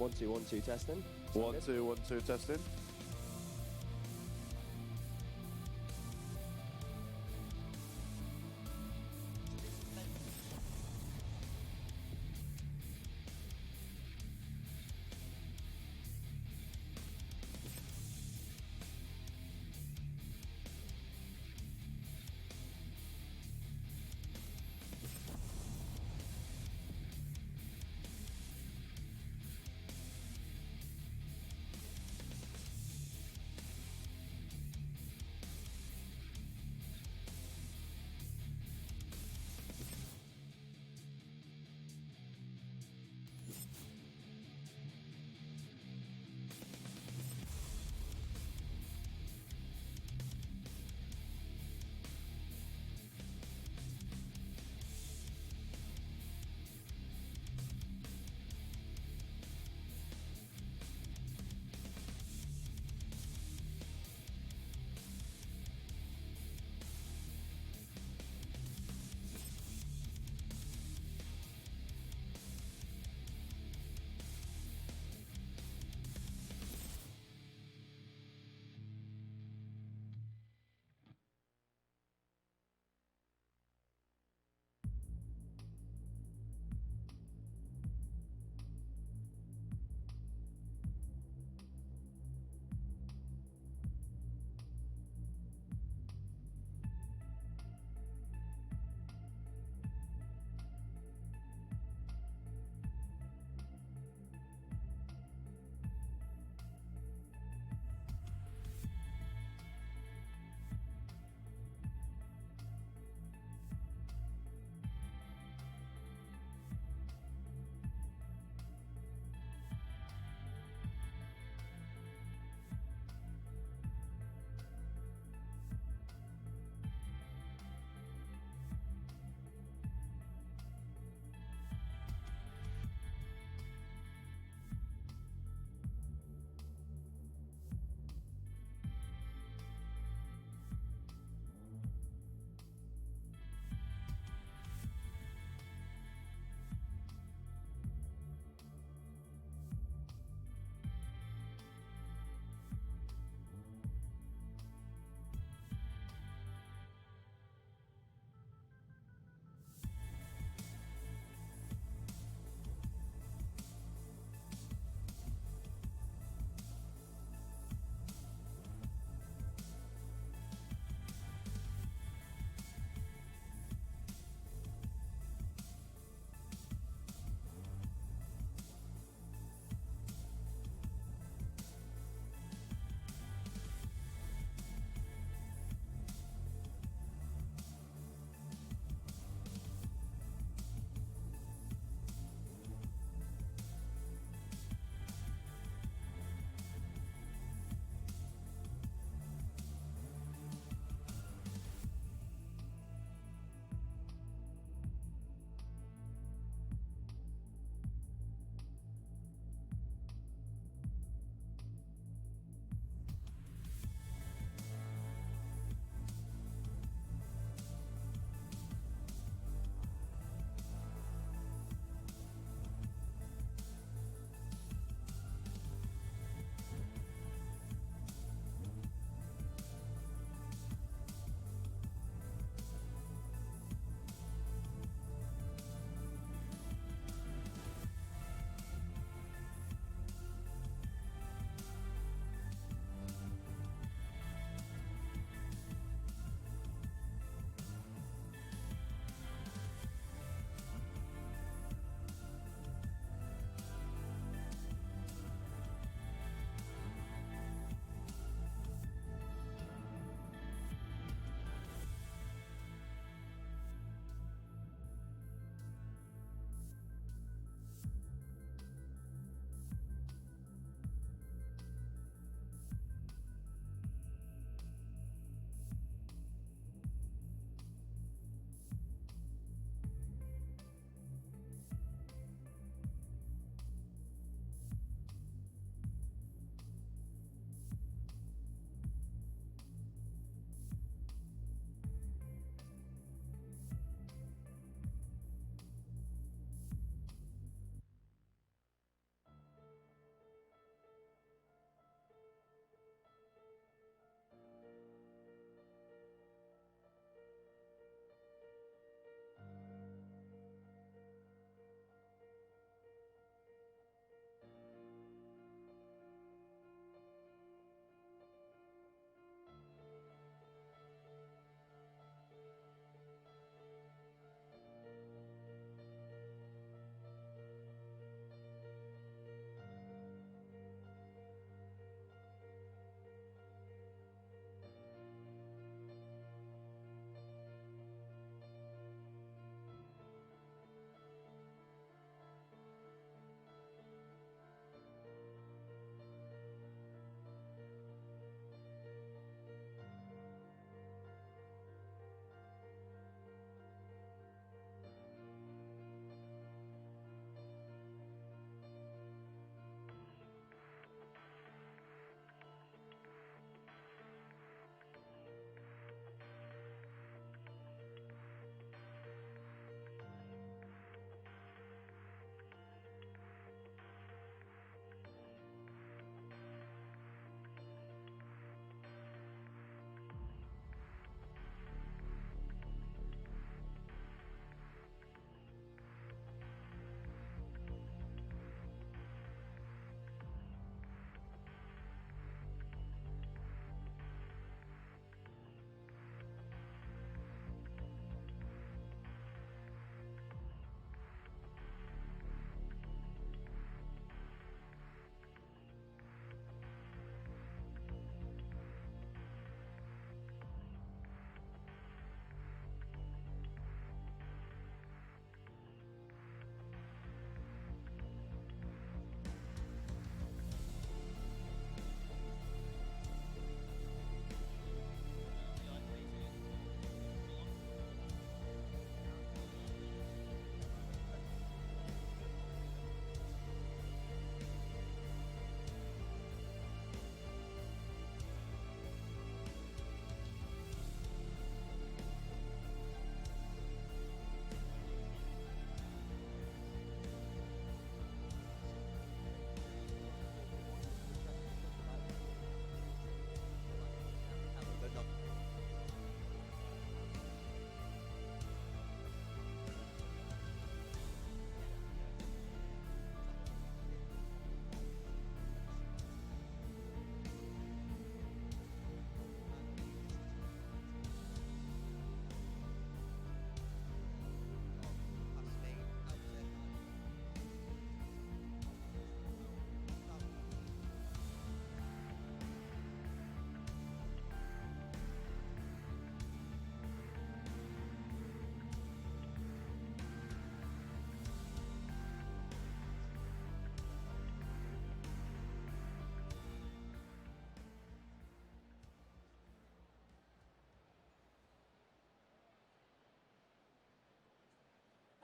1 2 testing. 1 2 1 2 testing.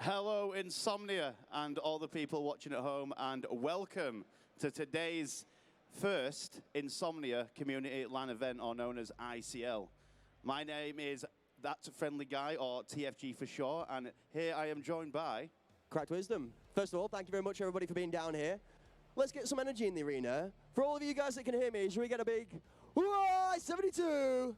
Hello, Insomnia, and all the people watching at home, and welcome to today's first Insomnia Community LAN event, or known as ICL. My name is That Friendly Guy, or TFG for short, and here I am joined by... Cracked Wisdom. First of all, thank you very much, everybody, for being down here. Let's get some energy in the arena. For all of you guys that can hear me, should we get a big "Hooray 72"?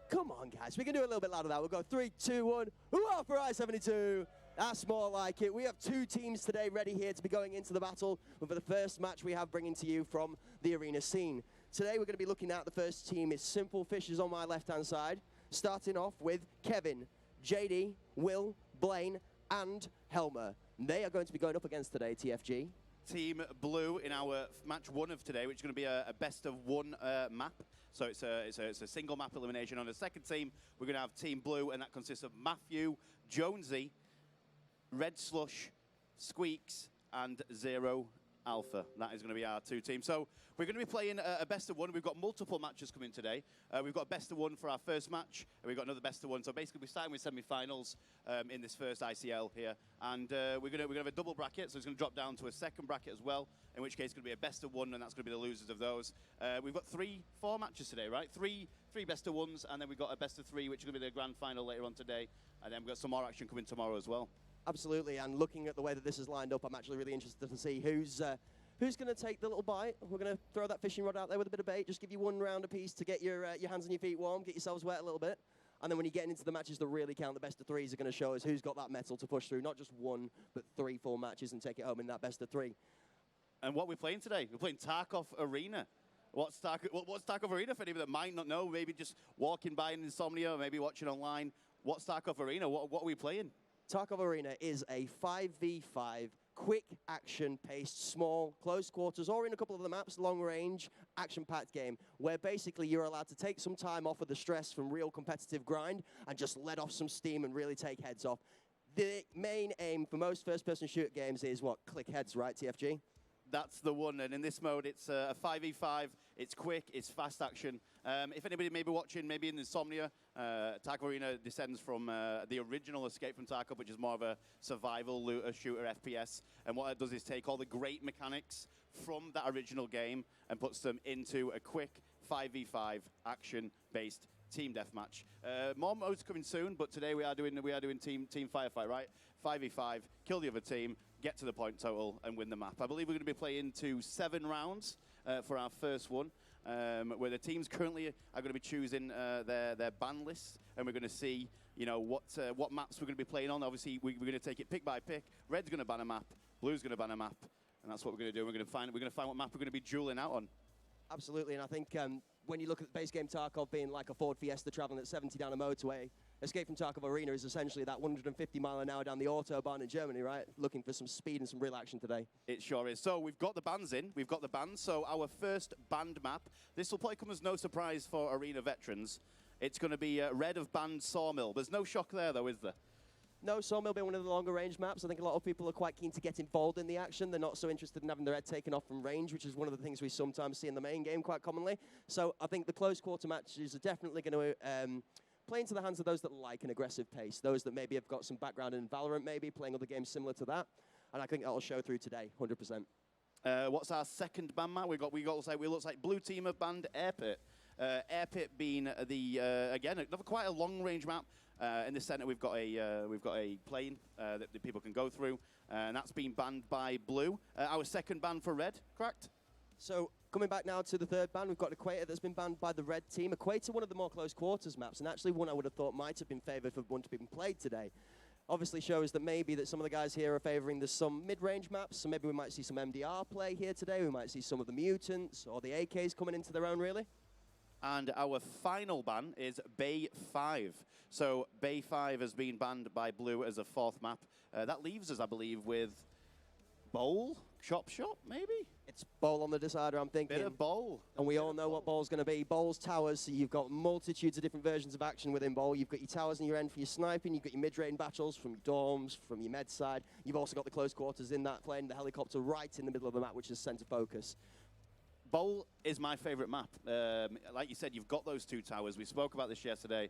Come on, guys. We can do a little bit louder than that. We'll go 3, 2, 1. Hurrah for I-72. That's more like it. We have two teams today ready here to be going into the battle. And for the first match we have bringing to you from the arena scene. Today we're going to be looking at the first team. It's Simple Fishes on my left-hand side. Starting off with Kevin, JD, Will, Blaine, and Helmer. They are going to be going up against today, TFG. Team Blue in our match one of today, which is going to be a best of one map. So it's a single map elimination. On the second team, we're going to have Team Blue, and that consists of Matthew, Jonesy, Red Slush, Squeaks, and Zero Alpha. That is going to be our two teams. So we're going to be playing a best of one. We've got multiple matches coming today. We've got a best of one for our first match, and we've got another best of one. So basically, we're starting with semi-finals in this first ICL here, and we're going to have a double bracket. So it's going to drop down to a second bracket as well. In which case, it's going to be a best of one, and that's going to be the losers of those. We've got 4 matches today, right? Three best of ones, and then we've got a best of 3, which is going to be the grand final later on today. And then we've got some more action coming tomorrow as well. Absolutely, and looking at the way that this is lined up, I'm actually really interested to see who's going to take the little bite. We're going to throw that fishing rod out there with a bit of bait, just give you one round apiece to get your hands and your feet warm, get yourselves wet a little bit. And then when you get into the matches that really count, the best of 3s are going to show us who's got that mettle to push through, not just 1, but 3, 4 matches and take it home in that best of 3. And what we're playing today, we're playing Tarkov Arena. What's Tarkov Arena for anybody that might not know? Maybe just walking by in Insomnia, or maybe watching online. What's Tarkov Arena? What are we playing? Tarkov Arena is a 5v5 quick action-paced, small, close quarters, or in a couple of the maps, long-range, action-packed game, where basically you're allowed to take some time off of the stress from real competitive grind and just let off some steam and really take heads off. The main aim for most first-person shooter games is what? Click heads, right, TFG? That's the one, and in this mode, it's a 5v5. It's quick, it's fast action. If anybody may be watching, maybe in Insomnia, Tarkov Arena descends from the original Escape from Tarkov, which is more of a survival looter shooter FPS. And what it does is take all the great mechanics from that original game and puts them into a quick 5v5 action-based team deathmatch. More modes coming soon, but today we are doing team firefight, right? 5v5, kill the other team, get to the point total, and win the map. I believe we're going to be playing to 7 rounds for our first one, where the teams currently are going to be choosing their ban list, and we're going to see, you know, what maps we're going to be playing on. Obviously, we're going to take it pick by pick. Red's going to ban a map, Blue's going to ban a map, and that's what we're going to do. We're going to find what map we're going to be dueling out on. Absolutely, and I think when you look at the base game Tarkov being like a Ford Fiesta traveling at 70 down a motorway, Escape from Tarkov Arena is essentially that 150 mile an hour down the Autobahn in Germany, right? Looking for some speed and some real action today. It sure is. So we've got the bans in. We've got the bans. So our first banned map. This will probably come as no surprise for Arena veterans. It's going to be Red of banned Sawmill. There's no shock there, though, is there? No, Sawmill being one of the longer range maps. I think a lot of people are quite keen to get involved in the action. They're not so interested in having their head taken off from range, which is one of the things we sometimes see in the main game quite commonly. So I think the close quarter matches are definitely going to play into the hands of those that like an aggressive pace, those that maybe have got some background in Valorant, maybe playing other games similar to that. And I think that'll show through today, 100%. What's our second ban map? We looks like Blue Team have banned Air Pit. Air Pit being again another quite a long range map. In the center, we've got a plane that the people can go through, and that's been banned by Blue. Our second ban for Red, correct? So coming back now to the third ban, we've got Equator that's been banned by the Red team. Equator, one of the more close quarters maps, and actually one I would have thought might have been favoured for one to be played today. Obviously shows that maybe that some of the guys here are favouring some mid-range maps, so maybe we might see some MDR play here today. We might see some of the mutants or the AKs coming into their own, really. And our final ban is Bay 5. So Bay 5 has been banned by Blue as a 4th map. That leaves us, I believe, with Bowl? Chop Shop, maybe? It's Bowl on the decider, I'm thinking. Bit of Bowl. And we all know what Bowl's going to be. Bowl's towers, so you've got multitudes of different versions of action within Bowl. You've got your towers in your end for your sniping. You've got your mid-range battles from your dorms, from your med side. You've also got the close quarters in that plane, the helicopter right in the middle of the map, which is center focus. Bowl is my favorite map. Like you said, you've got those 2 towers. We spoke about this yesterday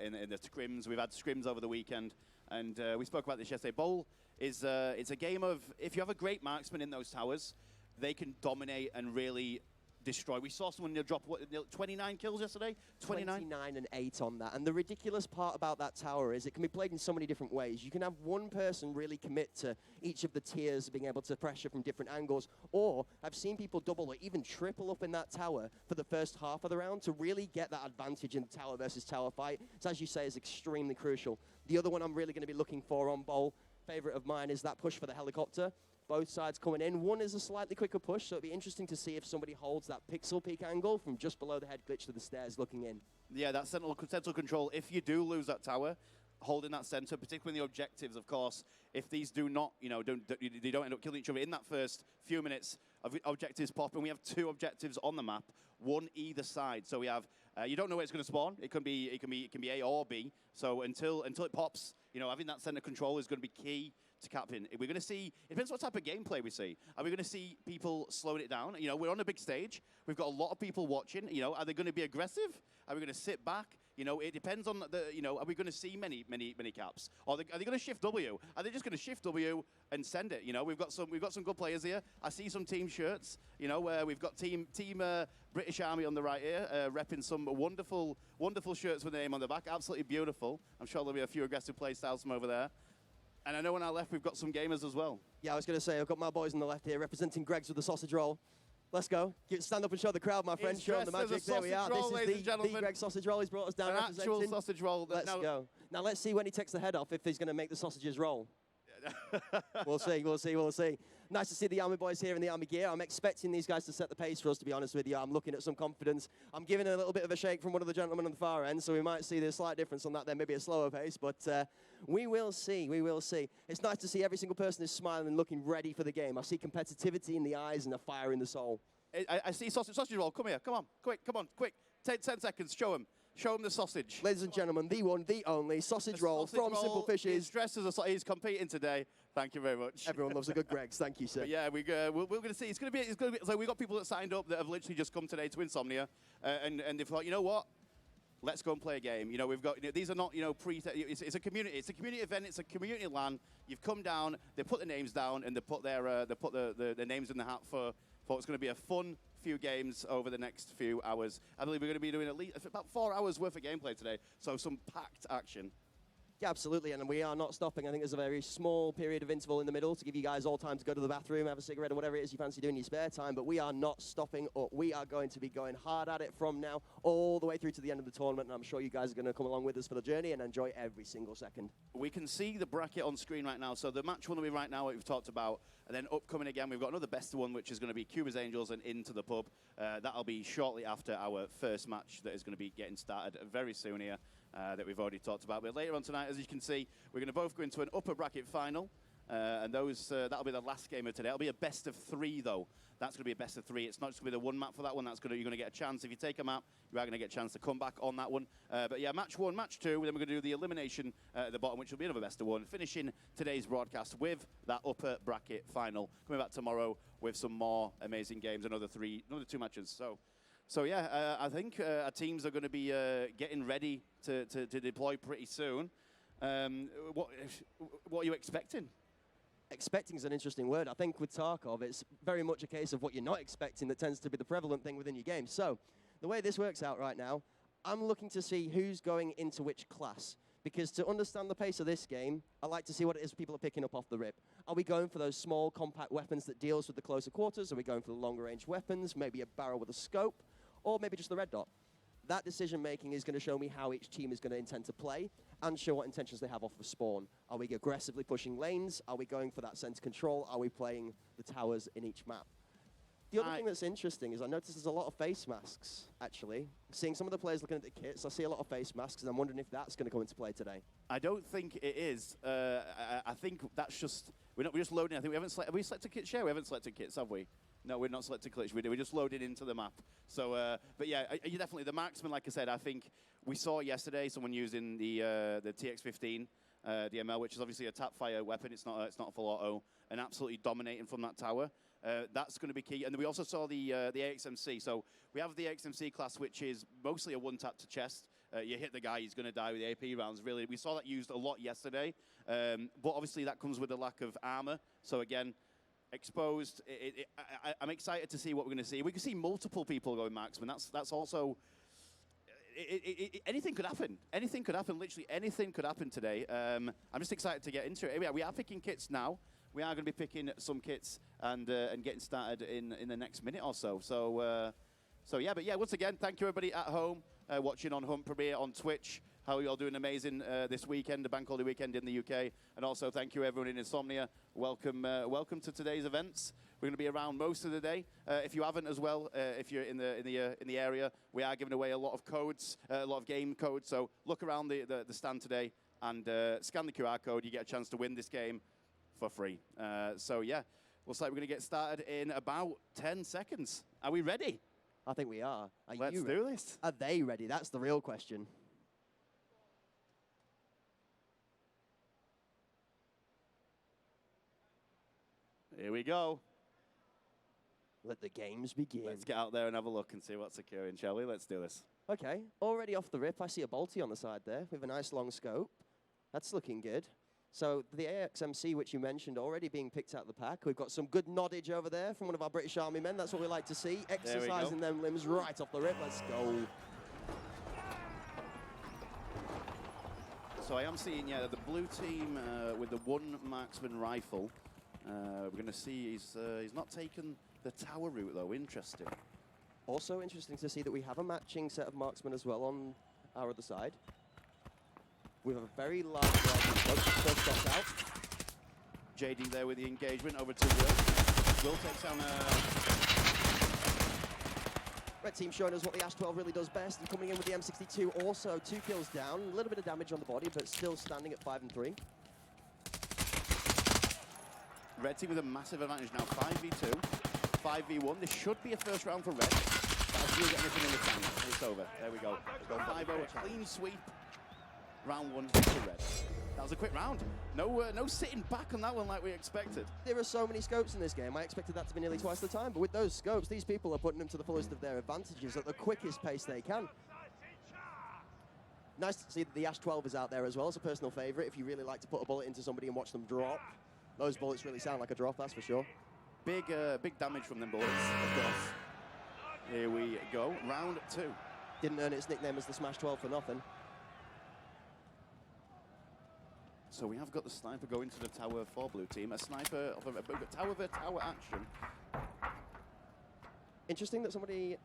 in the scrims. We've had scrims over the weekend. And we spoke about this yesterday. Bowl is it's a game of, if you have a great marksman in those towers, they can dominate and really destroy. We saw someone drop, what, 29 kills yesterday? 29 and 8 on that. And the ridiculous part about that tower is it can be played in so many different ways. You can have one person really commit to each of the tiers, being able to pressure from different angles, or I've seen people double or even triple up in that tower for the first half of the round to really get that advantage in the tower versus tower fight. So as you say, is extremely crucial. The other one I'm really going to be looking for on Bowl, favorite of mine, is that push for the helicopter. Both sides coming in. One is a slightly quicker push, so it'll be interesting to see if somebody holds that pixel peak angle from just below the head glitch to the stairs looking in. Yeah, that central control, if you do lose that tower, holding that center, particularly in the objectives, of course, if these do not, they don't end up killing each other in that first few minutes of objectives pop, and we have 2 objectives on the map, one either side. So we have, you don't know where it's going to spawn. It can be A or B. So until it pops, having that center control is going to be key to captain. We're going to see, it depends what type of gameplay we see. Are we going to see people slowing it down? We're on a big stage. We've got a lot of people watching. Are they going to be aggressive? Are we going to sit back? It depends on are we going to see many caps? Or are they going to shift W? Are they just going to shift W and send it? We've got some good players here. I see some team shirts, where we've got team British Army on the right here, repping some wonderful shirts with the name on the back. Absolutely beautiful. I'm sure there'll be a few aggressive play styles from over there. And I know on our left, we've got some gamers as well. Yeah, I was going to say, I've got my boys on the left here representing Greg's with the sausage roll. Let's go. Stand up and show the crowd, my friend. Show them the magic. There we are. This is the Greg sausage roll. He's brought us down. An actual sausage roll. Let's go. Now let's see when he takes the head off if he's going to make the sausages roll. We'll see. Nice to see the Army boys here in the Army gear. I'm expecting these guys to set the pace for us, to be honest with you. I'm looking at some confidence. I'm giving a little bit of a shake from one of the gentlemen on the far end, so we might see the slight difference on that then, maybe a slower pace, but we will see. It's nice to see every single person is smiling and looking ready for the game. I see competitivity in the eyes and a fire in the soul. I see sausage roll. Come here. Come on. Quick. 10 seconds. Show him the sausage. Ladies and gentlemen, the one, the only sausage roll from Simple Fishes. He's dressed as he's competing today. Thank you very much. Everyone loves a good Greg's. Thank you, sir. But yeah, we're going to see. It's going to be. So we've got people that signed up that have literally just come today to Insomnia, and they've thought, you know what? Let's go and play a game. We've got. These are not. It's a community. It's a community event. It's a community LAN. You've come down. They put the names down, and they put their names in the hat for. It's going to be a fun few games over the next few hours. I believe we're going to be doing at least about 4 hours worth of gameplay today. So some packed action. Yeah, absolutely, and we are not stopping. I think there's a very small period of interval in the middle to give you guys all time to go to the bathroom, have a cigarette or whatever it is you fancy doing in your spare time, but we are not stopping up. We are going to be going hard at it from now all the way through to the end of the tournament, and I'm sure you guys are going to come along with us for the journey and enjoy every single second. We can see the bracket on screen right now, so the match one will be right now, what we've talked about, and then upcoming again, we've got another best of one, which is going to be Cuba's Angels and Into the Pub. That'll be shortly after our first match that is going to be getting started very soon here. That we've already talked about. But later on tonight, as you can see, we're going to both go into an upper bracket final. And that'll be the last game of today. It'll be a best of 3, though. That's going to be a best of 3. It's not just going to be the one map for that one. You're going to get a chance. If you take a map, you are going to get a chance to come back on that one. But yeah, match 1, match 2. Then we're going to do the elimination at the bottom, which will be another best of 1. Finishing today's broadcast with that upper bracket final. Coming back tomorrow with some more amazing games, another 2 matches. So yeah, I think our teams are going to be getting ready to deploy pretty soon. What are you expecting? Expecting is an interesting word. I think with Tarkov, it's very much a case of what you're not expecting that tends to be the prevalent thing within your game. So the way this works out right now, I'm looking to see who's going into which class. Because to understand the pace of this game, I like to see what it is people are picking up off the rip. Are we going for those small, compact weapons that deals with the closer quarters? Are we going for the longer range weapons? Maybe a barrel with a scope? Or maybe just the red dot. That decision-making is going to show me how each team is going to intend to play and show what intentions they have off the spawn. Are we aggressively pushing lanes? Are we going for that center control? Are we playing the towers in each map? The other thing that's interesting is I noticed there's a lot of face masks, actually. Seeing some of the players looking at the kits, I see a lot of face masks, and I'm wondering if that's going to come into play today. I don't think it is. I think that's just... We're just loading. I think we haven't have we selected kits yet? We haven't selected kits, have we? No, we're not selecting glitch. We're just loading into the map. So, but yeah, you definitely the marksman. Like I said, I think we saw yesterday someone using the TX-15 DML, which is obviously a tap fire weapon. It's not a full auto, and absolutely dominating from that tower. That's going to be key. And we also saw the AXMC. So we have the AXMC class, which is mostly a one-tap to chest. You hit the guy, he's going to die with the AP rounds, really. We saw that used a lot yesterday. But obviously that comes with a lack of armor. So again, exposed. I'm excited to see what we're going to see. We can see multiple people going marksman. That's also... anything could happen. Anything could happen. Literally anything could happen today. I'm just excited to get into it. We are picking kits now. We are going to be picking some kits and getting started in the next minute or so. So yeah, but yeah, once again, thank you everybody at home watching on Hunt Premiere on Twitch. How are you all doing amazing this weekend, the bank holiday weekend in the UK. And also thank you everyone in Insomnia. Welcome to today's events. We're going to be around most of the day. If you haven't as well, if you're in the area, we are giving away a lot of codes, a lot of game codes. So look around the stand today and scan the QR code. You get a chance to win this game for free. So yeah, looks like we're going to get started in about 10 seconds. Are we ready? I think we are. Let's do this. Are they ready? That's the real question. Here we go. Let the games begin. Let's get out there and have a look and see what's occurring, shall we? Let's do this. Okay, already off the rip, I see a Bolty on the side there with a nice long scope. That's looking good. So the AXMC, which you mentioned, already being picked out of the pack. We've got some good noddage over there from one of our British Army men. That's what we like to see. Exercising them limbs right off the rip. Let's go. So I am seeing, yeah, the blue team with the one marksman rifle. We're going to see he's not taken the tower route, though. Interesting. Also interesting to see that we have a matching set of marksmen as well on our other side. We have a very large first shot out. JD there with the engagement over to Will. Will takes down Red team showing us what the Ash 12 really does best, and coming in with the M62 also 2 kills down, a little bit of damage on the body, but still standing at 5 and 3. Red team with a massive advantage now, 5v2, 5v1. This should be a first round for Red. As we get anything in the tank, it's over. There we go. We've got 5-0, a clean sweep. Round 1 for Red. That was a quick round. No sitting back on that one like we expected. There are so many scopes in this game. I expected that to be nearly twice the time, but with those scopes, these people are putting them to the fullest of their advantages at the quickest pace they can. Nice to see that the Ash 12 is out there as well. It's a personal favorite if you really like to put a bullet into somebody and watch them drop. Those bullets really sound like a drop, that's for sure. Big damage from them bullets, of course. Here we go, round 2. Didn't earn its nickname as the Smash 12 for nothing. So we have got the sniper going to the tower for blue team. A sniper of a tower action. Interesting that somebody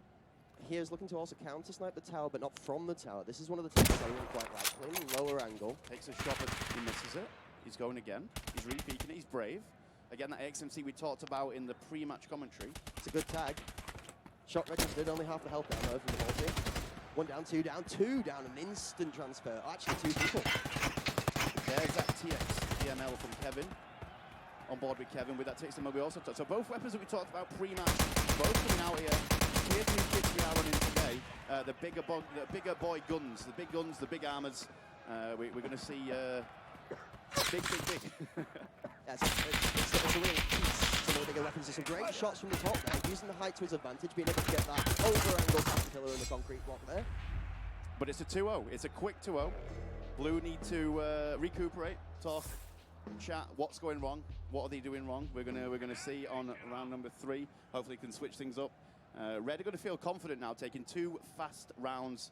here is looking to also counter-snipe the tower, but not from the tower. This is one of the techniques I really quite like. Playing lower angle. Takes a shot, but he misses it. He's going again. He's re-peeking it. He's brave. Again, that XMC we talked about in the pre-match commentary. It's a good tag. Shot registered, only half the health down though from the whole team. 1 down, 2 down, 2 down, an instant transfer. Actually, 2 people. There's that TML from Kevin. On board with Kevin with that takes we also talked. So both weapons that we talked about pre-match, both coming out here. Tier 2 kits we are running today. The bigger boy guns, the big armors. We're going to see big. Yes, it's a real piece. Some of the bigger weapons. There's some great shots from the top there, using the height to his advantage, being able to get that over-angle past the pillar in the concrete block there. But it's a 2-0. It's a quick 2-0. Blue need to recuperate, talk, chat. What's going wrong? What are they doing wrong? We're gonna see on round number 3. Hopefully, can switch things up. Red are going to feel confident now, taking 2 fast rounds,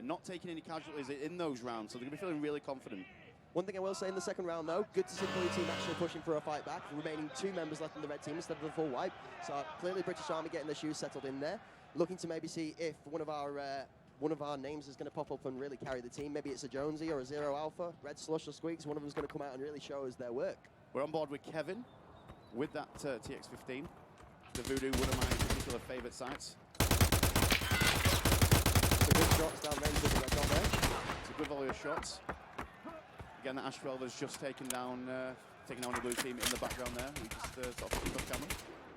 not taking any casualties in those rounds. So they're going to be feeling really confident. One thing I will say in the second round, though, good to see the blue team actually pushing for a fight back. Remaining 2 members left in the red team instead of the full wipe. So clearly British Army getting their shoes settled in there. Looking to maybe see if one of our names is going to pop up and really carry the team. Maybe it's a Jonesy or a Zero Alpha, Red Slush or Squeaks. One of them is going to come out and really show us their work. We're on board with Kevin with that TX-15. The Voodoo, one of my particular favourite sites. Some good shots down range with the red dot there. It's a good volley of shots. Again, the Ash 12 has just taken down the blue team in the background there. We just sort of keep off camera.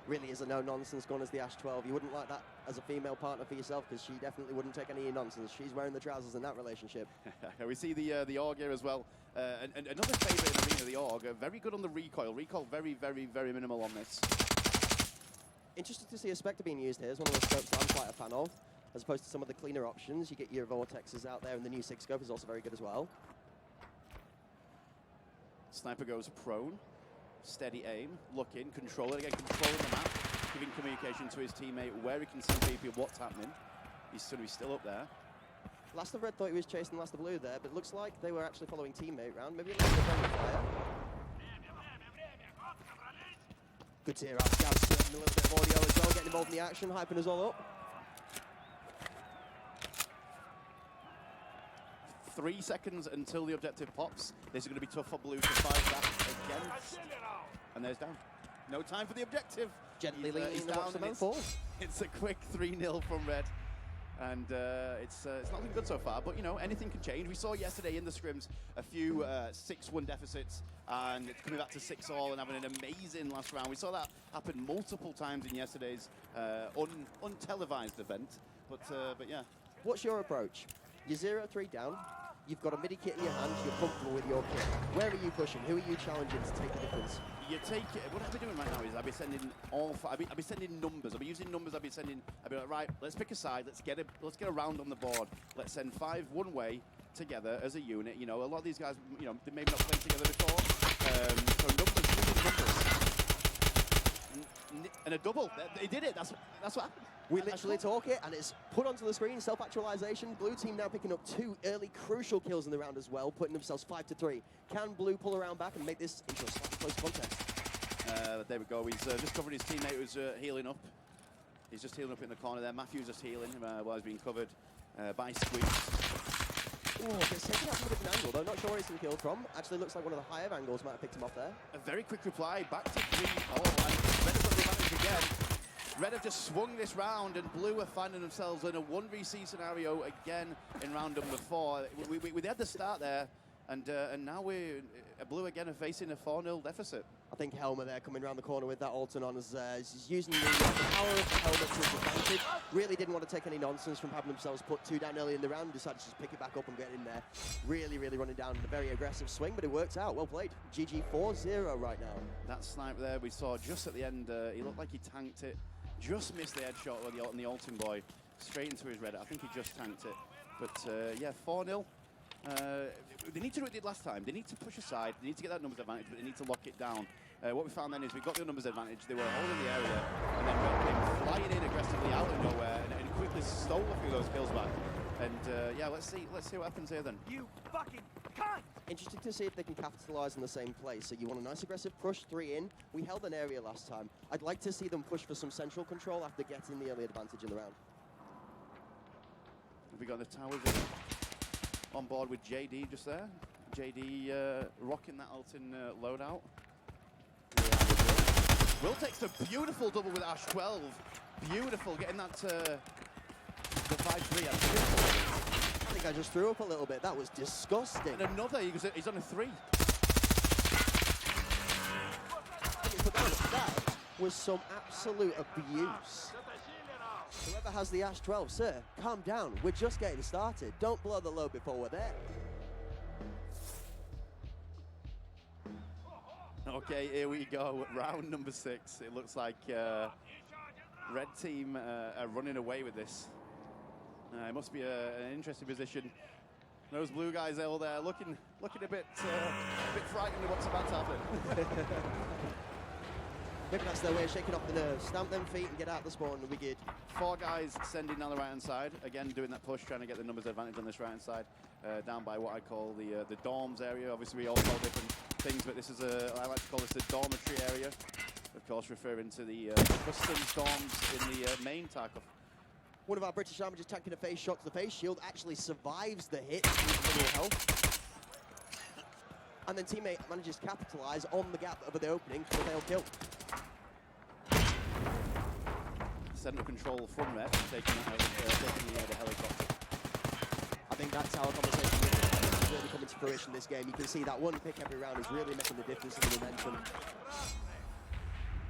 Really is a no-nonsense gun as the Ash 12. You wouldn't like that as a female partner for yourself because she definitely wouldn't take any nonsense. She's wearing the trousers in that relationship. We see the AUG here as well. And another favourite in the arena, the AUG. Very good on the recoil. Recoil very, very, very minimal on this. Interesting to see a Spectre being used here. It's one of the scopes that I'm quite a fan of, as opposed to some of the cleaner options. You get your Vortexes out there, and the new 6 scope is also very good as well. Sniper goes prone, steady aim, look in, control it again, controlling the map, giving communication to his teammate where he can see BP and what's happening. He's still up there. Last of Red thought he was chasing Last of Blue there, but it looks like they were actually following teammate round. Maybe a little bit of friendly fire. Good to hear our scouts getting a little bit of audio as well, getting involved in the action, hyping us all up. 3 seconds until the objective pops. This is going to be tough for Blue to fight that again. And there's down. No time for the objective. Gently leaning he's the down. box and fall. It's a quick 3-0 from Red. And it's not been good so far, but you know, anything can change. We saw yesterday in the scrims a few 6-1 deficits, and it's coming back to 6-all and having an amazing last round. We saw that happen multiple times in yesterday's untelevised event, but yeah. What's your approach? You're 0-3 down, you've got a midi kit in your hand, you're comfortable with your kit. Where are you pushing? Who are you challenging to take the difference? You take it. What I'll be doing right now is I'll be sending I'll be sending numbers. I'll be using numbers. I'll be like, right, let's pick a side. Let's get a round on the board. Let's send 5 one way together as a unit. You know, a lot of these guys, you know, they maybe not played together before. So numbers, using numbers, and a double. They did it. That's what happened. We literally talk it, and it's put onto the screen, self-actualization. Blue team now picking up 2 early crucial kills in the round as well, putting themselves 5-3. Can Blue pull around back and make this into a slightly close contest? There we go. He's just covered his teammate who's healing up. He's just healing up in the corner there. Matthew's just healing while he's being covered by Squeak. Oh, it's taken out from a different angle, though. Not sure where he's been killed from. Actually, looks like one of the higher angles might have picked him off there. A very quick reply, back to 3. Oh, and Red have got the advantage again. Red have just swung this round, and Blue are finding themselves in a 1v C scenario again in round number 4. We had the start there, and now Blue again are facing a 4-0 deficit. I think Helmer there coming around the corner with that Alton on as he's using the power of the helmet to his advantage. Really didn't want to take any nonsense from having themselves put 2 down early in the round. Decided to just pick it back up and get in there. Really, really running down a very aggressive swing, but it worked out. Well played. GG 4-0 right now. That snipe there we saw just at the end, he looked like he tanked it. Just missed the headshot on the Alton boy. Straight into his red. I think he just tanked it. But yeah, 4-0. They need to do what they did last time. They need to push aside. They need to get that numbers advantage, but they need to lock it down. What we found then is we got the numbers advantage. They were holding the area, and then Red came flying in aggressively out of nowhere and quickly stole a few of those kills back. And yeah, let's see what happens here then. You fucking cunt! Interesting to see if they can capitalize in the same place. So you want a nice aggressive push, 3 in. We held an area last time. I'd like to see them push for some central control after getting the early advantage in the round. Have we got the towers on board with JD just there? JD rocking that Alton loadout. Will takes a beautiful double with Ash 12. Beautiful, getting that the 5-3. I think I just threw up a little bit. That was disgusting. And another, he's on a 3. That was some absolute abuse. Whoever has the Ash 12, sir, calm down. We're just getting started. Don't blow the load before we're there. Okay, here we go. Round number 6. It looks like Red team are running away with this. It must be an interesting position. Those blue guys all there looking a bit frightened of what's about to happen. Maybe that's their way of shaking off the nerves. Stamp them feet and get out the spawn, and we good. 4 guys sending down the right-hand side. Again, doing that push, trying to get the numbers advantage on this right-hand side. Down by what I call the dorms area. Obviously, we all call different things, but this is I like to call this the dormitory area. Of course, referring to the custom dorms in the main Tarkov. One of our British Army just tanking a face shot to the face shield, actually survives the hit with little health. And then teammate manages to capitalize on the gap over the opening for the failed kill. Central control from Red, taking the helicopter. I think that's how a conversation is really coming to fruition this game. You can see that one pick every round is really making the difference in the momentum.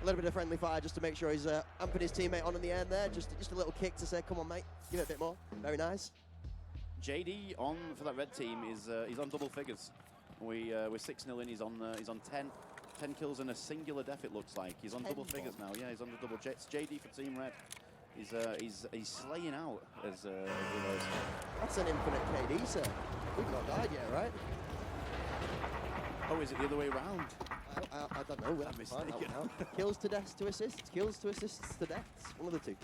A little bit of friendly fire just to make sure he's amping his teammate on in the end there. Just a little kick to say, come on, mate, give it a bit more. Very nice. JD on for that Red team is he's on double figures. We're 6-0 in. He's on 10 10 kills and a singular death, it looks like. He's on double figures now. Yeah, he's on the double. It's JD for Team Red. He's slaying out as he goes. That's an infinite KD, sir. We've not died yet, right? Oh, is it the other way around? I don't know. We'll have to find out now. Kills to deaths to assists. Kills to assists to deaths. One of the two.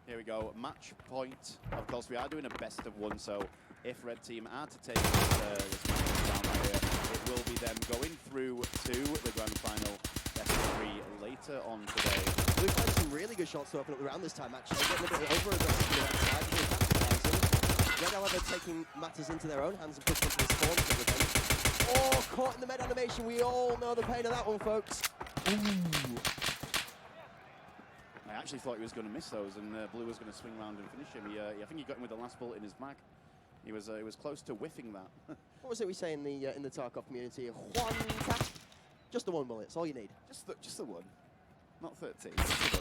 Here we go. Match point. Of course, we are doing a best of one, so if Red Team are to take this down right here, it will be them going through to the grand final best of 3 later on today. We've had some really good shots to open up the round this time, actually. Getting a bit over-aggressive to that side. Red, however, taking matters into their own hands and pushing up this form. Oh, caught in the med animation. We all know the pain of that one, folks. Ooh. I actually thought he was going to miss those, and Blue was going to swing around and finish him. I think he got him with the last bullet in his mag. He was close to whiffing that. What was it we say in the Tarkov community? One tap. Just the one bullet. It's all you need. Just the one, not 13. Just the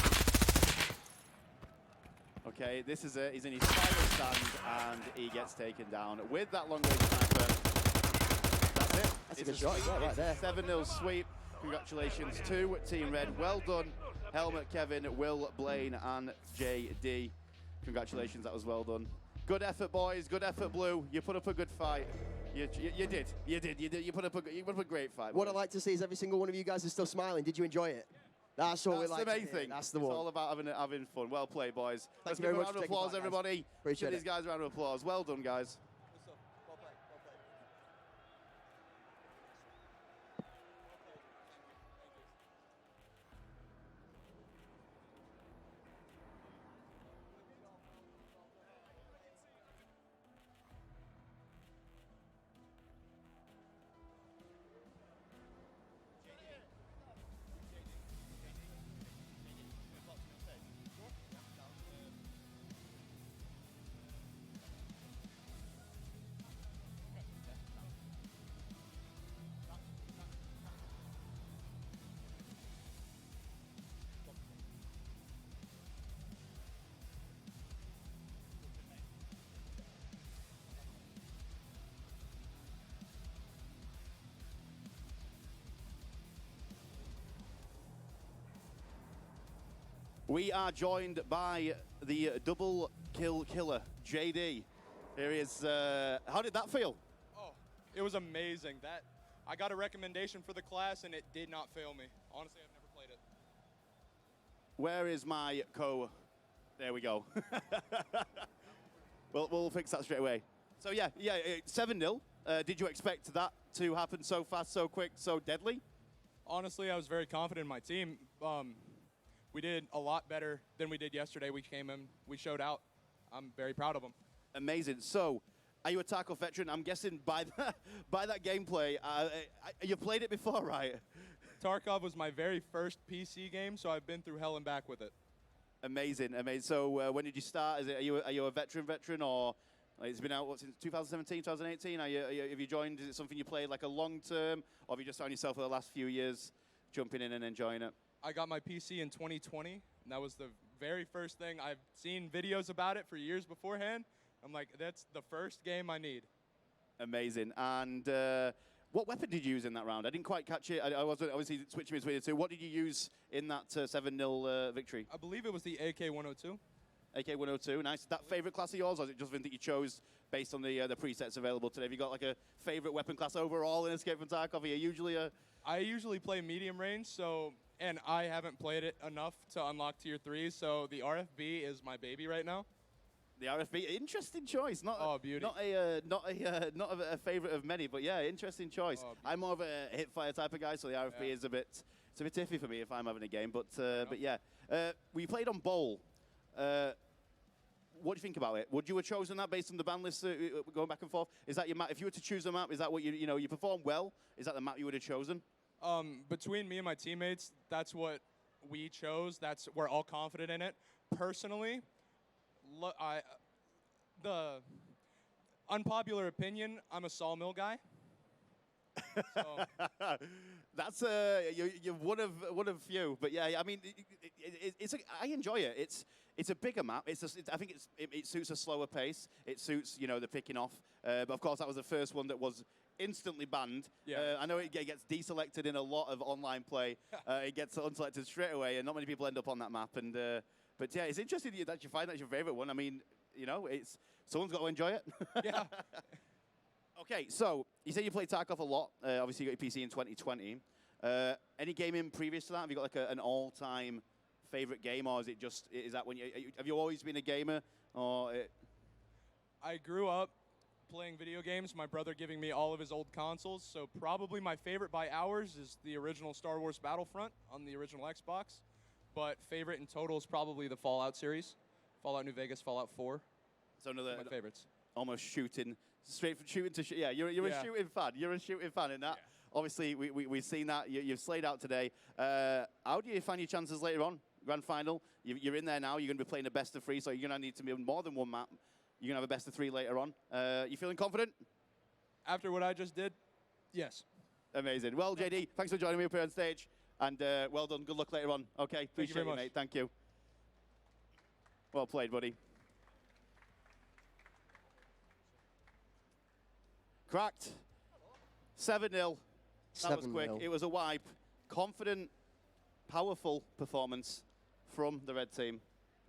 one. Okay, this is he's in his final stand, and he gets taken down with that long-range sniper. That's it. That's a good shot. He's right there. 7-0 sweep. Congratulations to Team Red. Well done, Helmet, Kevin, Will, Blaine, and JD. Congratulations, that was well done. Good effort, boys. Good effort, Blue. You put up a good fight. You did. You put up a great fight. What I'd like to see is every single one of you guys is still smiling. Did you enjoy it? That's what we like. That's the main thing. That's the one. one. It's all about having fun. Well played, boys. Thank Let's you give very a much round for of taking applause, part, guys. everybody. Appreciate Give these guys a round of applause. Well done, guys. We are joined by the double kill killer, JD. Here he is. How did that feel? Oh, it was amazing. I got a recommendation for the class, and it did not fail me. Honestly, I've never played it. Where is my There we go. We'll fix that straight away. So yeah, 7-0. Did you expect that to happen so fast, so quick, so deadly? Honestly, I was very confident in my team. We did a lot better than we did yesterday. We came in, we showed out. I'm very proud of them. Amazing. So, are you a Tarkov veteran? I'm guessing by that gameplay, you've played it before, right? Tarkov was my very first PC game, so I've been through hell and back with it. Amazing. So, when did you start? Are you a veteran, or it's been out since 2017, 2018? Have you joined? Is it something you played like a long term, or have you just found yourself for the last few years jumping in and enjoying it? I got my PC in 2020, and that was the very first thing. I've seen videos about it for years beforehand. I'm like, that's the first game I need. Amazing. And what weapon did you use in that round? I didn't quite catch it. I wasn't obviously switching between the two. What did you use in that 7-0 victory? I believe it was the AK-102. AK-102, nice. That favorite class of yours, or is it just something that you chose based on the presets available today? Have you got like a favorite weapon class overall in Escape from Tarkov? Are you usually I usually play medium range, and I haven't played it enough to unlock tier 3, so the RFB is my baby right now. The RFB, interesting choice. Not beauty. Not a favorite of many, but yeah, interesting choice. I'm more of a hipfire type of guy, so the RFB is a bit iffy for me if I'm having a game. But yeah, we played on Bowl. What do you think about it? Would you have chosen that based on the ban list going back and forth? Is that your map? If you were to choose a map, is that what you perform well? Is that the map you would have chosen? Between me and my teammates, that's what we chose. We're all confident in it. Personally, the unpopular opinion, I'm a sawmill guy. So That's you're one of few, but yeah, I mean, I enjoy it. It's a bigger map. I think it suits a slower pace. It suits the picking off. But of course, that was the first one that was instantly banned. Yeah. I know it gets deselected in a lot of online play. It gets unselected straight away, and not many people end up on that map. And but yeah, it's interesting that you find that's your favorite one. I mean, it's someone's got to enjoy it. yeah. Okay, so you say you played Tarkov a lot. Obviously, you got your PC in 2020. Any gaming previous to that? Have you got like an all-time favorite game, or is that when have you always been a gamer, or? I grew up playing video games. My brother giving me all of his old consoles. So probably my favorite by hours is the original Star Wars Battlefront on the original Xbox. But favorite in total is probably the Fallout series, Fallout New Vegas, Fallout 4. So another My favorites. Almost shooting. Straight from shooting to yeah, you're a shooting fan. You're a shooting fan in that. Yeah. Obviously, we've seen that. You've slayed out today. How do you find your chances later on? Grand final. You're in there now. You're going to be playing a best of 3, so you're going to need to be more than one map. You're going to have a best of 3 later on. You feeling confident? After what I just did, yes. Amazing. Well, JD, thanks for joining me up here on stage, and well done. Good luck later on. Okay, appreciate it, mate. Thank you. Well played, buddy. Cracked. 7-0. That was quick. It was a wipe. Confident, powerful performance from the red team.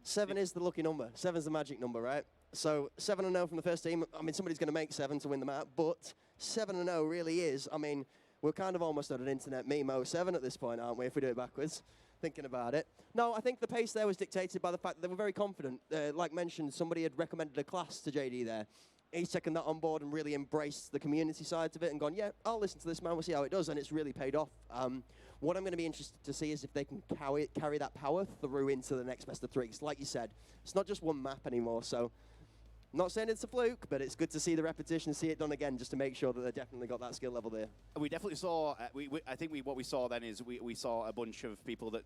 7 is the lucky number. 7's the magic number, right? So 7-0 from the first team. I mean, somebody's going to make 7 to win the map, but 7-0 really is. I mean, we're kind of almost at an internet meme 07 at this point, aren't we, if we do it backwards? Thinking about it. No, I think the pace there was dictated by the fact that they were very confident. Like mentioned, somebody had recommended a class to JD there. He's taken that on board and really embraced the community side of it and gone, yeah, I'll listen to this, man. We'll see how it does. And it's really paid off. What I'm going to be interested to see is if they can carry that power through into the next best of 3. 'Cause like you said, it's not just one map anymore. So I'm not saying it's a fluke, but it's good to see the repetition, see it done again, just to make sure that they definitely got that skill level there. We definitely saw, I think what we saw then is we saw a bunch of people that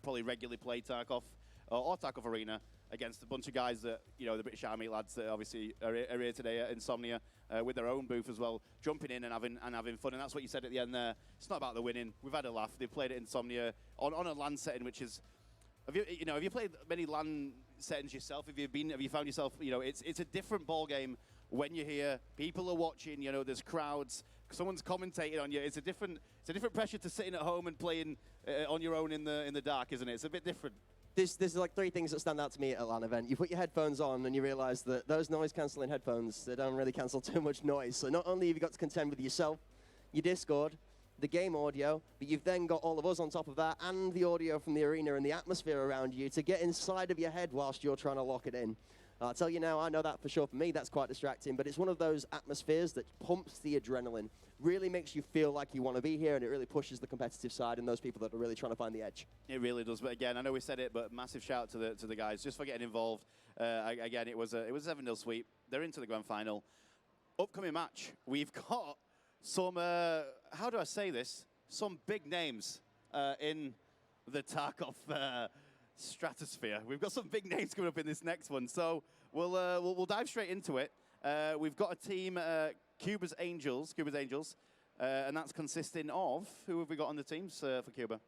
probably regularly play Tarkov or Tarkov Arena against a bunch of guys that, the British Army lads that obviously are here today at Insomnia with their own booth as well, jumping in and having fun. And that's what you said at the end there. It's not about the winning. We've had a laugh. They've played at Insomnia on a LAN setting, which is, have you played many LAN settings yourself? Have you found yourself, it's a different ball game when you're here. People are watching, there's crowds. Someone's commentating on you. It's a different pressure to sitting at home and playing on your own in the dark, isn't it? It's a bit different. There's like 3 things that stand out to me at a LAN event. You put your headphones on and you realize that those noise-cancelling headphones, they don't really cancel too much noise. So not only have you got to contend with yourself, your Discord, the game audio, but you've then got all of us on top of that and the audio from the arena and the atmosphere around you to get inside of your head whilst you're trying to lock it in. I'll tell you now, I know that for sure. For me, that's quite distracting, but it's one of those atmospheres that pumps the adrenaline, really makes you feel like you want to be here, and it really pushes the competitive side and those people that are really trying to find the edge. It really does. But again, I know we said it, but massive shout to the guys just for getting involved. Again, it was a 7-0 sweep. They're into the grand final. Upcoming match, we've got some, how do I say this? Some big names in the Tarkov stratosphere. We've got some big names coming up in this next one, so we'll dive straight into it. We've got a team, Cuba's Angels, and that's consisting of, who have we got on the teams for Cuba?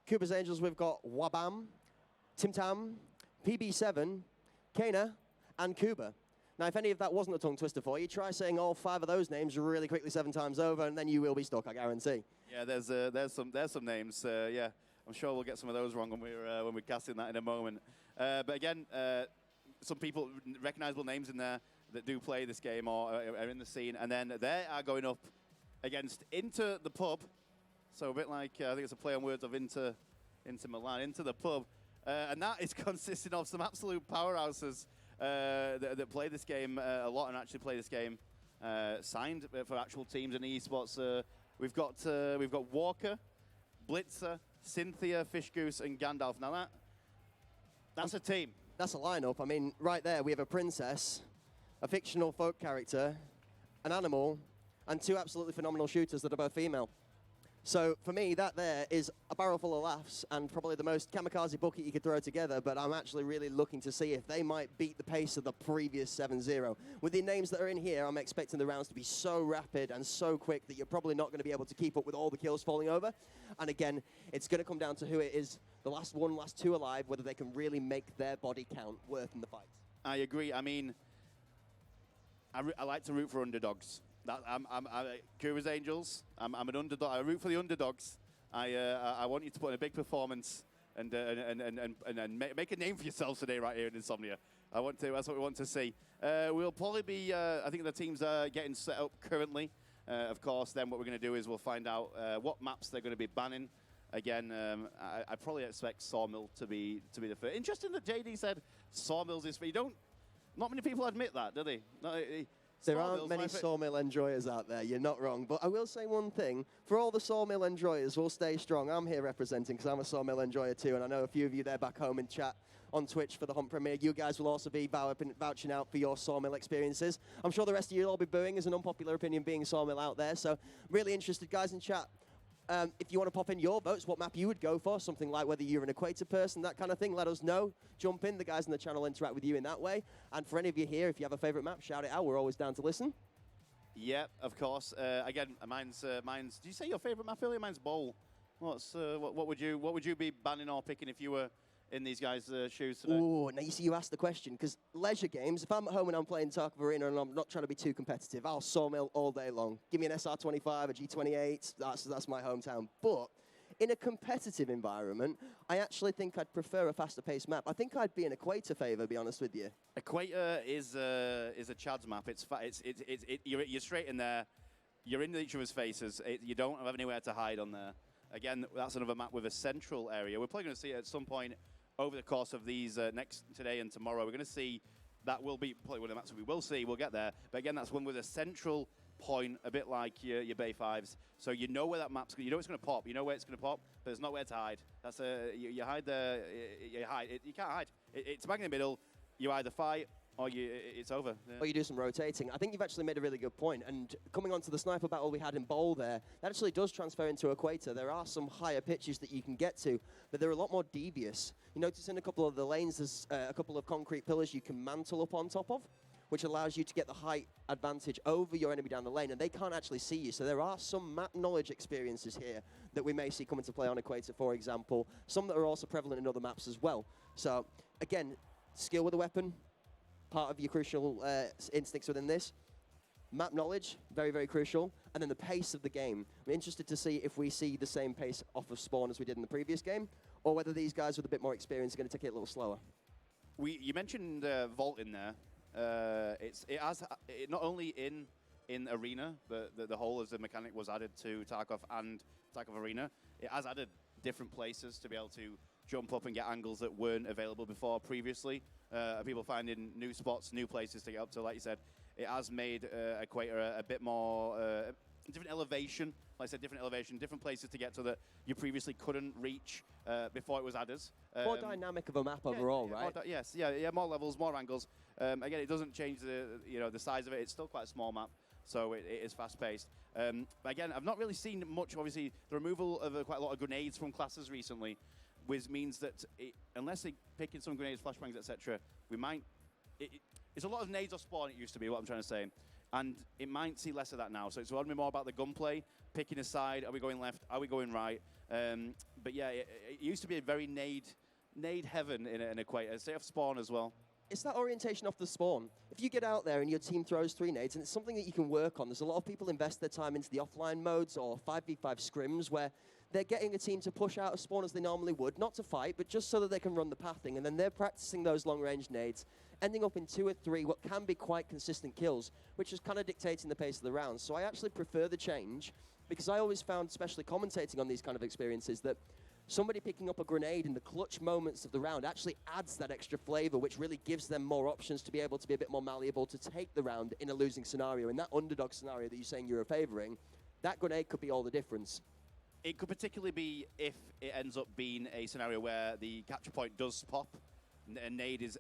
Cuba's Angels, we've got Wabam, Tim Tam, PB7, Kana, and Cuba. Now, if any of that wasn't a tongue twister for you, try saying all 5 of those names really quickly 7 times over, and then you will be stuck, I guarantee. Yeah, there's some names. Yeah, I'm sure we'll get some of those wrong when we're casting that in a moment. But again, some people, recognizable names in there that do play this game or are in the scene, and then they are going up against Inter the Pub. So a bit like, I think it's a play on words of Inter Milan, Into the Pub. And that is consisting of some absolute powerhouses that play this game a lot and actually play this game signed for actual teams in the esports. We've got Walker, Blitzer, Cynthia, Fish Goose, and Gandalf. Now that's a team. That's a lineup. I mean, right there we have a princess, a fictional folk character, an animal, and 2 absolutely phenomenal shooters that are both female. So for me, that there is a barrel full of laughs and probably the most kamikaze bucket you could throw together, but I'm actually really looking to see if they might beat the pace of the previous 7-0. With the names that are in here, I'm expecting the rounds to be so rapid and so quick that you're probably not going to be able to keep up with all the kills falling over. And again, it's going to come down to who it is, the last one, last two alive, whether they can really make their body count worth in the fight. I agree. I mean, I like to root for underdogs. Kura's Angels. I'm an underdog. I root for the underdogs. I want you to put in a big performance and make a name for yourselves today right here in Insomnia. That's what we want to see. We'll probably be. I think the teams are getting set up currently. Of course, then what we're going to do is we'll find out what maps they're going to be banning. Again, I probably expect Sawmill to be the first. Interesting that JD said Sawmill's his. Not many people admit that, do they? There aren't many Sawmill enjoyers out there, you're not wrong. But I will say one thing, for all the Sawmill enjoyers, we'll stay strong. I'm here representing because I'm a Sawmill enjoyer too, and I know a few of you there back home in chat on Twitch for the Hunt Premiere. You guys will also be vouching out for your Sawmill experiences. I'm sure the rest of you will all be booing as an unpopular opinion being Sawmill out there, so really interested, guys in chat. If you want to pop in your votes, what map you would go for, something like whether you're an Equator person, that kind of thing, let us know. Jump in, the guys in the channel interact with you in that way. And for any of you here, if you have a favorite map, shout it out. We're always down to listen. Yeah, of course. Again, mine's. Did you say your favorite map earlier? Mine's Bowl. What would you be banning or picking if you were in these guys' shoes today? Ooh, now you see, you asked the question, because leisure games, if I'm at home and I'm playing Tarkov Arena and I'm not trying to be too competitive, I'll Sawmill all day long. Give me an SR25, a G28, that's my hometown. But in a competitive environment, I actually think I'd prefer a faster paced map. I think I'd be an Equator favor, to be honest with you. Equator is a Chad's map. You're straight in there. You're in each other's faces. You don't have anywhere to hide on there. Again, that's another map with a central area. We're probably going to see it at some point over the course of these today and tomorrow. We're going to see that will be probably one of the maps we will see. We'll get there. But again, that's one with a central point, a bit like your Bay 5s. So you know where that map's going. You know it's going to pop. You know where it's going to pop, but there's nowhere to hide. That's you hide there. You hide. You can't hide. It's bang in the middle. You either fight or it's over. Yeah. Or you do some rotating. I think you've actually made a really good point. And coming on to the sniper battle we had in Bowl there, that actually does transfer into Equator. There are some higher pitches that you can get to, but they're a lot more devious. You notice in a couple of the lanes, there's a couple of concrete pillars you can mantle up on top of, which allows you to get the height advantage over your enemy down the lane, and they can't actually see you. So there are some map knowledge experiences here that we may see come into play on Equator, for example, some that are also prevalent in other maps as well. So again, skill with a weapon, part of your crucial instincts within this. Map knowledge, very, very crucial. And then the pace of the game. I'm interested to see if we see the same pace off of spawn as we did in the previous game, or whether these guys with a bit more experience are going to take it a little slower. You mentioned Vault in there. It has not only in Arena, but the whole as a mechanic was added to Tarkov and Tarkov Arena. It has added different places to be able to jump up and get angles that weren't available before previously. People finding new spots, new places to get up to. Like you said, it has made Equator a bit more different elevation. Like I said, different elevation, different places to get to that you previously couldn't reach before it was added. More dynamic of a map overall, right? Yes, more levels, more angles. Again, it doesn't change the size of it. It's still quite a small map, so it is fast-paced. But again, I've not really seen much. Obviously, the removal of quite a lot of grenades from classes recently, which means that unless they pick in some grenades, flashbangs, etc., we might. It's a lot of nades off spawn. It used to be what I'm trying to say, and it might see less of that now. So it's going to be more about the gunplay, picking a side. Are we going left? Are we going right? But yeah, it used to be a very nade heaven in Equator. Stay off spawn as well. It's that orientation off the spawn. If you get out there and your team throws 3 nades, and it's something that you can work on, there's a lot of people invest their time into the offline modes or 5v5 scrims where they're getting a team to push out of spawn as they normally would, not to fight, but just so that they can run the pathing, and then they're practicing those long-range nades, ending up in 2 or 3 what can be quite consistent kills, which is kind of dictating the pace of the rounds. So I actually prefer the change, because I always found, especially commentating on these kind of experiences, that somebody picking up a grenade in the clutch moments of the round actually adds that extra flavor, which really gives them more options to be able to be a bit more malleable to take the round in a losing scenario. In that underdog scenario that you're saying you're favoring, that grenade could be all the difference. It could particularly be if it ends up being a scenario where the capture point does pop. A nade is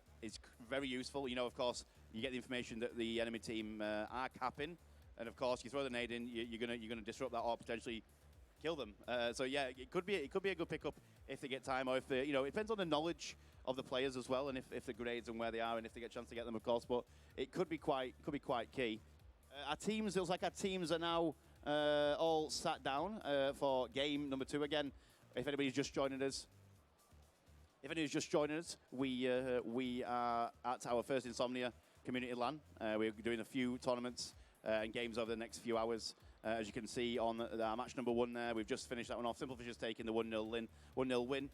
very useful. You know, of course, you get the information that the enemy team are capping, and of course, you throw the nade in, you're gonna disrupt that or potentially kill them. So yeah, it could be a good pickup if they get time, or if they, it depends on the knowledge of the players as well, and if the grades and where they are, and if they get a chance to get them, of course. But it could be quite key. It looks like our teams are now all sat down for game number 2 again. If anybody's just joining us, we are at our first Insomnia Community LAN. We're doing a few tournaments and games over the next few hours. As you can see on our match number 1 there, we've just finished that one off. Simple Fish has taken the 1-0 win.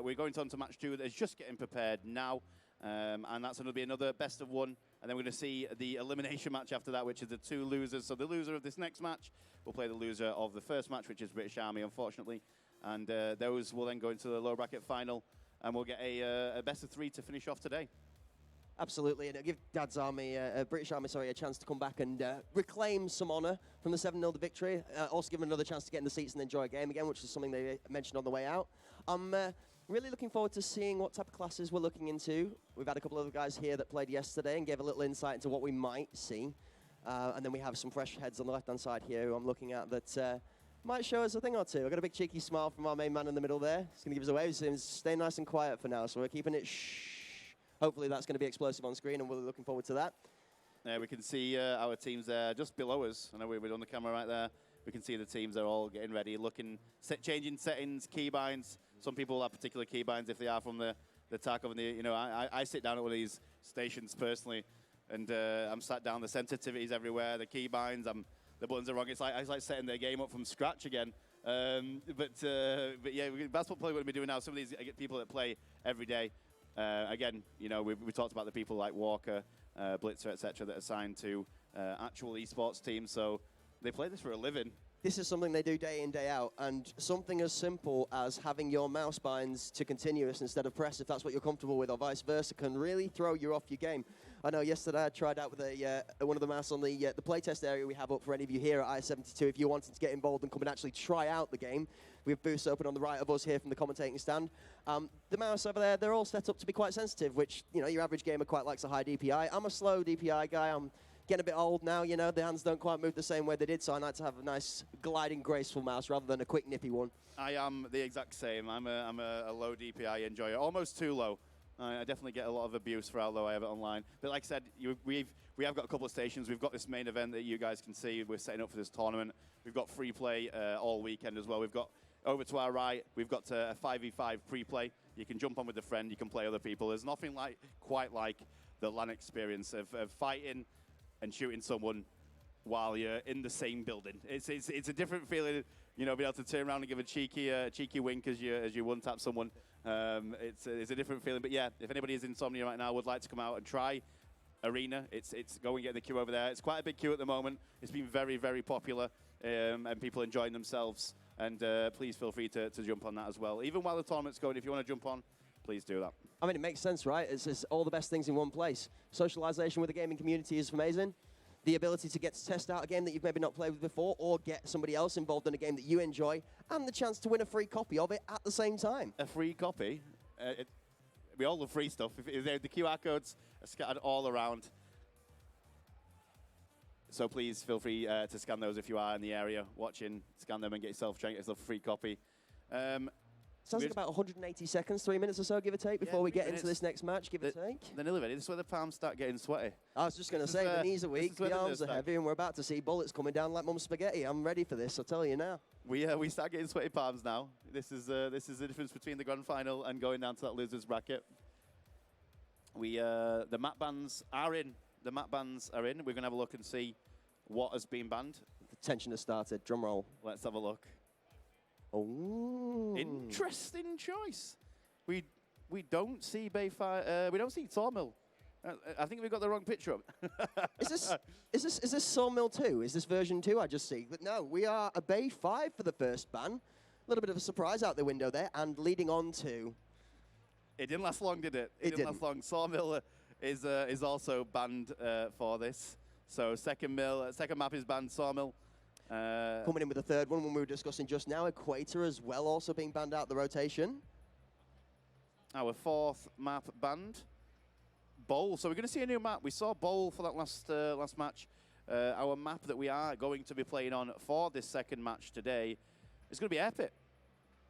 We're going on to match 2 that is just getting prepared now. And that's going to be another best of 1. And then we're going to see the elimination match after that, which is the 2 losers. So the loser of this next match will play the loser of the first match, which is British Army, unfortunately. And those will then go into the lower bracket final. And we'll get a best of 3 to finish off today. Absolutely, and it'll give Dad's Army, British Army, a chance to come back and reclaim some honour from the 7-0 victory. Also give them another chance to get in the seats and enjoy a game again, which is something they mentioned on the way out. I'm really looking forward to seeing what type of classes we're looking into. We've had a couple of other guys here that played yesterday and gave a little insight into what we might see. And then we have some fresh heads on the left-hand side here who I'm looking at that might show us a thing or two. I've got a big cheeky smile from our main man in the middle there. He's going to give us a wave. He seems to stay nice and quiet for now, so we're keeping it shh. Hopefully that's going to be explosive on screen, and we're looking forward to that. Yeah, we can see our teams there just below us. I know we're on the camera right there. We can see the teams are all getting ready, changing settings, keybinds. Some people have particular keybinds if they are from the Tarkov. And I sit down at one of these stations personally, and I'm sat down. The sensitivities everywhere, the keybinds. The buttons are wrong. It's like setting their game up from scratch again. But yeah, that's what we're going to be doing now. Some of these people that play every day. Again, we talked about the people like Walker, Blitzer, etc. that are signed to actual esports teams, so they play this for a living. This is something they do day in, day out, and something as simple as having your mouse binds to continuous instead of press, if that's what you're comfortable with, or vice versa, can really throw you off your game. I know yesterday I tried out with one of the mouse on the playtest area we have up for any of you here at I-72. If you're wanting to get involved and come and actually try out the game, we have booths open on the right of us here from the commentating stand. The mouse over there, they're all set up to be quite sensitive, which, your average gamer quite likes a high DPI. I'm a slow DPI guy. I'm getting a bit old now, the hands don't quite move the same way they did, so I like to have a nice, gliding, graceful mouse rather than a quick, nippy one. I am the exact same. I'm a low DPI enjoyer, almost too low. I definitely get a lot of abuse for how low I have it online. But like I said, we have got a couple of stations. We've got this main event that you guys can see. We're setting up for this tournament. We've got free play all weekend as well. We've got, over to our right, we've got a 5v5 pre-play. You can jump on with a friend. You can play other people. There's nothing quite like the LAN experience of fighting and shooting someone while you're in the same building. It's a different feeling, being able to turn around and give a cheeky wink as you one-tap someone. It's a different feeling. But yeah, if anybody is Insomnia right now would like to come out and try Arena, it's go and get in the queue over there. It's quite a big queue at the moment. It's been very, very popular, and people enjoying themselves. And please feel free to jump on that as well. Even while the tournament's going, if you want to jump on, please do that. I mean, it makes sense, right? It's all the best things in one place. Socialization with the gaming community is amazing. The ability to get to test out a game that you've maybe not played with before, or get somebody else involved in a game that you enjoy, and the chance to win a free copy of it at the same time. A free copy? We all love free stuff. The QR codes are scattered all around. So please feel free to scan those if you are in the area watching. Scan them and get yourself a free copy. Sounds like about 180 seconds, 3 minutes or so, give or take, before we get into this next match, give or take. They're nearly ready. This is where the palms start getting sweaty. I was just going to say, the knees are weak, the arms are heavy, and we're about to see bullets coming down like mum's spaghetti. I'm ready for this, I'll tell you now. We start getting sweaty palms now. This is the difference between the grand final and going down to that losers bracket. The map bans are in. The map bans are in. We're going to have a look and see what has been banned. The tension has started. Drum roll. Let's have a look. Oh, interesting choice. We don't see we don't see Sawmill. I think we got the wrong picture up. Is this Sawmill 2? Is this version 2 I just see? But no, we are a Bay 5 for the first ban. A little bit of a surprise out the window there, and leading on to. It didn't last long, did it? It didn't last long. Sawmill is also banned for this. So second map is banned. Sawmill. Coming in with the third one when we were discussing just now, Equator as well, also being banned out the rotation. Our fourth map banned. Bowl. So we're going to see a new map. We saw Bowl for that last match. Our map that we are going to be playing on for this second match today it's going to be epic.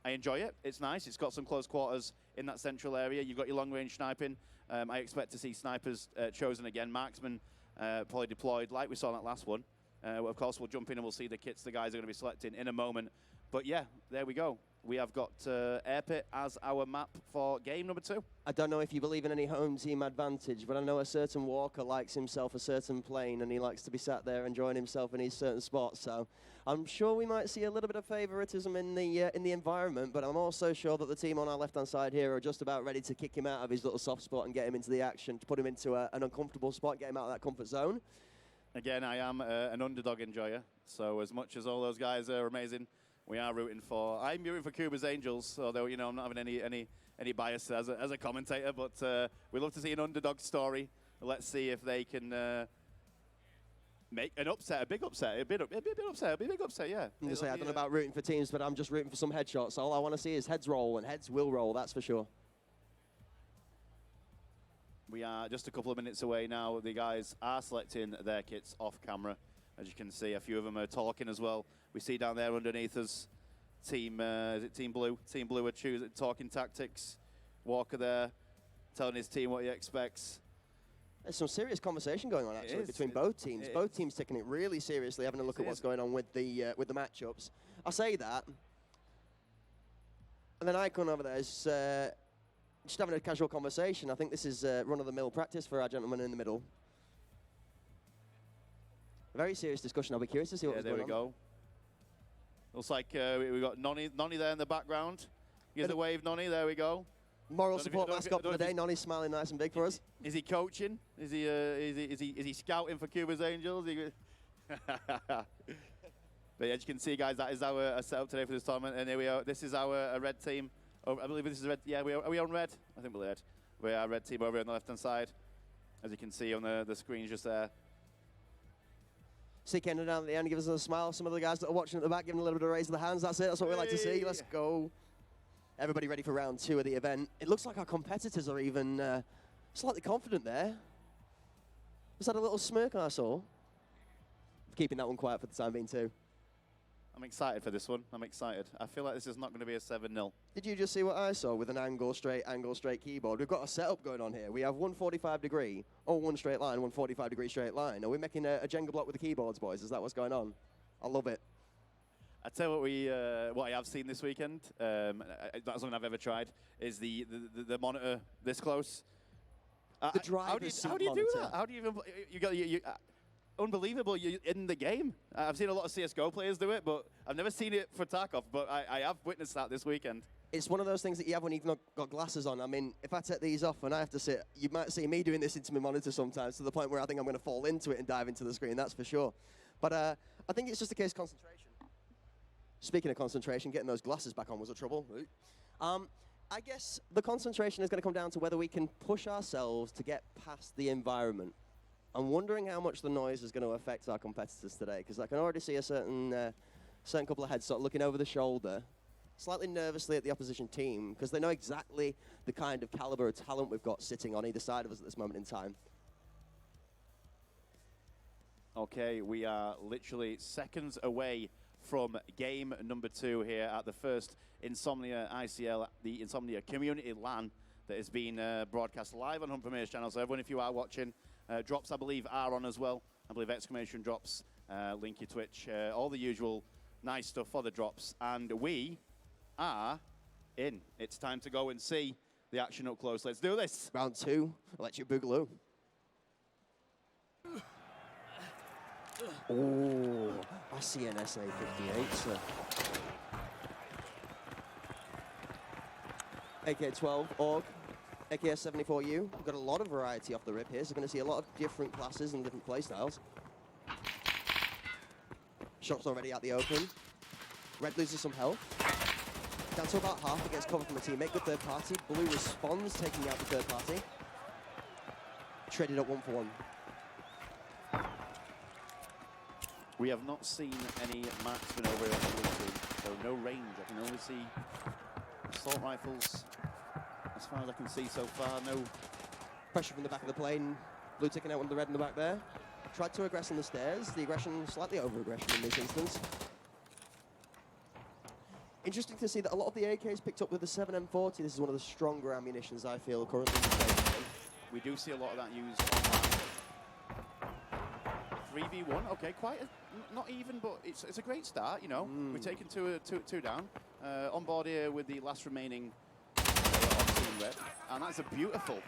I enjoy it. It's nice. It's got some close quarters in that central area. You've got your long-range sniping. I expect to see snipers chosen again. Marksman probably deployed like we saw in that last one. Of course, we'll jump in and we'll see the kits the guys are going to be selecting in a moment. But yeah, there we go. We have got Air Pit as our map for game number 2. I don't know if you believe in any home team advantage, but I know a certain Walker likes himself a certain plane, and he likes to be sat there enjoying himself in his certain spot. So I'm sure we might see a little bit of favoritism in the environment, but I'm also sure that the team on our left-hand side here are just about ready to kick him out of his little soft spot and get him into the action, to put him into an uncomfortable spot, get him out of that comfort zone. Again, I am an underdog enjoyer, so as much as all those guys are amazing, we are rooting for. I'm rooting for Cuba's Angels, although I'm not having any bias as a commentator. But we love to see an underdog story. Let's see if they can make an upset, a big upset, a big upset. Yeah. I'm just saying, I don't know about rooting for teams, but I'm just rooting for some headshots. All I want to see is heads roll, and heads will roll. That's for sure. We are just a couple of minutes away now. The guys are selecting their kits off camera. As you can see, a few of them are talking as well. We see down there underneath us, Team is it Team Blue? Team Blue are talking tactics. Walker there, telling his team what he expects. There's some serious conversation going on actually between both teams. Both teams taking it really seriously, having a look at what's going on with the matchups. I say that, and then Icon over there is just having a casual conversation. I think this is run-of-the-mill practice for our gentleman in the middle. A very serious discussion. I'll be curious to see what's going on. There we go. Looks like we've got Nonny there in the background. Give the wave, Nonny. There we go. Moral support mascot for the day. Nonny's smiling nice and big for us. Is he coaching? Is he scouting for Cuba's Angels? But as you can see, guys, that is our setup today for this tournament. And here we are. This is our red team. Oh, I believe this is red. Yeah, are we on red? I think we're red. We are red team over on the left-hand side. As you can see on the screen just there. See Kendra down at the end, give us a smile. Some of the guys that are watching at the back, giving a little bit of raise of the hands. That's it. That's what we like to see. Let's go. Everybody ready for round 2 of the event. It looks like our competitors are even slightly confident there. Was that a little smirk I saw? Keeping that one quiet for the time being too. I'm excited for this one. I'm excited. I feel like this is not going to be a 7-0. Did you just see what I saw with an angle straight keyboard? We've got a setup going on here. We have 145 degree, or one straight line, 145 degree straight line. Are we making a Jenga block with the keyboards, boys? Is that what's going on? I love it. I tell you what I have seen this weekend, not something I've ever tried, is the monitor this close. The driver's seat monitor. How do you do that? How do you even, unbelievable, you're in the game. I've seen a lot of CSGO players do it, but I've never seen it for Tarkov, but I have witnessed that this weekend. It's one of those things that you have when you've not got glasses on. I mean, if I take these off and I have to sit, you might see me doing this into my monitor sometimes to the point where I think I'm going to fall into it and dive into the screen, that's for sure. But I think it's just a case of concentration. Speaking of concentration, getting those glasses back on was a trouble. I guess the concentration is going to come down to whether we can push ourselves to get past the environment. I'm wondering how much the noise is going to affect our competitors today, because I can already see a certain couple of heads sort of looking over the shoulder, slightly nervously at the opposition team, because they know exactly the kind of caliber of talent we've got sitting on either side of us at this moment in time. Okay, we are literally seconds away from game number 2 here at the first Insomnia ICL, the Insomnia Community LAN that is being broadcast live on Hunt Premier's channel. So everyone, if you are watching, drops, I believe, are on as well. I believe exclamation drops, link your Twitch, all the usual nice stuff for the drops. And we are in. It's time to go and see the action up close. Let's do this. Round 2, Electric Boogaloo. Oh, I see an SA-58, sir. AK-12, AUG, AKS-74U. We've got a lot of variety off the rip here, so we're going to see a lot of different classes and different playstyles. Shots already out the open. Red loses some health. Down to about half, against cover from a teammate. Good third party. Blue responds, taking out the third party. Traded up 1 for 1. We have not seen any marksmen over here on the blue team, so no range. I can only see assault rifles as far as I can see so far. No pressure from the back of the plane. Blue taking out one of the red in the back there. Tried to aggress on the stairs. The aggression, slightly over-aggression in this instance. Interesting to see that a lot of the AKs picked up with the 7M40. This is one of the stronger ammunitions I feel currently in the game. We do see a lot of that used online. 3v1, okay, quite not even, but it's a great start, you know. We're taking two down. On board here with the last remaining on Team Red. And that's a beautiful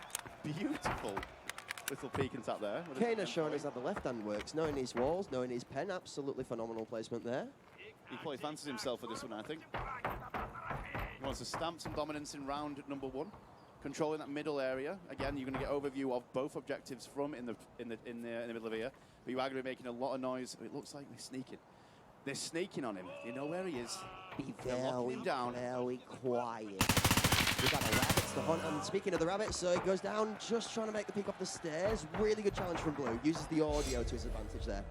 little peek and tap there. Kana showing us how the left hand works, knowing his walls, knowing his pen. Absolutely phenomenal placement there. He probably fancies himself for this one, I think. He wants to stamp some dominance in round number 1. Controlling that middle area. Again, you're going to get overview of both objectives from in the middle of here. But you are going to be making a lot of noise. It looks like they're sneaking. They're sneaking on him. You know where he is. Be They're locking him down. very quiet. We've got the rabbits to hunt. And speaking of the rabbits, so he goes down, just trying to make the peek off the stairs. Really good challenge from Blue. Uses the audio to his advantage there.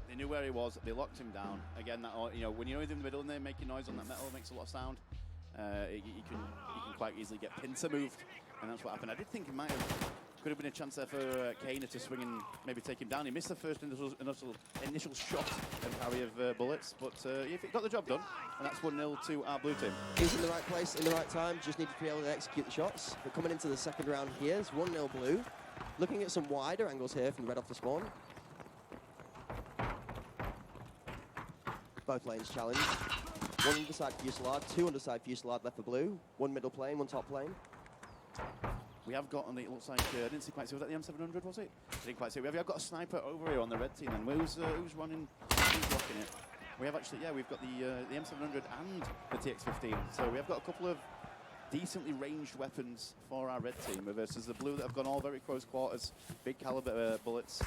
They knew where he was. They locked him down. Again, that, you know, when you're in the middle and they're making noise on that metal, it makes a lot of sound. You can quite easily get pincer moved, and that's what happened. I did think it could have been a chance there for Kana to swing and maybe take him down. He missed the first initial shot and parry of bullets, but he got the job done, and that's 1-0 to our blue team. He's in the right place, in the right time, just needed to be able to execute the shots. But coming into the second round here, it's 1-0 blue. Looking at some wider angles here from red off the spawn. Both lanes challenged. One underside Fusillade, 2 underside Fusillade left for blue. 1 middle plane, 1 top plane. We have got, it looks like, I didn't see quite see, was that the M700, was it? I didn't quite see. We have got a sniper over here on the red team, and who's running, who's blocking it? We have actually, yeah, we've got the M700 and the TX-15. So we have got a couple of decently ranged weapons for our red team versus the blue that have gone all very close quarters, big caliber bullets.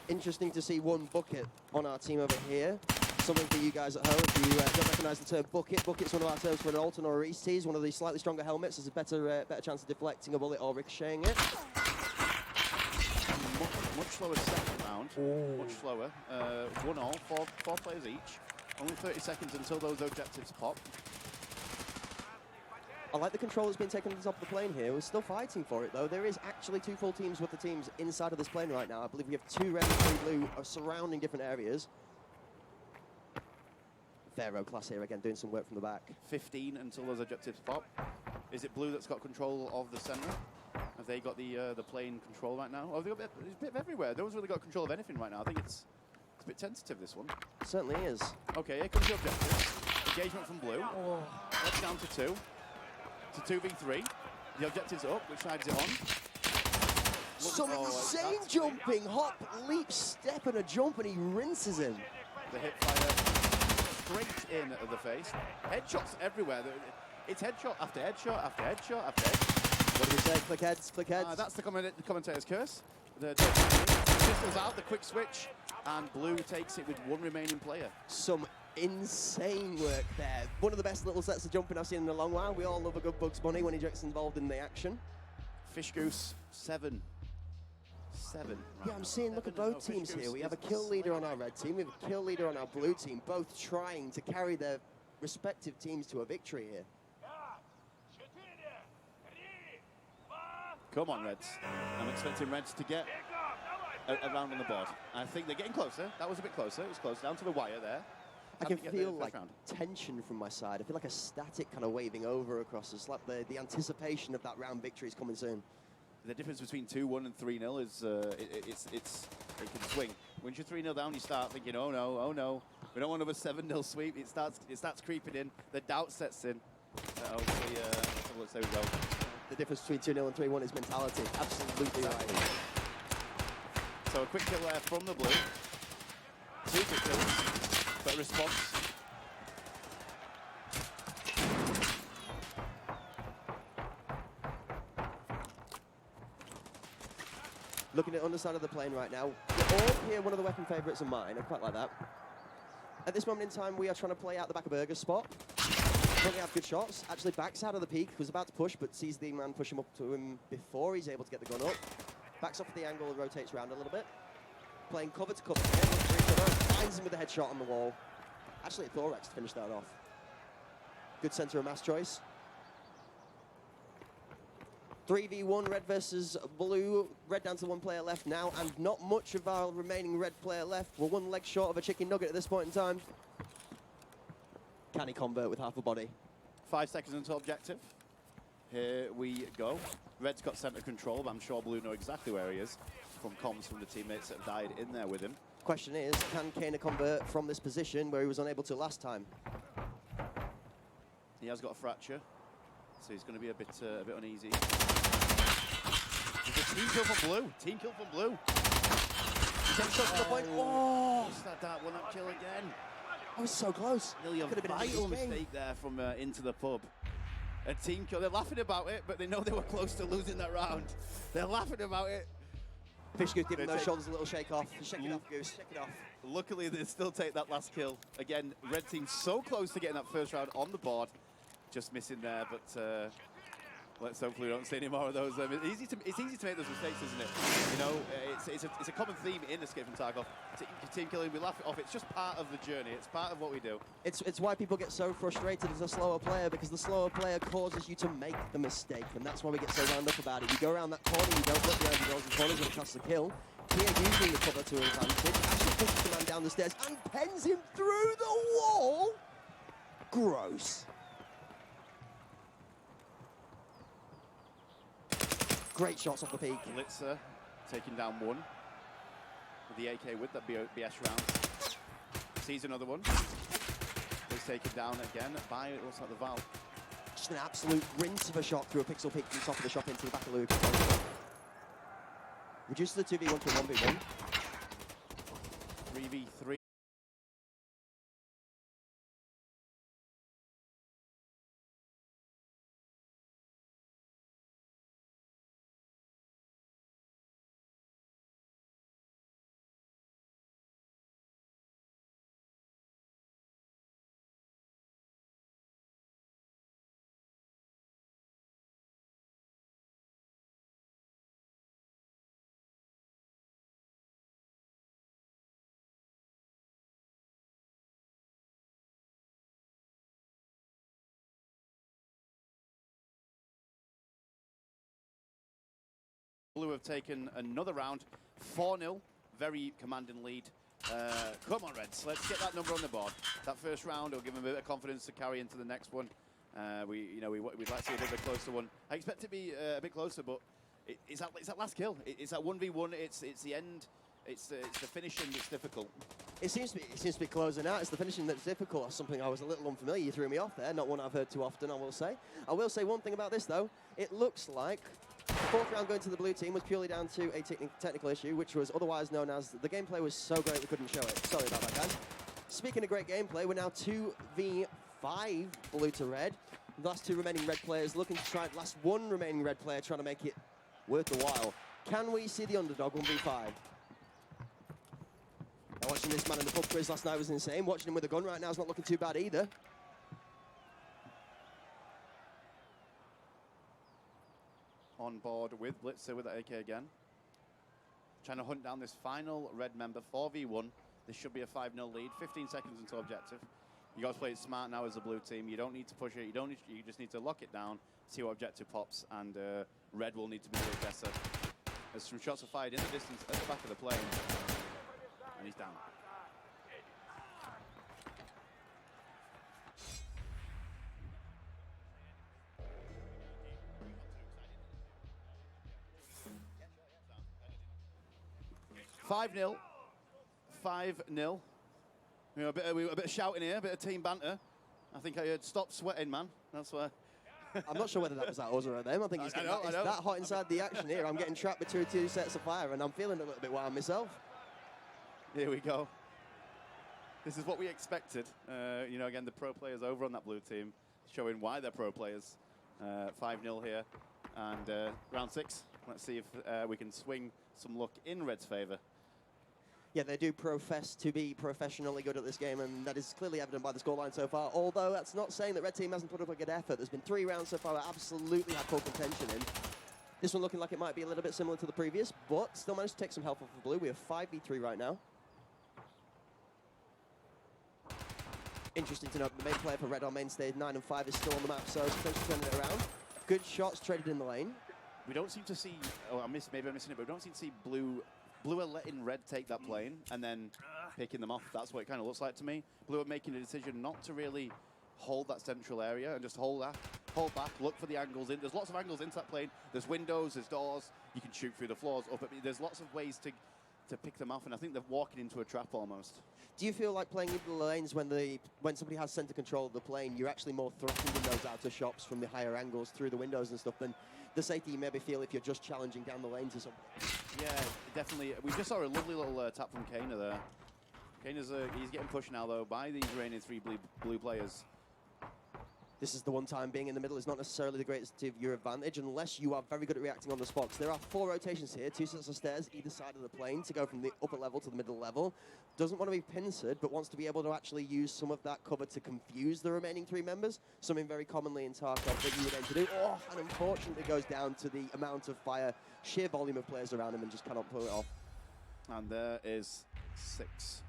Interesting to see 1 bucket on our team over here. Something for you guys at home, if you don't recognise the term bucket. Bucket's one of our terms for an Alton or a Reese tees. One of the slightly stronger helmets has a better chance of deflecting a bullet or ricocheting it. Much slower second round, much slower. 1-all, four players each. Only 30 seconds until those objectives pop. I like the control that's been taken to the top of the plane here. We're still fighting for it, though. There is actually 2 full teams with the teams inside of this plane right now. I believe we have 2 red and 3 blue surrounding different areas. Pharaoh class here again, doing some work from the back. 15 until those objectives pop. Is it blue that's got control of the centre? Have they got the plane control right now? Oh, they've got a bit of everywhere. No one's really got control of anything right now. I think it's a bit tentative, this one. It certainly is. Okay, here comes the objective. Engagement from blue. That's down to 2. To 2v3. The objective's up. Which side's it on? Some insane jumping, hop, leap, step, and a jump, and he rinses him. The hip fire straight in the face. Headshots everywhere. It's headshot after headshot after headshot after headshot. What do we say? Click heads, click heads. That's the commentator's curse. The pistol's out, the quick switch, and blue takes it with 1 remaining player. Some insane work there. One of the best little sets of jumping I've seen in a long while. We all love a good Bugs Bunny when he gets involved in the action. Fish Goose, 7. Yeah, I'm seeing, look at both teams here. We have a kill leader on our red team, we have a kill leader on our blue team, both trying to carry their respective teams to a victory here. Come on, Reds. I'm expecting Reds to get a round on the board. I think they're getting closer. That was a bit closer. It was close down to the wire there. I can feel like tension from my side. I feel like a static kind of waving over across us, like the anticipation of that round victory is coming soon. The difference between 2-1 and 3-0 is it can swing. Once you're 3-0 down, you start thinking, oh no, we don't want another 7-0 sweep. It starts creeping in. The doubt sets in. Hopefully, let's say we go. The difference between 2-0 and 3-1 is mentality. Absolutely right. So a quick kill there from the blue. 2 quick kills, but response. Looking at underside of the plane right now. We're all here, one of the weapon favourites of mine. I quite like that. At this moment in time, we are trying to play out the back of Burger's spot. Currently have good shots. Actually backs out of the peak, was about to push, but sees the man push him up to him before he's able to get the gun up. Backs off the angle and rotates around a little bit. Playing cover to cover. Finds him with a headshot on the wall. Actually, Thorax to finish that off. Good centre of mass choice. 3v1, red versus blue. Red down to 1 player left now, and not much of our remaining red player left. We're 1 leg short of a chicken nugget at this point in time. Can he convert with half a body? 5 seconds until objective. Here we go. Red's got center control, but I'm sure Blue know exactly where he is from comms from the teammates that have died in there with him. Question is, can Kana convert from this position where he was unable to last time? He has got a fracture, so he's going to be a bit uneasy. There's a team kill from Blue. Team kill from Blue. He takes shot to the point. Oh! What's that one-up kill again? I was so close. Nearly a Could have been vital a game. mistake there from Into the Pub. A team kill. They're laughing about it, but they know they were close to losing that round. They're laughing about it. Fish Goose giving those shoulders a little shake off. Shake it off, Goose. Shake it off. Luckily, they still take that last kill. Again, Red Team so close to getting that first round on the board. Just missing there, but let's hopefully we don't see any more of those. It's easy to make those mistakes, isn't it? You know, it's a common theme in Escape from Tarkov. Team killing, we laugh it off. It's just part of the journey. It's part of what we do. It's why people get so frustrated as a slower player, because the slower player causes you to make the mistake, and that's why we get so wound up about it. You go around that corner, you don't look behind your goals and corners, and it costs a kill. Here, using the cover to advantage, actually pushes the man down the stairs and pens him through the wall. Gross. Great shots off the peak. Blitzer taking down one with the AK with that BS round. Sees another one. He's taken down again by, it looks like the Val. Just an absolute rinse of a shot through a pixel peak from top of the shop into the back of Luke. Reduces the 2v1 to a 1v1. 3v3. Blue have taken another round, 4-0, very commanding lead. Come on, Reds, let's get that number on the board. That first round will give them a bit of confidence to carry into the next one. We'd like to see a bit of a closer one. I expect it to be a bit closer, but it's that last kill. It's that 1v1. It's the end. It's the finishing that's difficult. It seems to be closing out. It's the finishing that's difficult. That's something I was a little unfamiliar. You threw me off there. Not one I've heard too often, I will say. I will say one thing about this, though. It looks like the fourth round going to the blue team was purely down to a technical issue, which was otherwise known as the gameplay was so great we couldn't show it. Sorry about that, guys. Speaking of great gameplay, we're now 2v5 blue to red. The last two remaining red players looking to try, last one remaining red player trying to make it worth the while. Can we see the underdog 1v5? Now, watching this man in the pub quiz last night was insane. Watching him with a gun right now is not looking too bad either. On board with Blitzer with the AK again. Trying to hunt down this final red member, 4v1. This should be a 5-0 lead, 15 seconds until objective. You guys play it smart now as a blue team. You don't need to push it. You just need to lock it down, see what objective pops, and red will need to be the aggressor. As some shots are fired in the distance at the back of the plane. And he's down. $5-0. 5-0. You know, a bit of shouting here, a bit of team banter. I think I heard "stop sweating, man." That's why. I'm not sure whether that was that us or them. I think it's that hot inside the action here. I'm getting trapped between two sets of fire, and I'm feeling a little bit wild myself. Here we go. This is what we expected. You know, again, the pro players over on that blue team, showing why they're pro players. 5-0 here, and round 6. Let's see if we can swing some luck in Red's favour. Yeah, they do profess to be professionally good at this game, and that is clearly evident by the scoreline so far, although that's not saying that Red Team hasn't put up a good effort. There's been 3 rounds so far that absolutely had full contention in. This one looking like it might be a little bit similar to the previous, but still managed to take some health off of blue. We have 5v3 right now. Interesting to note, the main player for Red on main stage, 9 and 5, is still on the map, so potentially turning it around. Good shots traded in the lane. We don't seem to see, maybe I'm missing it, but we don't seem to see Blue are letting Red take that plane and then picking them off. That's what it kind of looks like to me. Blue are making a decision not to really hold that central area and just hold back, look for the angles in. There's lots of angles into that plane. There's windows, there's doors. You can shoot through the floors up. There's lots of ways to pick them off, and I think they're walking into a trap almost. Do you feel like playing into the lanes when somebody has center control of the plane, you're actually more threatened in those outer shops from the higher angles through the windows and stuff than the safety you maybe feel if you're just challenging down the lanes or something? Yeah, definitely. We just saw a lovely little tap from Kana there. Kana's he's getting pushed now though by these reigning 3 blue players. This is the one time being in the middle is not necessarily the greatest to your advantage unless you are very good at reacting on the spots. There are 4 rotations here, 2 sets of stairs either side of the plane to go from the upper level to the middle level. Doesn't want to be pincered, but wants to be able to actually use some of that cover to confuse the remaining 3 members, something very commonly in Tarkov that you would aim to do. Oh, and unfortunately goes down to the amount of fire, sheer volume of players around him and just cannot pull it off. And there is 6.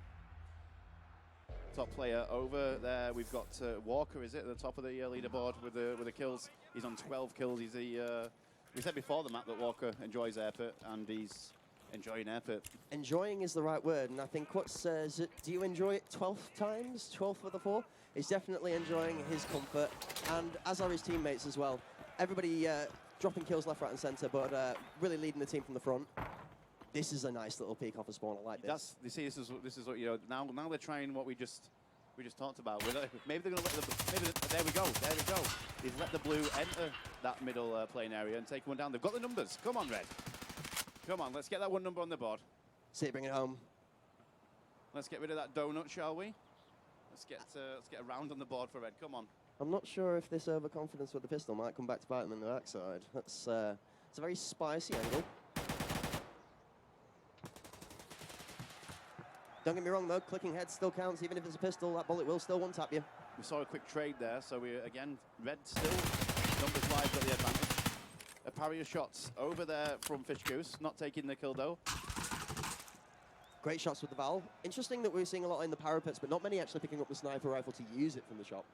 Top player over there. We've got Walker, is it, at the top of the leaderboard with the kills. He's on 12 kills. He's we said before the map that Walker enjoys airpit, and he's enjoying airpit. Enjoying is the right word, and I think what says it, do you enjoy it 12 times? 12 for the 4? He's definitely enjoying his comfort, and as are his teammates as well. Everybody dropping kills left, right, and center, but really leading the team from the front. This is a nice little peek off a spawn. I like this. You see, this is what, you know. Now they're trying what we just talked about. Maybe they're going to let there we go. They've let the blue enter that middle plane area and take one down. They've got the numbers. Come on, Red. Come on, let's get that one number on the board. See it, bring it home. Let's get rid of that donut, shall we? Let's get a round on the board for Red. Come on. I'm not sure if this overconfidence with the pistol might come back to bite them in the backside. That's it's a very spicy angle. Don't get me wrong though, clicking head still counts. Even if it's a pistol, that bullet will still one-tap you. We saw a quick trade there, so again, Red still, numbers wise, got the advantage. A parry of shots over there from Fish Goose, not taking the kill though. Great shots with the valve. Interesting that we're seeing a lot in the parapets, but not many actually picking up the sniper rifle to use it from the shop.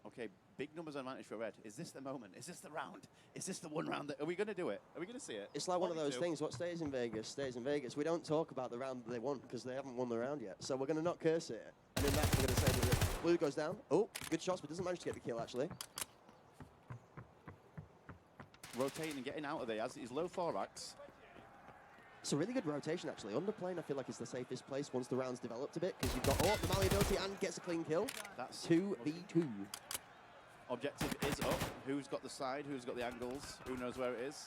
Okay, big numbers advantage for Red. Is this the moment? Is this the round? Is this the one round? Are we going to do it? Are we going to see it? It's like one of those things, what stays in Vegas, stays in Vegas. We don't talk about the round that they won because they haven't won the round yet. So we're going to not curse it. And in that, we're going to say that blue goes down. Oh, good shots, but doesn't manage to get the kill, actually. Rotating and getting out of there as he's low thorax. It's a really good rotation, actually. Underplane, I feel like, is the safest place once the round's developed a bit because you've got the malleability and gets a clean kill. That's 2v2. Objective is up. Who's got the side? Who's got the angles? Who knows where it is?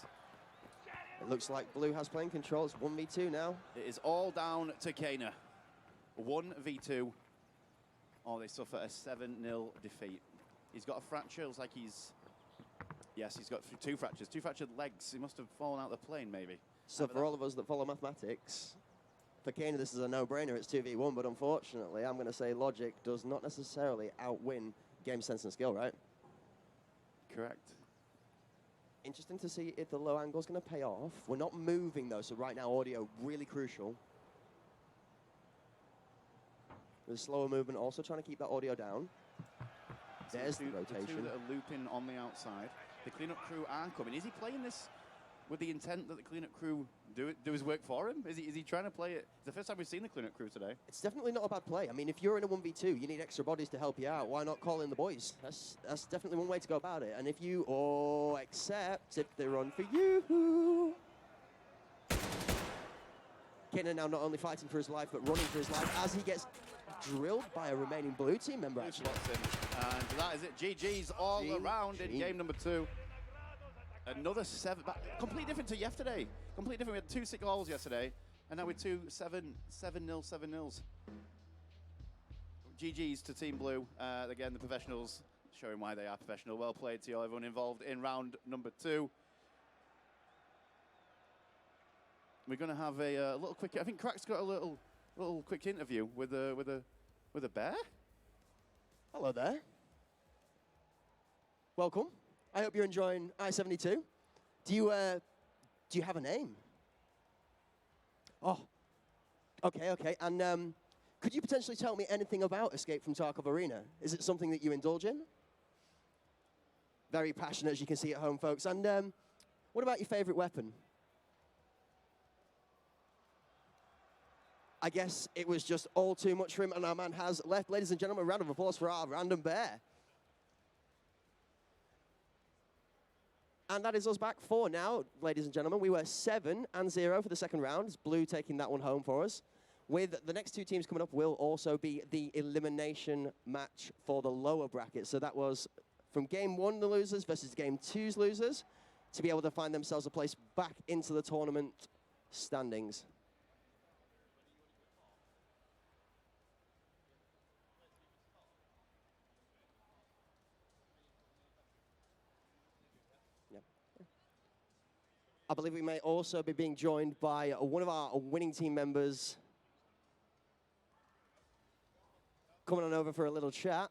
It looks like blue has plane control. It's 1v2 now. It is all down to Kana. 1v2. Oh, they suffer a 7-0 defeat. He's got a fracture. Looks like he's... Yes, he's got 2 fractures. 2 fractured legs. He must have fallen out of the plane, maybe. So for all of us that follow mathematics, for Kana this is a no-brainer. It's 2v1, but unfortunately, I'm going to say logic does not necessarily outwin game sense and skill, right? Correct. Interesting to see if the low angle is going to pay off. We're not moving, though, so right now, audio really crucial. With slower movement, also trying to keep that audio down. There's the rotation. The 2 that are looping on the outside. The cleanup crew are coming. Is he playing this with the intent that the cleanup crew do his work for him? Is he trying to play it? It's the first time we've seen the cleanup crew today. It's definitely not a bad play. I mean, if you're in a 1v2, you need extra bodies to help you out. Why not call in the boys? That's definitely one way to go about it. And if you, except if they run for you. Kana now not only fighting for his life, but running for his life as he gets drilled by a remaining blue team member, actually. And that is it. GG's all around in game number 2. Another 7, completely different to yesterday. Completely different. We had 2 sick goals yesterday, and now we're 2 7-0. GG's to Team Blue. Again, the professionals showing why they are professional. Well played to everyone involved in round number 2. We're going to have a little quick. I think Crack's got a little quick interview with a bear. Hello there. Welcome. I hope you're enjoying I-72. Do you have a name? Oh, okay. And could you potentially tell me anything about Escape from Tarkov Arena? Is it something that you indulge in? Very passionate, as you can see at home, folks. And what about your favorite weapon? I guess it was just all too much for him, and our man has left. Ladies and gentlemen, a round of applause for our random bear. And that is us back 4 now, ladies and gentlemen. We were 7-0 for the second round. Blue taking that one home for us. With the next 2 teams coming up will also be the elimination match for the lower bracket. So that was from game 1, the losers, versus game 2's losers, to be able to find themselves a place back into the tournament standings. I believe we may also be being joined by one of our winning team members coming on over for a little chat.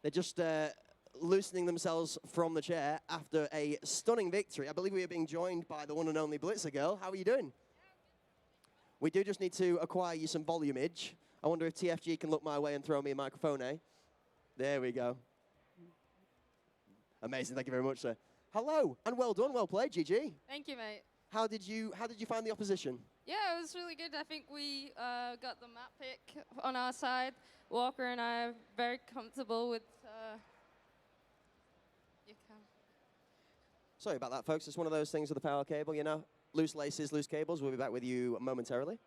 They're just loosening themselves from the chair after a stunning victory. I believe we are being joined by the one and only Blitzer Girl. How are you doing? We do just need to acquire you some volumage. I wonder if TFG can look my way and throw me a microphone, eh? There we go. Amazing, thank you very much, sir. Hello, and well done, well played, GG. Thank you, mate. How did you find the opposition? Yeah, it was really good. I think we got the map pick on our side. Walker and I are very comfortable with... you can. Sorry about that, folks. It's one of those things with the power cable, you know. Loose laces, loose cables. We'll be back with you momentarily.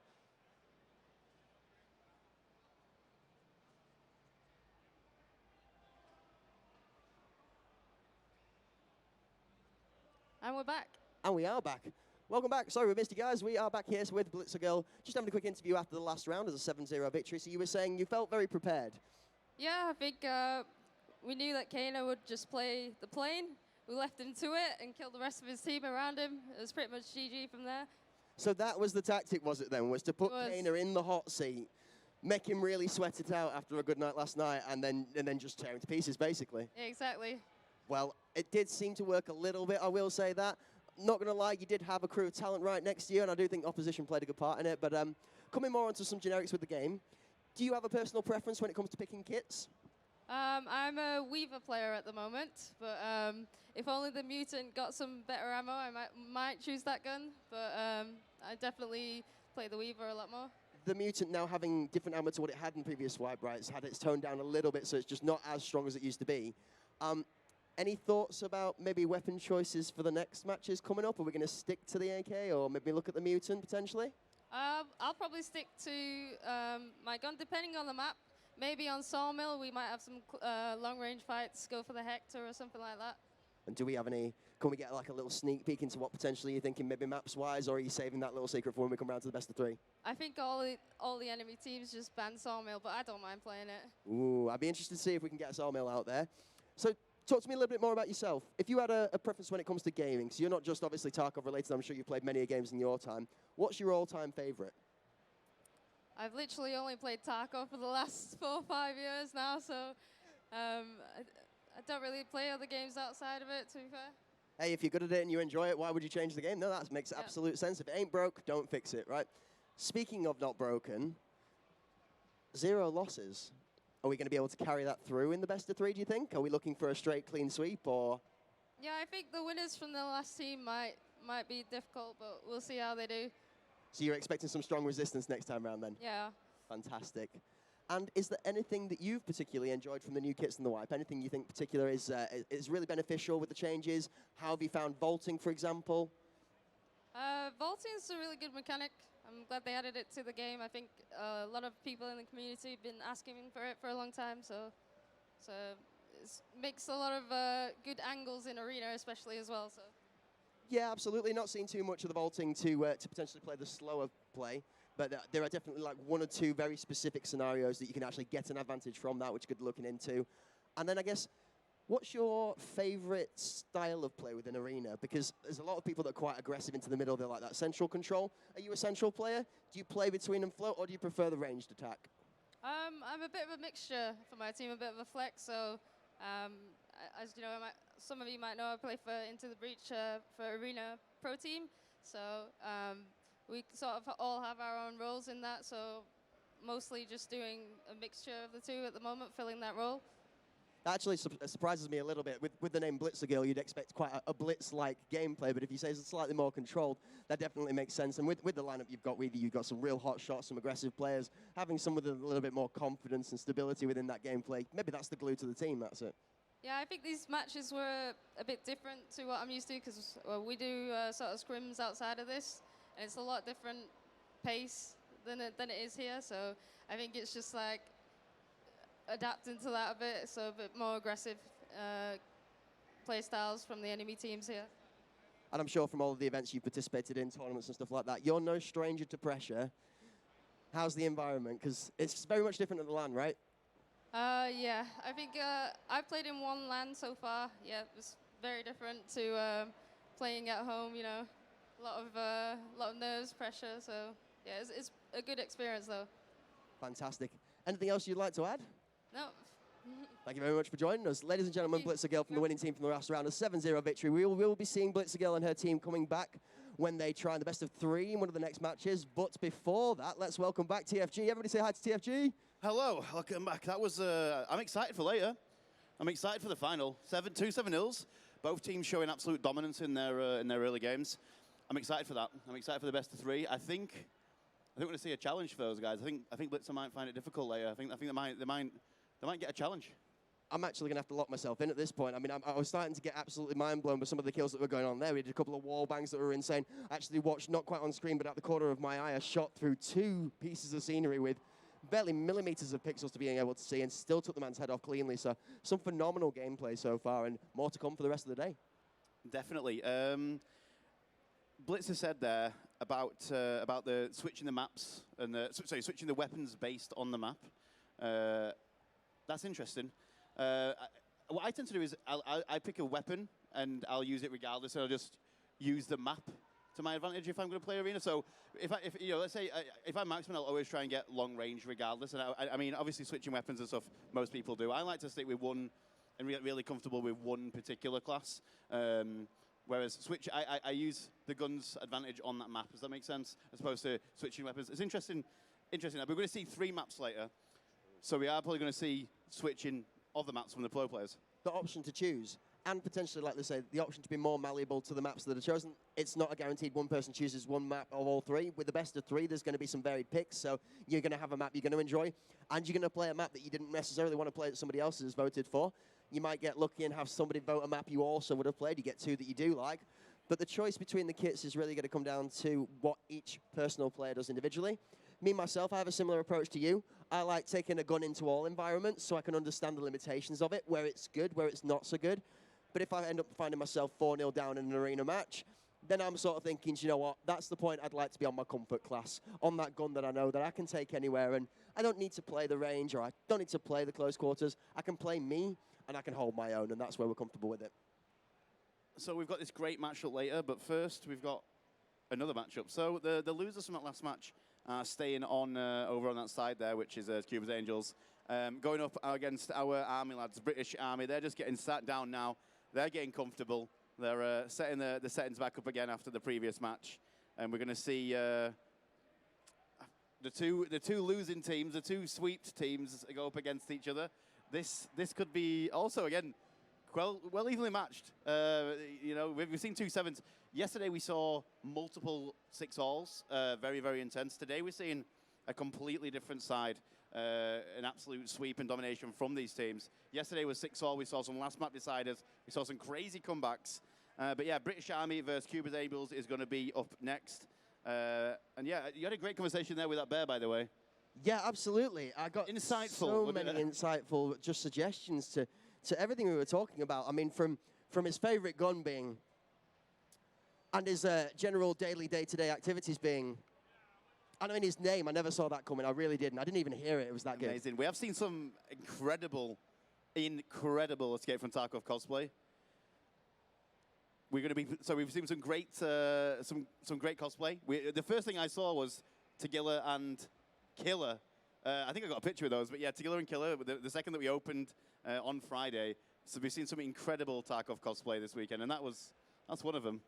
And we're back. And we are back. Welcome back. Sorry we missed you guys. We are back here with Blitzer Girl. Just having a quick interview after the last round as a 7-0 victory. So you were saying you felt very prepared. Yeah, I think we knew that Kana would just play the plane. We left him to it and killed the rest of his team around him. It was pretty much GG from there. So that was the tactic, was it then? Was to put Kana in the hot seat, make him really sweat it out after a good night last night, and then just tear him to pieces, basically. Yeah, exactly. Well, it did seem to work a little bit, I will say that. Not going to lie, you did have a crew of talent right next to you, and I do think opposition played a good part in it. But coming more onto some generics with the game, do you have a personal preference when it comes to picking kits? I'm a Weaver player at the moment, but if only the Mutant got some better ammo, I might choose that gun. But I definitely play the Weaver a lot more. The Mutant now having different ammo to what it had in previous swipe, right? It's had its toned down a little bit, so it's just not as strong as it used to be. Any thoughts about maybe weapon choices for the next matches coming up? Are we going to stick to the AK or maybe look at the Mutant potentially? I'll probably stick to my gun, depending on the map. Maybe on Sawmill, we might have some long-range fights, go for the Hector or something like that. And do we have any, can we get like a little sneak peek into what potentially you're thinking maybe maps-wise, or are you saving that little secret for when we come around to the best of 3? I think all the enemy teams just ban Sawmill, but I don't mind playing it. Ooh, I'd be interested to see if we can get a Sawmill out there. So talk to me a little bit more about yourself. If you had a preference when it comes to gaming, so you're not just obviously Tarkov related, I'm sure you've played many games in your time. What's your all-time favorite? I've literally only played Tarkov for the last 4 or 5 years now, so I don't really play other games outside of it, to be fair. Hey, if you're good at it and you enjoy it, why would you change the game? No, that makes absolute sense. If it ain't broke, don't fix it, right? Speaking of not broken, 0 losses. Are we going to be able to carry that through in the best of 3, do you think? Are we looking for a straight clean sweep, or? Yeah, I think the winners from the last team might be difficult, but we'll see how they do. So you're expecting some strong resistance next time around then? Yeah. Fantastic. And is there anything that you've particularly enjoyed from the new kits and the wipe? Anything you think particular is really beneficial with the changes? How have you found vaulting, for example? Vaulting is a really good mechanic. I'm glad they added it to the game. I think a lot of people in the community have been asking for it for a long time, so it makes a lot of good angles in Arena especially as well. So. Yeah, absolutely. Not seeing too much of the vaulting to potentially play the slower play, but there are definitely like 1 or 2 very specific scenarios that you can actually get an advantage from that, which you could be looking into. And then I guess, what's your favorite style of play within Arena? Because there's a lot of people that are quite aggressive into the middle. They're like that central control. Are you a central player? Do you play between and float, or do you prefer the ranged attack? I'm a bit of a mixture for my team, a bit of a flex. So, as you know, some of you might know, I play for Into the Breach for Arena Pro Team. So we sort of all have our own roles in that. So mostly just doing a mixture of the 2 at the moment, filling that role. That actually surprises me a little bit. With the name Blitzergirl, you'd expect quite a Blitz-like gameplay, but if you say it's slightly more controlled, that definitely makes sense. And with the lineup you've got with you, you've got some real hot shots, some aggressive players, having some with a little bit more confidence and stability within that gameplay. Maybe that's the glue to the team, that's it. Yeah, I think these matches were a bit different to what I'm used to because we do sort of scrims outside of this, and it's a lot different pace than it is here. So I think it's just like adapting to that a bit, so a bit more aggressive play styles from the enemy teams here. And I'm sure from all of the events you've participated in, tournaments and stuff like that, you're no stranger to pressure. How's the environment? Because it's very much different at the LAN, right? Yeah, I think I've played in one LAN so far. Yeah, it was very different to playing at home. You know, a lot of nerves, pressure. So yeah, it's a good experience though. Fantastic. Anything else you'd like to add? No. Thank you very much for joining us. Ladies and gentlemen, Blitzergirl from the winning team from the last round, a 7-0 victory. We will be seeing Blitzergirl and her team coming back when they try the best of 3 in one of the next matches. But before that, let's welcome back TFG. Everybody say hi to TFG. Hello, welcome back. That was, I'm excited for later. I'm excited for the final. 2 7-0s. Both teams showing absolute dominance in their early games. I'm excited for that. I'm excited for the best of 3. I think we're going to see a challenge for those guys. I think Blitzer might find it difficult later. I think they might get a challenge. I'm actually going to have to lock myself in at this point. I mean, I was starting to get absolutely mind-blown with some of the kills that were going on there. We did a couple of wall bangs that were insane. I actually watched, not quite on screen, but at the corner of my eye, a shot through 2 pieces of scenery with barely millimeters of pixels to being able to see and still took the man's head off cleanly. So some phenomenal gameplay so far and more to come for the rest of the day. Definitely. Blitzer said there about the switching the maps and switching the weapons based on the map. That's interesting. What I tend to do is I pick a weapon and I'll use it regardless, and I'll just use the map to my advantage if I'm going to play arena. So if you know, let's say if I'm marksman, I'll always try and get long range regardless. And I mean, obviously switching weapons and stuff, most people do. I like to stick with one and get really comfortable with one particular class. Whereas I use the gun's advantage on that map. Does that make sense? As opposed to switching weapons. It's interesting. We're going to see 3 maps later, so we are probably going to see switching of the maps from the pro players. The option to choose, and potentially, like they say, the option to be more malleable to the maps that are chosen. It's not a guaranteed one person chooses one map of all 3. With the best of 3, there's going to be some varied picks, so you're going to have a map you're going to enjoy, and you're going to play a map that you didn't necessarily want to play that somebody else has voted for. You might get lucky and have somebody vote a map you also would have played. You get 2 that you do like. But the choice between the kits is really going to come down to what each personal player does individually. Me, myself, I have a similar approach to you. I like taking a gun into all environments so I can understand the limitations of it, where it's good, where it's not so good. But if I end up finding myself 4-0 down in an arena match, then I'm sort of thinking, you know what, that's the point I'd like to be on my comfort class, on that gun that I know that I can take anywhere, and I don't need to play the range, or I don't need to play the close quarters. I can play me, and I can hold my own, and that's where we're comfortable with it. So we've got this great matchup later, but first we've got another matchup. So the losers from that last match are staying on over on that side there, which is Cuba's Angels, going up against our Army lads, British Army. They're just getting sat down now. They're getting comfortable. They're setting the settings back up again after the previous match, and we're going to see the two losing teams, the 2 sweeped teams, go up against each other. This could be also again well evenly matched. You know, we've seen 2 7s. Yesterday we saw multiple 6-alls, very, very intense. Today we're seeing a completely different side, an absolute sweep and domination from these teams. Yesterday was 6-all. We saw some last map deciders. We saw some crazy comebacks. But yeah, British Army versus Cuba's Angels is going to be up next. And yeah, you had a great conversation there with that bear, by the way. Yeah, absolutely. I got so many insightful just suggestions to everything we were talking about. I mean, from his favorite gun being, and his general daily day-to-day activities being, and I mean his name, I never saw that coming. I really didn't. I didn't even hear it. It was that good. Amazing. We have seen some incredible Escape from Tarkov cosplay. We're going to be, so we've seen some great cosplay. The first thing I saw was Tagilla and Killer. I think I got a picture of those, but yeah, Tagilla and Killer, the second that we opened on Friday. So we've seen some incredible Tarkov cosplay this weekend, and that's one of them.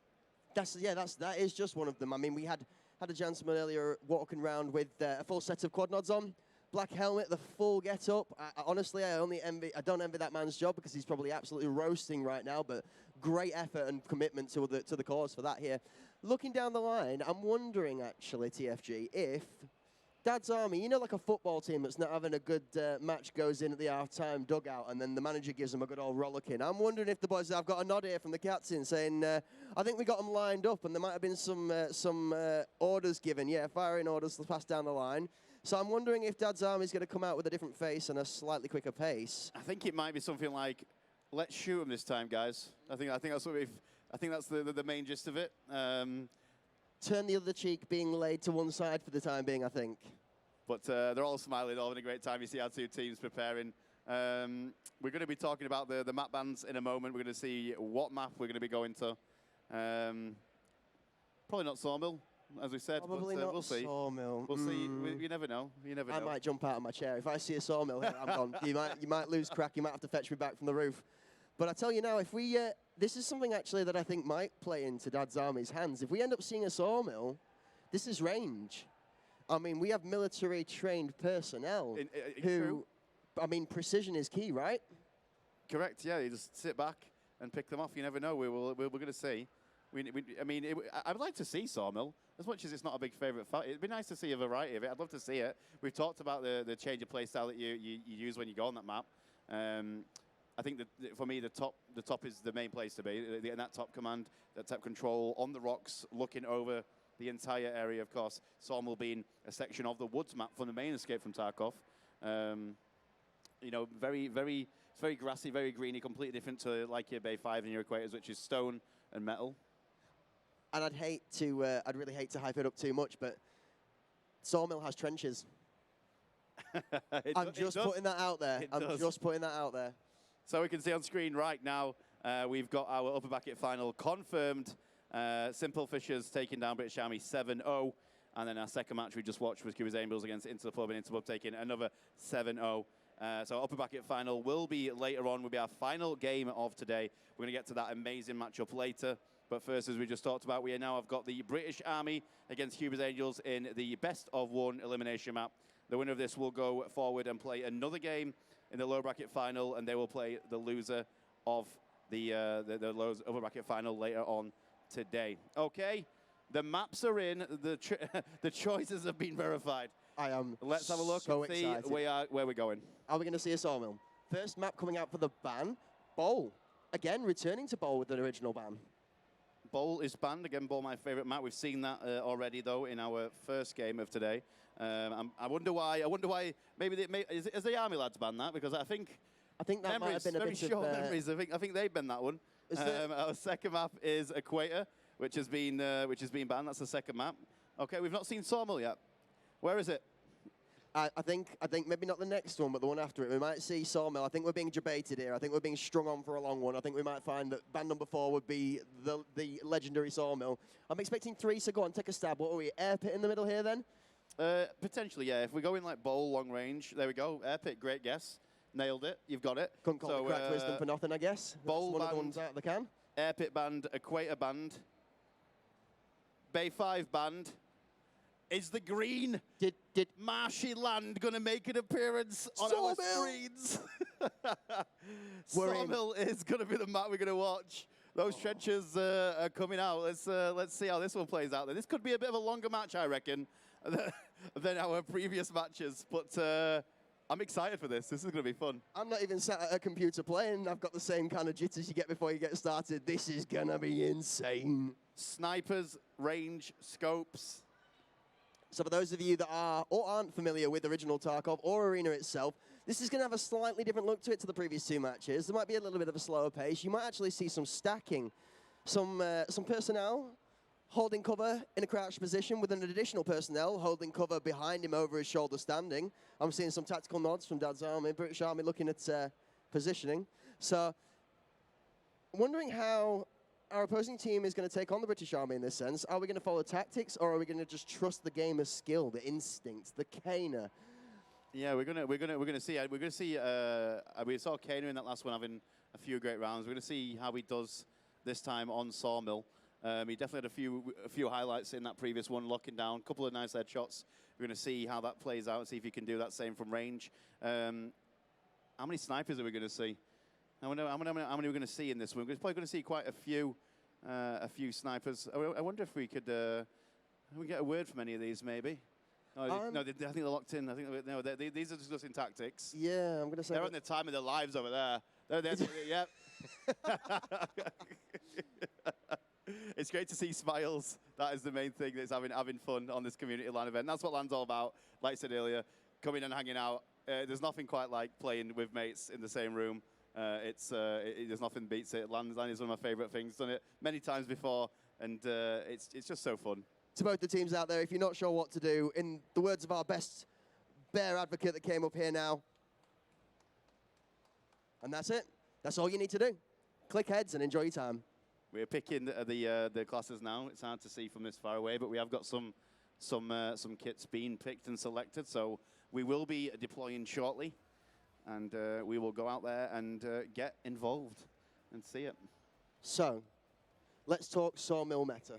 That is just one of them. I mean, we had a gentleman earlier walking around with a full set of quad nods on. black helmet, the full get-up. Honestly, I don't envy that man's job because he's probably absolutely roasting right now, but great effort and commitment to the cause for that here. Looking down the line, I'm wondering, actually, TFG, if Dad's Army, you know, like a football team that's not having a good match goes in at the half-time dugout and then the manager gives them a good old rollicking. I'm wondering if the boys have got a nod here from the captain saying, I think we got them lined up and there might have been some orders given. Yeah, firing orders to pass down the line. So I'm wondering if Dad's Army is going to come out with a different face and a slightly quicker pace. I think it might be something like, let's shoot them this time, guys. I think that's what I think that's the main gist of it. Turn the other cheek being laid to one side for the time being, I think. But they're all smiling, all having a great time. You see our two teams preparing. We're going to be talking about the map bans in a moment. We're going to see what map we're going to be going to. Probably not Sawmill, as we said. Probably but, not we'll see. Sawmill. We'll see. You never know. You never know. I might jump out of my chair. If I see a sawmill here, I'm gone. You might lose crack. You might have to fetch me back from the roof. But I tell you now, if we, this is something actually that I think might play into Dad's Army's hands. If we end up seeing a sawmill, this is range. I mean, we have military-trained personnel who, true. I mean, precision is key, right? Correct. Yeah, you just sit back and pick them off. You never know. We're going to see. I mean, I would like to see Sawmill, as much as it's not a big favourite fight. It'd be nice to see a variety of it. I'd love to see it. We've talked about the change of play style that you use when you go on that map. I think that for me, the top is the main place to be. In that top command, that top control on the rocks, looking over the entire area. Of course, Sawmill being a section of the woods map from the main escape from Tarkov. You know, it's very grassy, very greeny, completely different to like your Bay 5 and your Equators, which is stone and metal. And I'd really hate to hype it up too much, but Sawmill has trenches. I'm just putting that out there. Just putting that out there. So we can see on screen right now, we've got our upper bracket final confirmed. Simple Fishers taking down British Army 7-0. And then our second match we just watched was Cuba's Angels against Into the Pub, and Into the Pub taking another 7-0. So upper bracket final will be later on, will be our final game of today. We're going to get to that amazing matchup later. But first, as we just talked about, we now have got the British Army against Cuba's Angels in the best of one elimination map. The winner of this will go forward and play another game in the lower bracket final, and they will play the loser of the upper bracket final later on today. Okay, the maps are in. The choices have been verified. I am. Let's have a look so and see excited. where we're going. Are we going to see a Sawmill? First map coming out for the ban. Bowl. Again, returning to Bowl with the original ban. Bowl is banned. Again, Bowl, my favorite map. We've seen that already, though, in our first game of today. I wonder why. Maybe has the Army lads banned that? Because I think that might have been a very bit short of memories. I think they've banned that one. Our second map is Equator, which has been banned. That's the second map. Okay, we've not seen Sawmill yet. Where is it? I think maybe not the next one, but the one after it. We might see Sawmill. I think we're being debated here. I think we're being strung on for a long one. I think we might find that band number 4 would be the legendary Sawmill. I'm expecting 3, so go on, take a stab. What are we, air pit in the middle here then? Potentially, yeah. If we go in like Bowl, long range, there we go. Air pit, great guess. Nailed it. You've got it. Couldn't call it cracked wisdom for nothing, I guess. Bowl That's one band, of the ones out of the can. Air pit band, Equator band, Bay 5 band. Is the green did marshy land going to make an appearance on our screens? Sawmill is going to be the map we're going to watch. Those trenches are coming out. Let's see how this one plays out. This could be a bit of a longer match, I reckon, than our previous matches. But I'm excited for this. This is going to be fun. I'm not even sat at a computer playing. I've got the same kind of jitters you get before you get started. This is going to be insane. Snipers, range, scopes. So for those of you that are or aren't familiar with original Tarkov or Arena itself, this is going to have a slightly different look to it to the previous 2 matches. There might be a little bit of a slower pace. You might actually see some stacking, some personnel holding cover in a crouched position with an additional personnel holding cover behind him over his shoulder standing. I'm seeing some tactical nods from Dad's Army, British Army looking at positioning. So wondering how our opposing team is going to take on the British Army in this sense. Are we going to follow tactics, or are we going to just trust the gamer's skill, the instinct, the Kana? Yeah, we're gonna see. We're gonna see. We saw Kana in that last one having a few great rounds. We're gonna see how he does this time on Sawmill. He definitely had a few highlights in that previous one, locking down, a couple of nice headshots. We're going to see how that plays out, see if he can do that same from range. How many snipers are we going to see? How many are we going to see in this one? We're probably going to see quite a few snipers. I wonder if we could we get a word from any of these, maybe. No, I think they're locked in. I think these are discussing tactics. Yeah, I'm going to say they're on the time of their lives over there. Yep. It's great to see smiles. That is the main thing that's having fun on this community LAN event. That's what LAN's all about. Like I said earlier, coming and hanging out. There's nothing quite like playing with mates in the same room. There's nothing beats it. LAN is one of my favorite things. Done it many times before, and it's just so fun. To both the teams out there, if you're not sure what to do, in the words of our best bear advocate that came up here now, and that's it. That's all you need to do. Click heads and enjoy your time. We're picking the classes now. It's hard to see from this far away, but we have got some kits being picked and selected. So we will be deploying shortly, and we will go out there and get involved and see it. So let's talk Sawmill meta,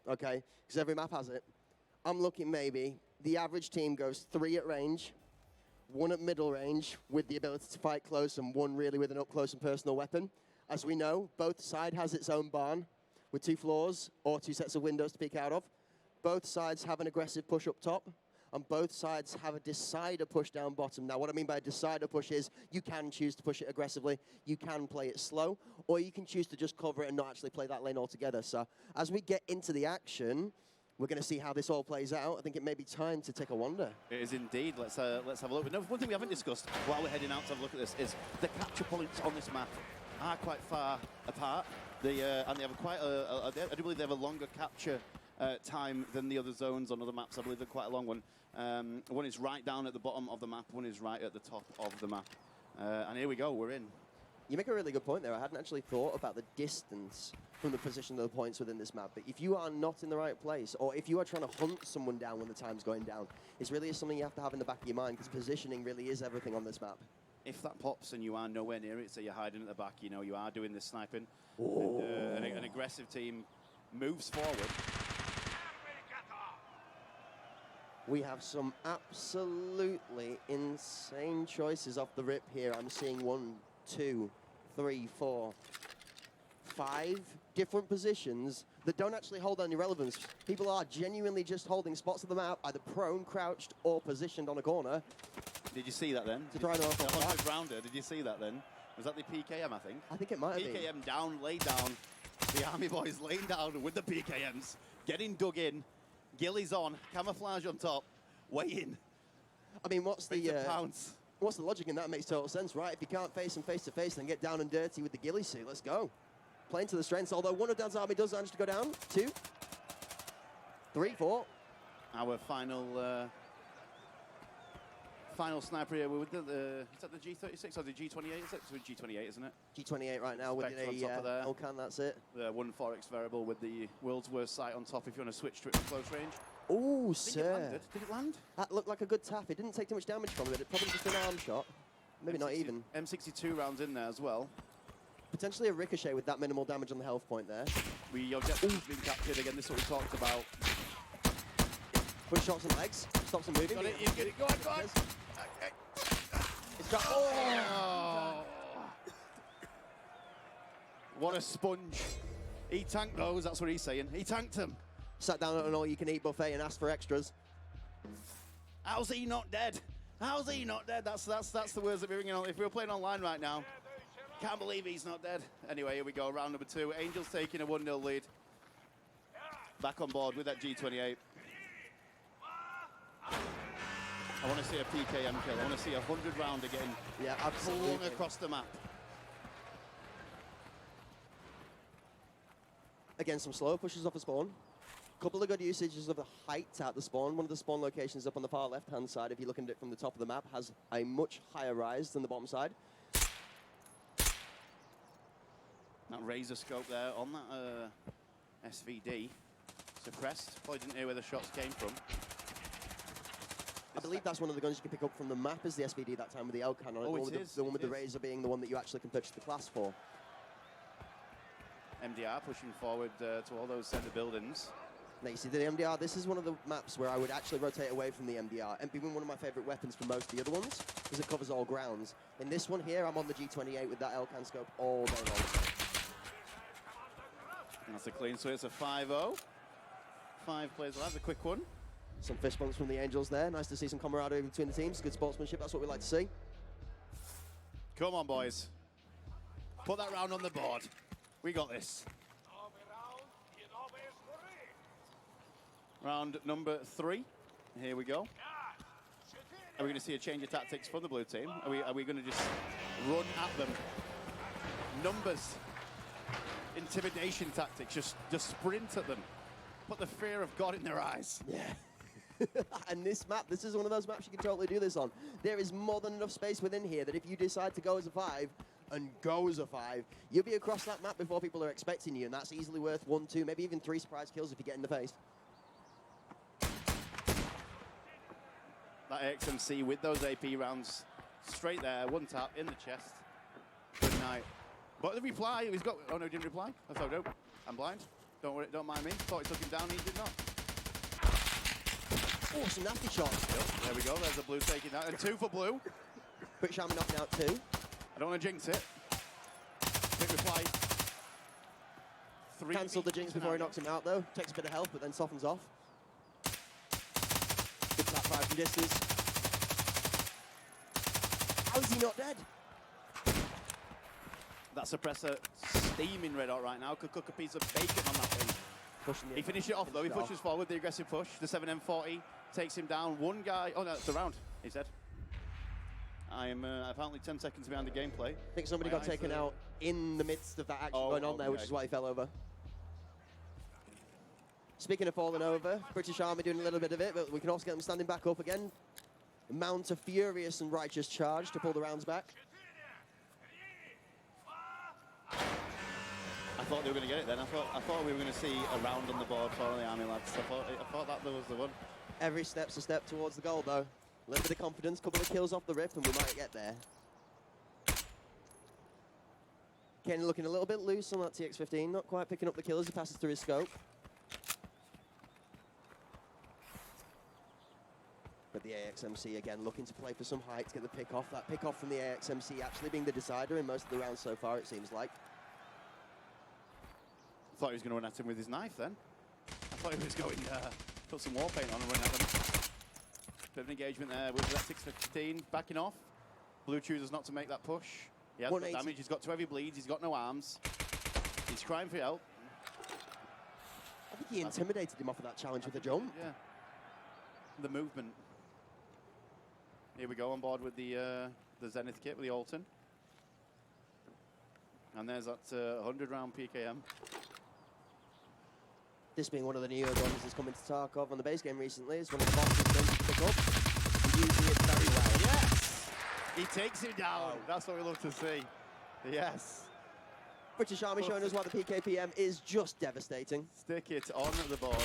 okay? Because every map has it. I'm looking maybe the average team goes 3 at range, 1 at middle range with the ability to fight close, and 1 really with an up-close and personal weapon. As we know, both side has its own barn with 2 floors or 2 sets of windows to peek out of. Both sides have an aggressive push up top, and both sides have a decider push down bottom. Now, what I mean by a decider push is you can choose to push it aggressively, you can play it slow, or you can choose to just cover it and not actually play that lane altogether. So as we get into the action, we're going to see how this all plays out. I think it may be time to take a wander. It is indeed. Let's have a look. One thing we haven't discussed while we're heading out to have a look at this is the capture points on this map are quite far apart. And they have I do believe they have a longer capture time than the other zones on other maps. I believe they're quite a long one. One is right down at the bottom of the map, one is right at the top of the map. And here we go, we're in. You make a really good point there. I hadn't actually thought about the distance from the position of the points within this map. But if you are not in the right place, or if you are trying to hunt someone down when the time's going down, it's really something you have to have in the back of your mind, because positioning really is everything on this map. If that pops and you are nowhere near it, so you're hiding at the back, you know, you are doing this sniping, and, an aggressive team moves forward. We have some absolutely insane choices off the rip here. I'm seeing 1, 2, 3, 4, 5 different positions that don't actually hold any relevance. People are genuinely just holding spots of the map, either prone, crouched, or positioned on a corner. Did you see that then? To try to the 100 rounder, did you see that then? Was that the PKM, I think? I think it might have been. PKM down, laid down. The Army boys laying down with the PKMs, getting dug in. Gillies on, camouflage on top, waiting. I mean, what's the pounce. What's the logic in that? Makes total sense, right? If you can't face them face to face, then get down and dirty with the ghillie suit. Let's go. Playing to the strengths, although one of Dan's army does manage to go down. 2, 3, 4. Our final sniper here with is that the G36 or the G28? It's G28, isn't it? G28 right now with a Elcan, that's it. The 1 4x variable with the world's worst sight on top if you want to switch to it from close range. Oh, sir. Did it land? That looked like a good tap. It didn't take too much damage from it. It probably just an arm shot. Maybe not even. M62 rounds in there as well. Potentially a ricochet with that minimal damage on the health point there. Your objective's been captured again. This is what we talked about. Quick shots and legs. Stops him moving. Got it, you get it. Go on, go on. It's got, oh! What a sponge. He tanked those, that's what he's saying. He tanked them. Sat down at an all-you-can-eat buffet and asked for extras. How's he not dead? How's he not dead? That's the words that we're ringing on. If we were playing online right now, can't believe he's not dead. Anyway, here we go, round number 2. Angels taking a 1-0 lead. Back on board with that G28. I want to see a PKM kill. I want to see a 100 rounder getting flung across the map. Again, some slow pushes off the spawn. Couple of good usages of the height at the spawn. One of the spawn locations up on the far left-hand side, if you're looking at it from the top of the map, has a much higher rise than the bottom side. That razor scope there on that SVD. Suppressed. Probably didn't hear where the shots came from. I believe that's one of the guns you can pick up from the map as the SVD that time with the Elcan on it. Oh, The one with the razor being the one that you actually can purchase the class for. MDR pushing forward to all those center buildings. Now you see the MDR, this is one of the maps where I would actually rotate away from the MDR. And being one of my favorite weapons for most of the other ones, because it covers all grounds. In this one here, I'm on the G28 with that Elcan scope all day long. And that's a clean, so it's a 5-0. 5 players will have a quick one. Some fist bumps from the Angels there. Nice to see some camaraderie between the teams. Good sportsmanship, that's what we like to see. Come on, boys. Put that round on the board. We got this. Round number 3. Here we go. Are we going to see a change of tactics from the blue team? Are we going to just run at them? Numbers. Intimidation tactics. Just sprint at them. Put the fear of God in their eyes. Yeah. And this map, this is one of those maps you can totally do this on. There is more than enough space within here that if you decide to go as a 5 and go as a 5, you'll be across that map before people are expecting you, and that's easily worth 1, 2, maybe even 3 surprise kills if you get in the face. That AXMC with those AP rounds straight there, 1 tap in the chest. Good night. But the reply, he's got, oh no, he didn't reply. I thought, no, I'm blind. Don't worry, don't mind me. Thought he took him down, he did not. Oh, some nasty shots. There we go, there's the blue taking that. And 2 for blue. British Army knocking out 2. I don't want to jinx it. Quick reply. 3 Cancelled the jinx before he knocks him out though. Takes a bit of health, but then softens off. Good tap 5 from distance. How is he not dead? That suppressor steaming red hot right now. Could cook a piece of bacon on that thing. He finished it off though. He pushes forward, the aggressive push. The 7M40 takes him down. One guy, oh no, it's a round, he said. I am apparently 10 seconds behind the gameplay. I think somebody got taken out in the midst of that action going on there, which is why he fell over. Speaking of falling over, British Army doing a little bit of it, but we can also get them standing back up again. Mount a furious and righteous charge to pull the rounds back. I thought they were going to get it then. I thought we were going to see a round on the board for the Army lads. I thought that was the one. Every step's a step towards the goal, though. A little bit of confidence, couple of kills off the rip, and we might get there. Kenny looking a little bit loose on that TX-15, not quite picking up the kills as he passes through his scope. But the AXMC again looking to play for some height to get the pick off. That pick off from the AXMC actually being the decider in most of the rounds so far, it seems like. I thought he was going to run at him with his knife then. I thought he was going to put some war paint on and run at him. Bit of an engagement there with that 615 backing off. Blue chooses not to make that push. He has got damage, he's got 2 heavy bleeds, he's got no arms. He's crying for help. I think he intimidated him off of that challenge with the jump. Yeah. The movement. Here we go on board with the Zenith kit with the Alton. And there's that 100-round PKM. This being one of the newer guns that's come into Tarkov on the base game recently, is one of the boxes guns to pick up. He's using it very well. Yes! He takes him down. Wow. That's what we love to see. Yes. British Army showing us why the PKPM is just devastating. Stick it on the board.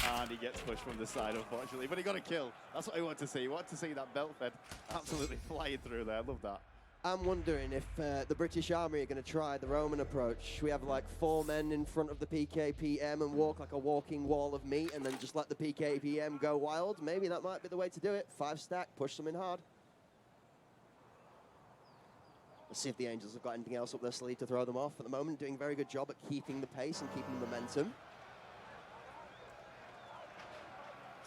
And he gets pushed from the side, unfortunately. But he got a kill. That's what I want to see. You want to see that belt fed absolutely flying through there. I love that. I'm wondering if the British Army are going to try the Roman approach. We have like 4 men in front of the PKPM and walk like a walking wall of meat and then just let the PKPM go wild. Maybe that might be the way to do it. 5 stack, push them in hard. Let's see if the Angels have got anything else up their sleeve to throw them off. At the moment, doing a very good job at keeping the pace and keeping the momentum.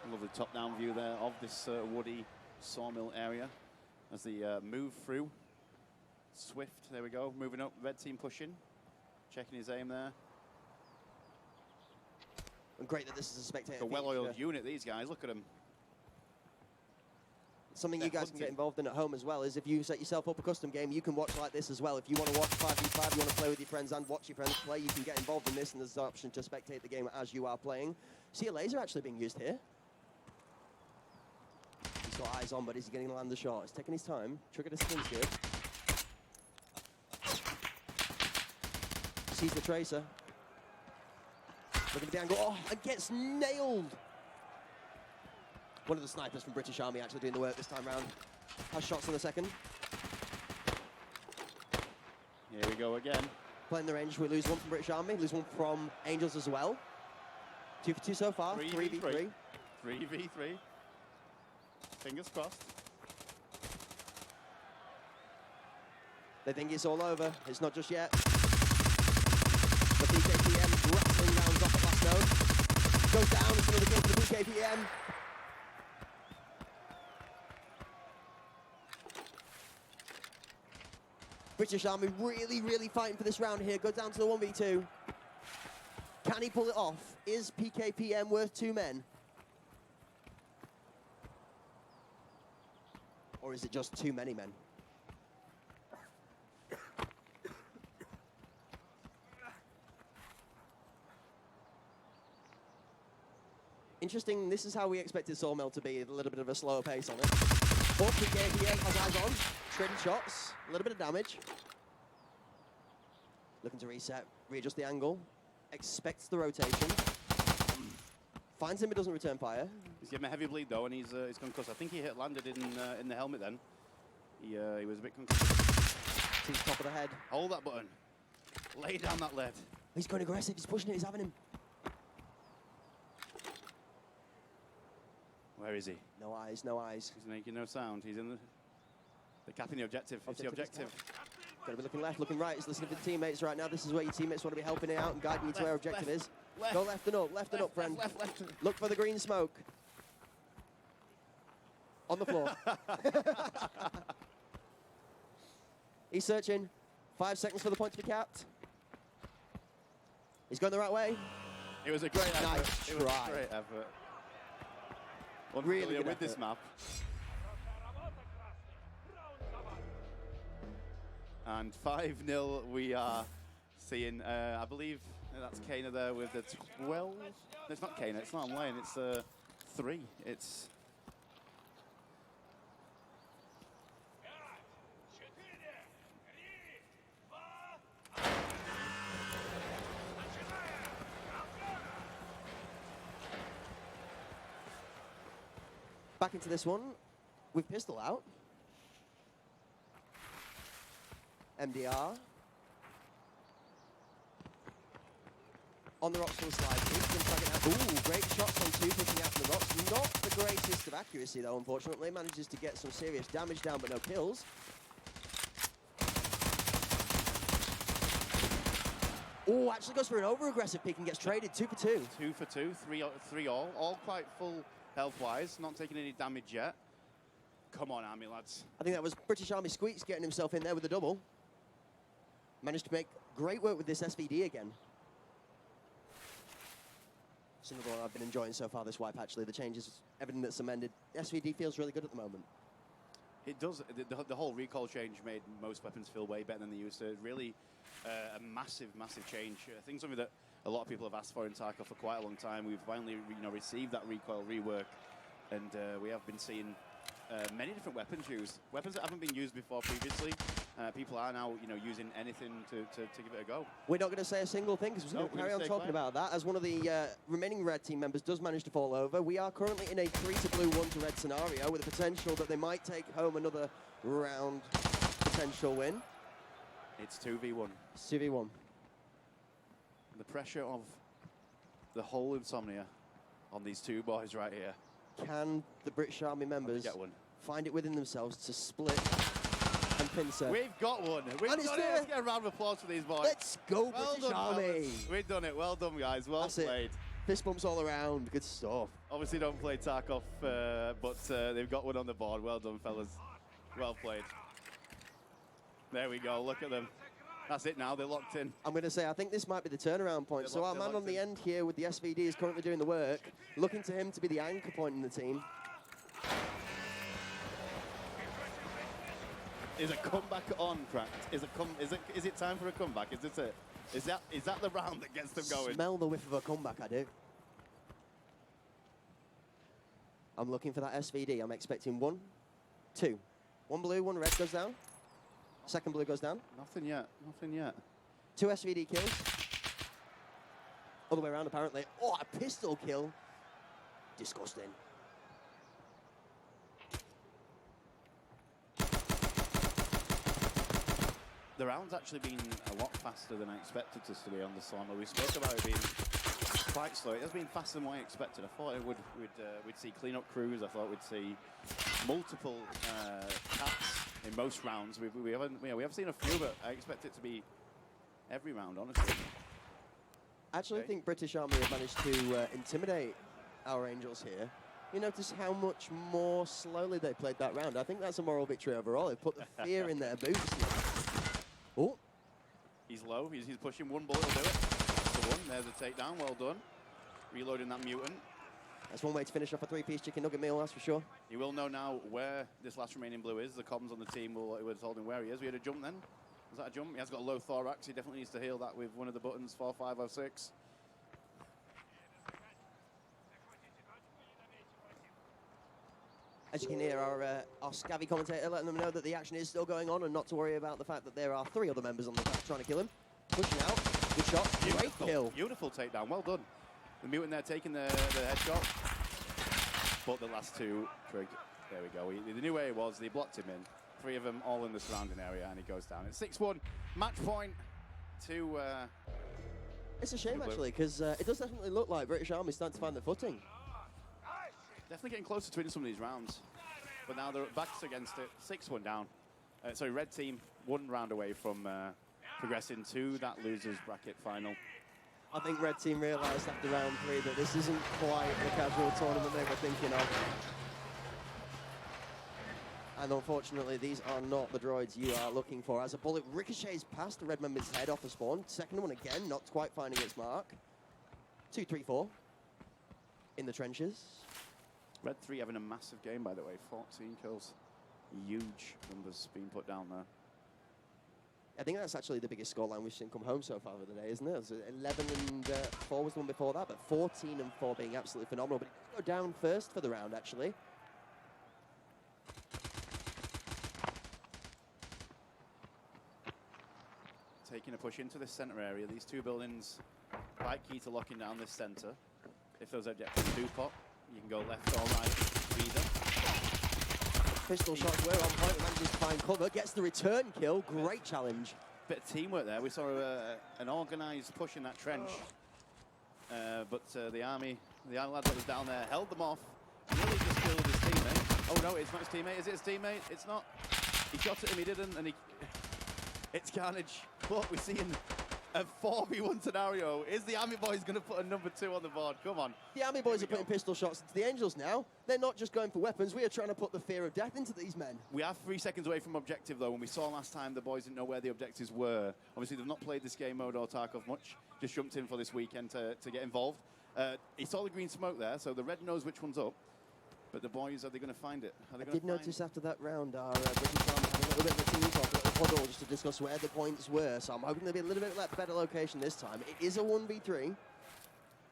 A lovely top-down view there of this woody sawmill area as they move through. Swift, there we go, moving up, red team pushing, checking his aim there. And great that this is a spectator. A well-oiled unit, these guys, look at them. Something you guys can get involved in at home as well is if you set yourself up a custom game, you can watch like this as well. If you want to watch 5v5, you want to play with your friends and watch your friends play, you can get involved in this, and there's the option to spectate the game as you are playing. See a laser actually being used here. He's got eyes on, but is he getting to land the shot? He's taking his time. Trigger distance good. Sees the tracer. Looking at the angle. Oh, and gets nailed. One of the snipers from British Army actually doing the work this time round. Has shots in the second. Here we go again. Playing the range, we lose one from British Army, lose one from Angels as well. 2 for 2 so far, 3v3. 3v3. Fingers crossed. They think it's all over. It's not just yet. The PKPM rattling rounds off at last node. Goes down, it's another kill for the PKPM. British Army really, really fighting for this round here. Goes down to the 1v2. Can he pull it off? Is PKPM worth 2 men? Or is it just too many men? Interesting, this is how we expected Sawmill to be, a little bit of a slower pace on it. But PKPM has eyes on, trading shots, a little bit of damage. Looking to reset, readjust the angle, expects the rotation. Finds him, but doesn't return fire. He's given a heavy bleed though, and he's concussed. I think he landed in the helmet then. He was a bit concussed. To the top of the head. Hold that button. Lay down that lead. He's going aggressive, he's pushing it, he's having him. Where is he? No eyes, no eyes. He's making no sound. He's in the capping the objective. It's the objective. Got to be looking left, looking right. He's listening for the teammates right now. This is where your teammates want to be helping it out and guiding you to where objective is. Left. Go left and up, friend. Left. Look for the green smoke. On the floor. He's searching. 5 seconds for the point to be capped. He's going the right way. It was a great effort. Nice It was try. a great effort. Really Unfamiliar good with this effort. map. And 5-0 we are seeing, I believe that's Kana there with the 12. No, it's not Kana, it's not on lane, it's 3. It's... Back into this one with pistol out. MDR. On the rocks for the slide. Ooh, great shots on 2, pushing out from the rocks. Not the greatest of accuracy though, unfortunately. Manages to get some serious damage down, but no kills. Oh, actually goes for an over-aggressive pick and gets traded 2 for 2. 2 for 2, 3 all quite full health-wise, not taking any damage yet. Come on, Army lads. I think that was British Army Squeaks getting himself in there with a double. Managed to make great work with this SVD again. It's another one I've been enjoying so far this wipe, actually. The change is evident that cemented. SVD feels really good at the moment. It does. The whole recall change made most weapons feel way better than they used to. Really a massive, massive change. I think something that a lot of people have asked for in Tarkov for quite a long time. We've finally received that recoil rework, and we have been seeing many different weapons used. Weapons that haven't been used before previously. People are now using anything to give it a go. We're not going to say a single thing because we're going to carry on talking about that as one of the remaining red team members does manage to fall over. We are currently in a 3 to blue, 1 to red scenario with the potential that they might take home another round potential win. It's 2v1. It's 2v1. The pressure of the whole Insomnia on these two boys right here. Can the British Army members Get one. find it within themselves to split and pincer? We've got one. We've done it. Let's get a round of applause for these boys. Let's go, Well British done, Army. fellas. We've done it. Well done, guys. Well That's played. it. Fist bumps all around. Good stuff. Obviously don't play Tarkov, but they've got one on the board. Well done, fellas. Well played. There we go. Look at them. That's it now. They're locked in. I'm going to say, I think this might be the turnaround point. So our man on the end here with the SVD is currently doing the work, looking to him to be the anchor point in the team. Is a comeback on, Cracked? Is it time for a comeback? Is this it? Is that the round that gets them going? Smell the whiff of a comeback, I do. I'm looking for that SVD. I'm expecting 1, 2. 1 blue, 1 red goes down. Second blue goes down. Nothing yet. Nothing yet. 2 SVD kills. Other way around, apparently. Oh, a pistol kill. Disgusting. The round's actually been a lot faster than I expected us to be on the Slammer. We spoke about it being quite slow. It has been faster than what I expected. I thought we'd see cleanup crews. I thought we'd see multiple taps in most rounds. We have seen a few, but I expect it to be every round, honestly. Actually, I think British Army have managed to intimidate our Angels here. You notice how much more slowly they played that round. I think that's a moral victory overall. They put the fear in their boots. Oh. He's low. He's pushing one bullet. Will do it. That's the one. There's a takedown. Well done. Reloading that mutant. That's one way to finish off a 3-piece chicken nugget meal, that's for sure. He will know now where this last remaining blue is. The comms on the team will told him where he is. We had a jump then. Was that a jump? He has got a low thorax. He definitely needs to heal that with one of the buttons, 4, 5, or 6. As you can hear, our scabby commentator letting them know that the action is still going on and not to worry about the fact that there are 3 other members on the back trying to kill him. Pushing out, good shot, great kill. Beautiful takedown, well done. The mutant there taking the headshot. But the last 2, Trig, there we go. They knew where he was, they blocked him in. 3 of them all in the surrounding area, and he goes down. It's 6-1, match point to... It's a shame, actually, because it does definitely look like British Army starting to find their footing. Definitely getting closer to winning some of these rounds. But now they're backs against it. 6-1 down. Sorry, red team 1 round away from progressing to that losers bracket final. I think red team realised after round 3 that this isn't quite the casual tournament they were thinking of. And unfortunately, these are not the droids you are looking for. As a bullet ricochets past the red member's head off the spawn. Second one again, not quite finding its mark. 2, 3, 4 in the trenches. Red 3 having a massive game, by the way. 14 kills. Huge numbers being put down there. I think that's actually the biggest scoreline we've seen come home so far of the day, isn't it? It was 11 and 4 was the one before that, but 14 and 4 being absolutely phenomenal. But it did go down first for the round, actually. Taking a push into this center area. These 2 buildings quite key to locking down this center. If those objectives do pop, you can go left or right, either. Pistol shots were on point, manages to find cover, gets the return kill, great challenge. Bit of teamwork there. We saw an organised push in that trench, but the army lad that was down there held them off. Really just killed his teammate. Oh no, it's not his teammate. Is it his teammate? It's not. He shot at him, he didn't, and it's carnage. But we're seeing a 4v1 scenario. Is the Army Boys going to put a number 2 on the board? Come on. The Army Boys are putting pistol shots into the Angels now. They're not just going for weapons. We are trying to put the fear of death into these men. We are 3 seconds away from objective, though. When we saw last time, the boys didn't know where the objectives were. Obviously, they've not played this game mode or Tarkov much. Just jumped in for this weekend to get involved. He saw the green smoke there, so the red knows which one's up. But the boys, are they going to find it? I did notice after that round, our British Army had a little bit of a team talk, a little huddle just to discuss where the points were. So I'm hoping there'll be a little bit better location this time. It is a 1v3. And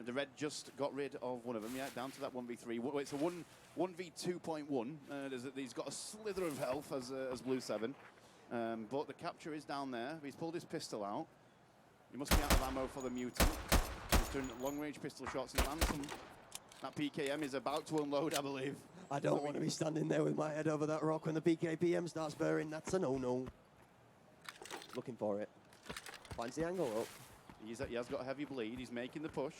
the red just got rid of one of them, yeah, down to that 1v3. It's a 1v2.1. He's got a slither of health as Blue 7. But the capture is down there. He's pulled his pistol out. He must be out of ammo for the mutant. He's doing long-range pistol shots and lands some. That PKM is about to unload, I believe. I don't want to be standing there with my head over that rock when the PKPM starts burring. That's a no-no. Looking for it. Finds the angle up. He has got a heavy bleed. He's making the push.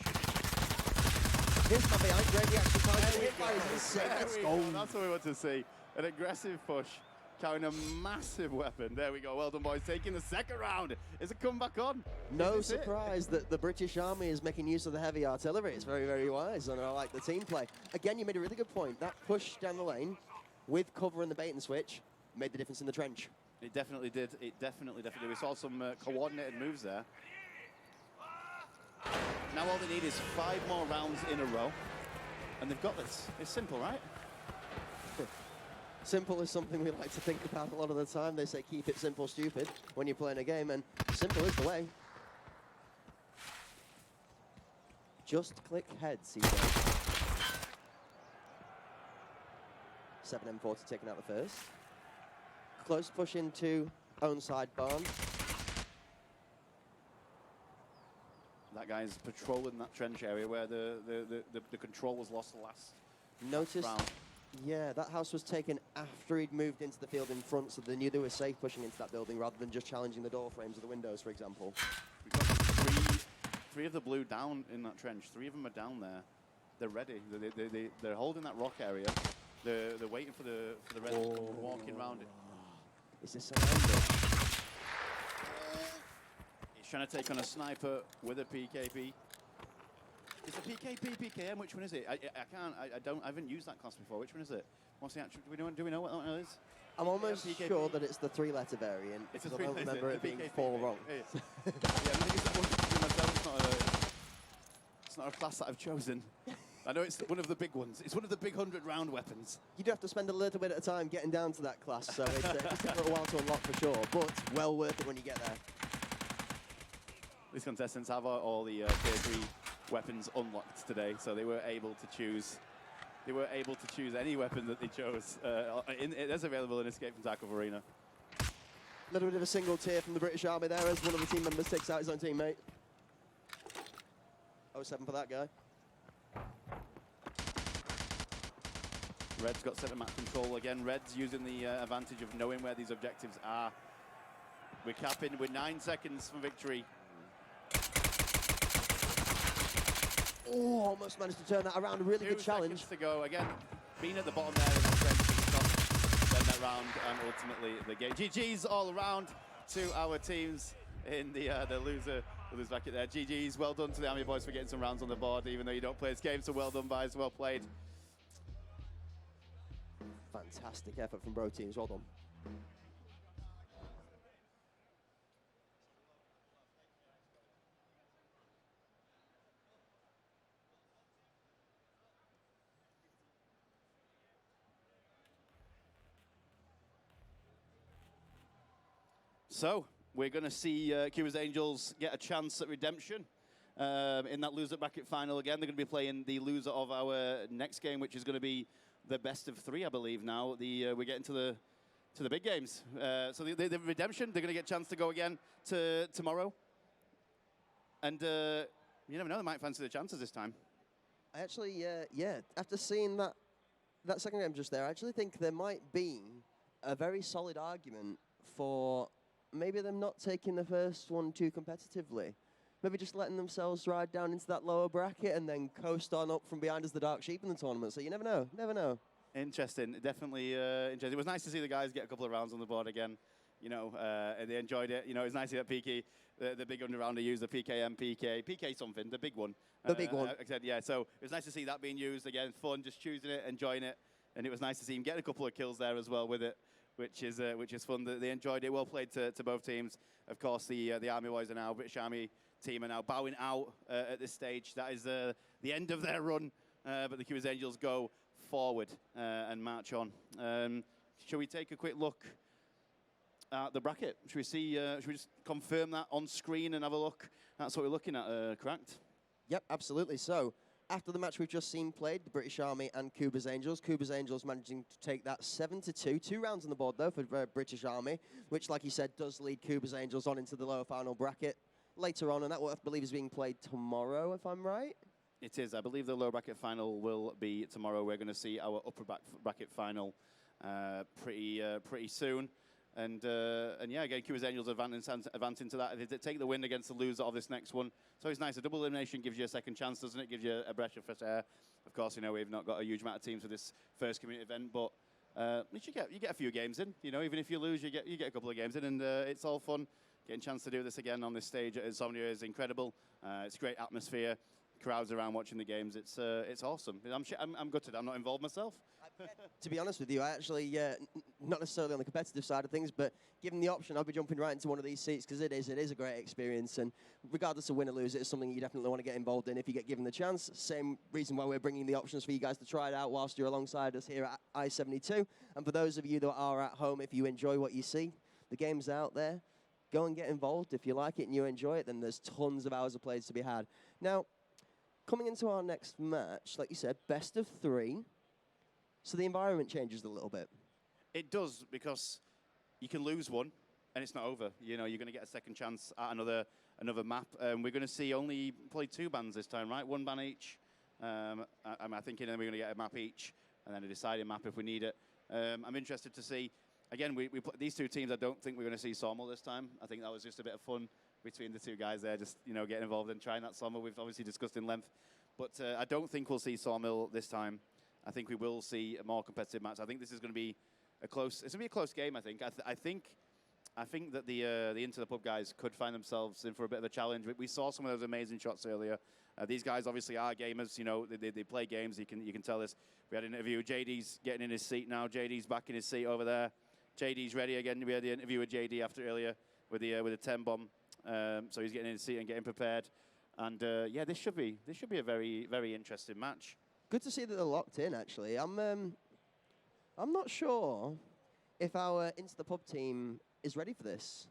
Here's my behind. Grady actually finds the hit by his set. Let's go. That's what we want to see. An aggressive push. Carrying a massive weapon. There we go. Well done, boys. Taking the second round. Is it comeback on? No surprise that the British Army is making use of the heavy artillery. It's very, very wise, and I like the team play. Again, you made a really good point. That push down the lane with cover and the bait and switch made the difference in the trench. It definitely did. It definitely did. We saw some coordinated moves there. Now all they need is 5 more rounds in a row, and they've got this. It's simple, right? Simple is something we like to think about a lot of the time. They say keep it simple, stupid, when you're playing a game, and simple is the way. Just click heads, he says. 7M40 taking out the first. Close push into own side barn. That guy's patrolling that trench area where the control was lost the last Notice round. Yeah, that house was taken after he'd moved into the field in front, so they knew they were safe pushing into that building rather than just challenging the door frames of the windows, for example. We've got three of the blue down in that trench. 3 of them are down there. They're ready. They're holding that rock area. They're waiting for the red to come walking around it. Is this an angle? He's trying to take on a sniper with a PKP. Is it PKP, PKM? Which one is it? I haven't used that class before. Which one is it? What's the actual? Do we know what that one is? I'm almost sure that it's the 3-letter variant, because I don't remember it being PKP, 4 wrong. Yeah, myself, it's not a class that I've chosen. I know it's one of the big ones. It's one of the big 100-round weapons. You do have to spend a little bit of time getting down to that class, so it's taken a while to unlock for sure, but well worth it when you get there. These contestants have all the tier 3 weapons unlocked today, so they were able to choose. They were able to choose any weapon that they chose. It is available in Escape from Tarkov Arena. A little bit of a single tear from the British Army there as one of the team members takes out his own teammate. 0-7 for that guy. Red's got center map control again. Red's using the advantage of knowing where these objectives are. We're capping with 9 seconds for victory. Oh, almost managed to turn that around. A really good challenge. 2 seconds to go. Again, being at the bottom there in the trench, turn that round, and ultimately the game. GG's all around to our teams in the loser bracket there. GG's, well done to the Army boys for getting some rounds on the board, even though you don't play this game, so well done, guys, well played. Fantastic effort from Bro teams, well done. So, we're going to see Cuba's Angels get a chance at redemption in that loser bracket final again. They're going to be playing the loser of our next game, which is going to be the best of 3, I believe, now. We're getting to the big games. So the redemption, they're going to get a chance to go again tomorrow. And you never know, they might fancy the chances this time. I actually, yeah, after seeing that second game just there, I actually think there might be a very solid argument for maybe them not taking the first one too competitively. Maybe just letting themselves ride down into that lower bracket and then coast on up from behind as the dark sheep in the tournament. So you never know, never know. Interesting, definitely interesting. It was nice to see the guys get a couple of rounds on the board again. You know, they enjoyed it. You know, it was nice to see that PK, the big under-rounder, use the PKM, PK something, the big one. The big one. Like I said, yeah, so it was nice to see that being used again. Fun, just choosing it, enjoying it. And it was nice to see him get a couple of kills there as well with it, which is fun. They enjoyed it. Well played to both teams. Of course, the Army boys are now, British Army team are now bowing out at this stage. That is the end of their run. But the Cuba's Angels go forward and march on. Shall we take a quick look at the bracket? Should we see? Should we just confirm that on screen and have a look? That's what we're looking at, correct? Yep, absolutely. So, after the match we've just seen played, the British Army and Cuba's Angels managing to take that 7-2. 2 rounds on the board, though, for British Army, which, like you said, does lead Cuba's Angels on into the lower final bracket later on, and that, I believe, is being played tomorrow, if I'm right? It is. I believe the lower bracket final will be tomorrow. We're going to see our upper bracket final pretty soon. And yeah, again, Cuba's Angels advancing to that. They take the win against the loser of this next one. So it's nice. A double elimination gives you a second chance, doesn't it? Gives you a breath of fresh air. Of course, you know, we've not got a huge amount of teams for this first community event, but at least you get a few games in. You know, even if you lose, you get a couple of games in, and it's all fun. Getting a chance to do this again on this stage at Insomnia is incredible. It's a great atmosphere. Crowds around watching the games. It's awesome. I'm gutted. I'm not involved myself. To be honest with you, I actually, not necessarily on the competitive side of things, but given the option, I'll be jumping right into one of these seats because it is a great experience. And regardless of win or lose, it's something you definitely want to get involved in if you get given the chance. Same reason why we're bringing the options for you guys to try it out whilst you're alongside us here at I-72. And for those of you that are at home, if you enjoy what you see, the game's out there. Go and get involved. If you like it and you enjoy it, then there's tons of hours of plays to be had. Now, coming into our next match, like you said, best of 3. So the environment changes a little bit. It does, because you can lose one and it's not over. You know, you're going to get a second chance at another map. We're going to see only probably 2 bans this time, right? 1 ban each. I'm thinking then we're going to get a map each. and then a deciding map if we need it. I'm interested to see. Again, these two teams. I don't think we're going to see Sawmill this time. I think that was just a bit of fun between the two guys there, just getting involved and trying that Sawmill. We've obviously discussed in length, but I don't think we'll see Sawmill this time. I think we will see a more competitive match. I think this is going to be it's going to be a close game. I think. I think that the Into the Pub guys could find themselves in for a bit of a challenge. We saw some of those amazing shots earlier. These guys obviously are gamers. They play games. You can tell this. We had an interview. JD's getting in his seat now. JD's back in his seat over there. JD's ready again. We had the interview with JD after earlier with the 10 bomb. So he's getting in his seat and getting prepared. And yeah, this should be a very, very interesting match. Good to see that they're locked in. Actually, I'm not sure if our Into the Pub team is ready for this.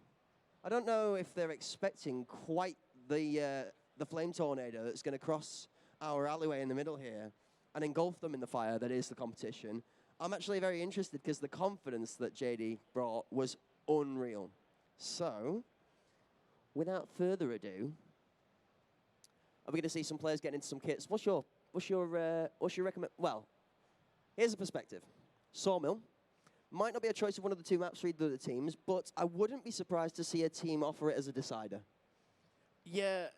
I don't know if they're expecting quite the flame tornado that's going to cross our alleyway in the middle here and engulf them in the fire that is the competition. I'm actually very interested because the confidence that JD brought was unreal. So, without further ado, are we going to see some players getting into some kits? What's your recommend? Well, here's a perspective. Sawmill might not be a choice of one of the two maps for either of the teams, but I wouldn't be surprised to see a team offer it as a decider. Yeah,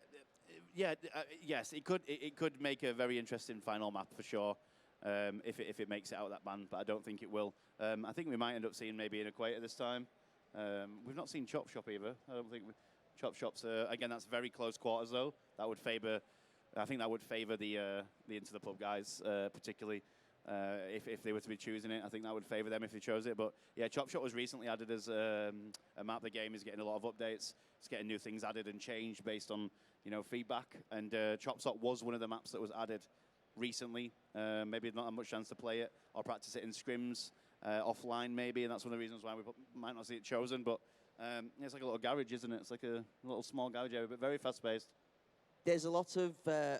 yes, it could make a very interesting final map for sure, if it makes it out of that ban, but I don't think it will. I think we might end up seeing maybe an Equator this time. We've not seen Chop Shop either. I don't think Chop Shop's again. That's very close quarters though. That would favour. I think that would favour the Into the Pub guys particularly. If they were to be choosing it, I think that would favour them if they chose it. But yeah, Chop Shot was recently added as a map. The game is getting a lot of updates. It's getting new things added and changed based on feedback. And Chop Shot was one of the maps that was added recently. Maybe not had much chance to play it or practice it in scrims offline maybe, and that's one of the reasons why we might not see it chosen. But it's like a little garage, isn't it? It's like a little small garage area, but very fast-paced. There's a lot of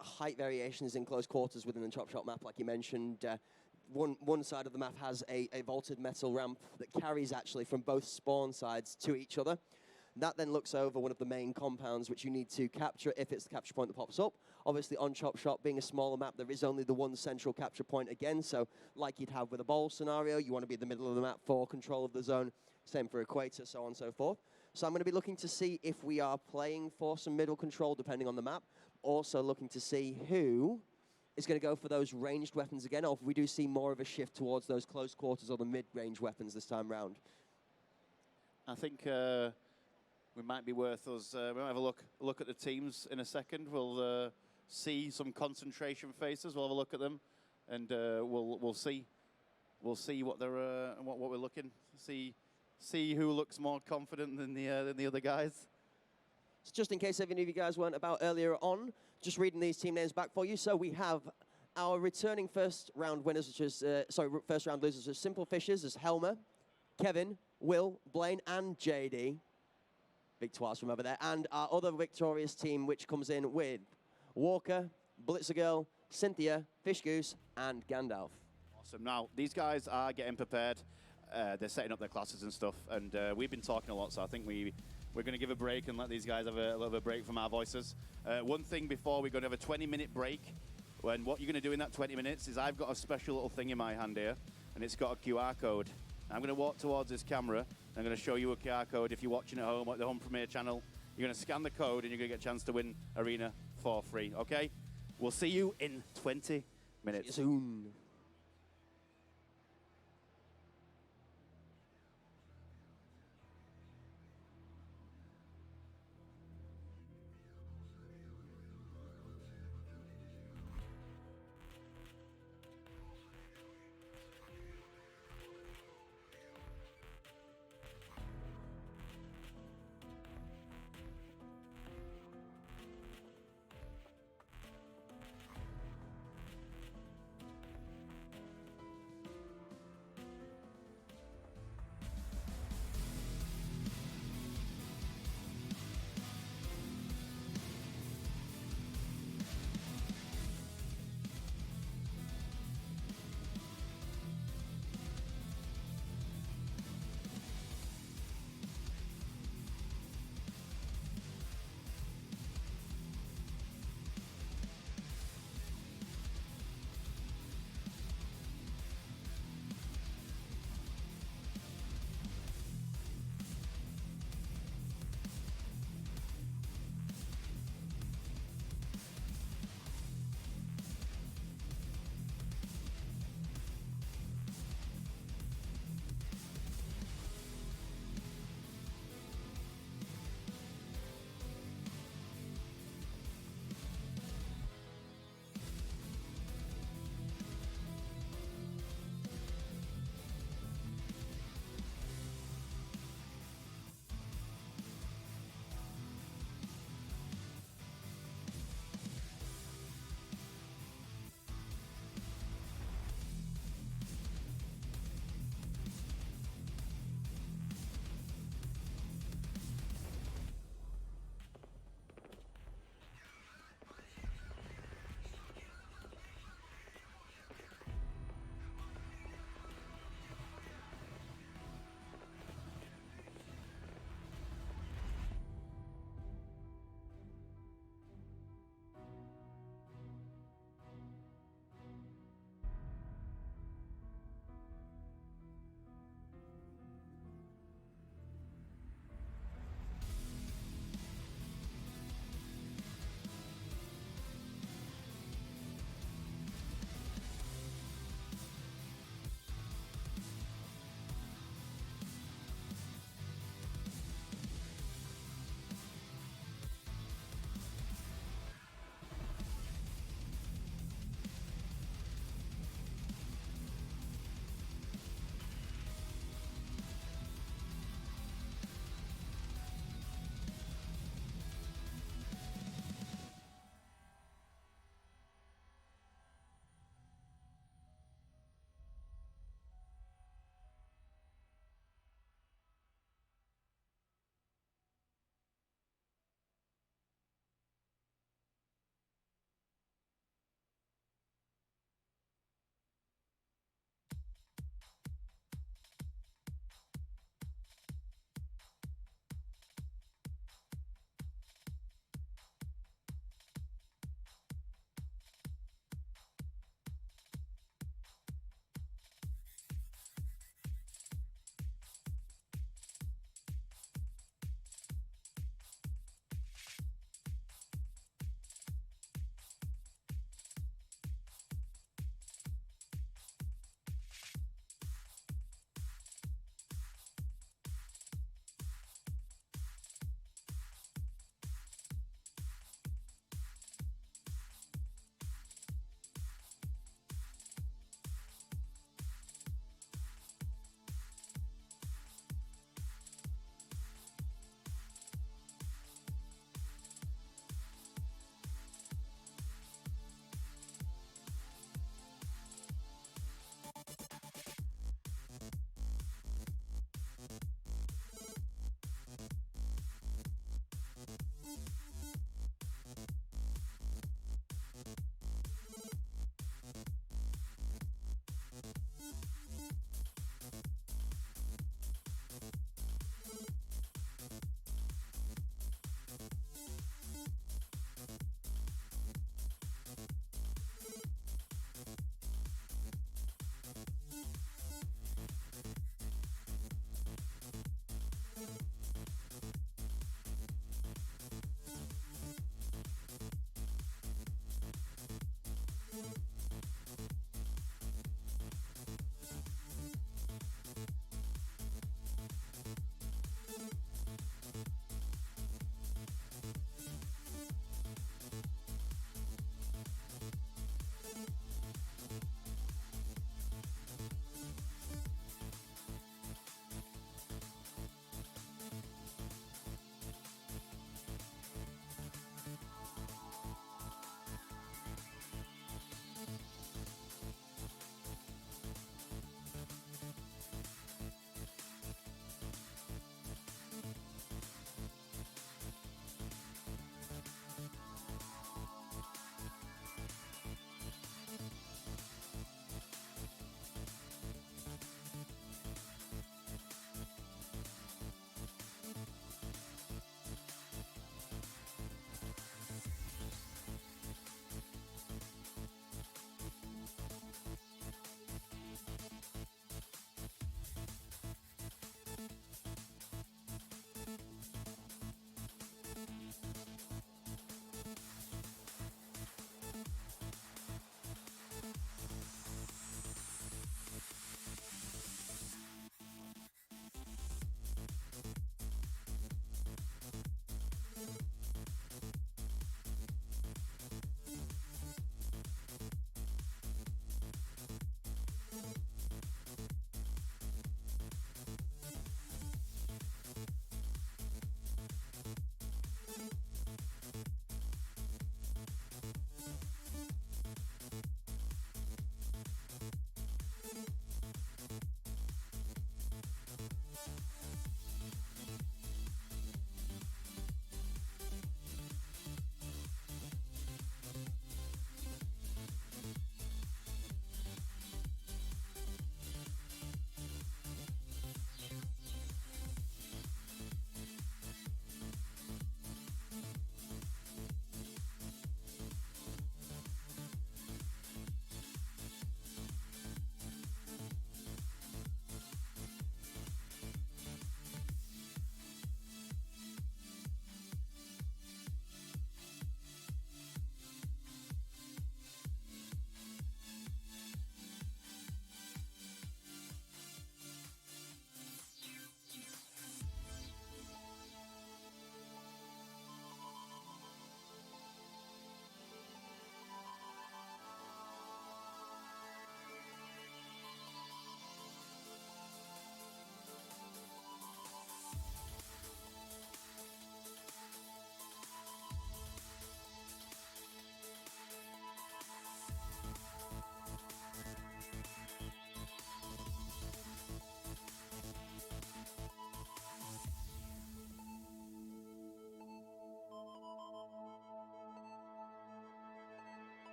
height variations in close quarters within the Chop Shop map, like you mentioned. One side of the map has a vaulted metal ramp that carries actually from both spawn sides to each other. That then looks over one of the main compounds which you need to capture if it's the capture point that pops up. Obviously on Chop Shop being a smaller map, there is only the one central capture point again, so like you'd have with a bowl scenario, you want to be in the middle of the map for control of the zone. Same for Equator, so on and so forth. So I'm going to be looking to see if we are playing for some middle control depending on the map. Also looking to see who is going to go for those ranged weapons again, or if we do see more of a shift towards those close quarters or the mid-range weapons this time round. I think we might be worth us. We might have a look at the teams in a second. We'll see some concentration faces. We'll have a look at them, and we'll see what they're what we're looking. See who looks more confident than the other guys. So just in case any of you guys weren't about earlier on, just reading these team names back for you. So we have our returning first round winners, which is first round losers, as Simple Fishes, as Helmer, Kevin, Will, Blaine, and JD. Victoires from over there. And our other victorious team, which comes in with Walker, Blitzergirl, Cynthia, Fish Goose, and Gandalf. Awesome. Now, these guys are getting prepared. They're setting up their classes and stuff. And we've been talking a lot, so I think we're going to give a break and let these guys have a little bit of a break from our voices. One thing before, we're going to have a 20-minute break. And what you're going to do in that 20 minutes is I've got a special little thing in my hand here, and it's got a QR code. I'm going to walk towards this camera. I'm going to show you a QR code. If you're watching at home at the Home Premiere channel, you're going to scan the code and you're going to get a chance to win Arena for free, okay? We'll see you in 20 minutes. See you soon.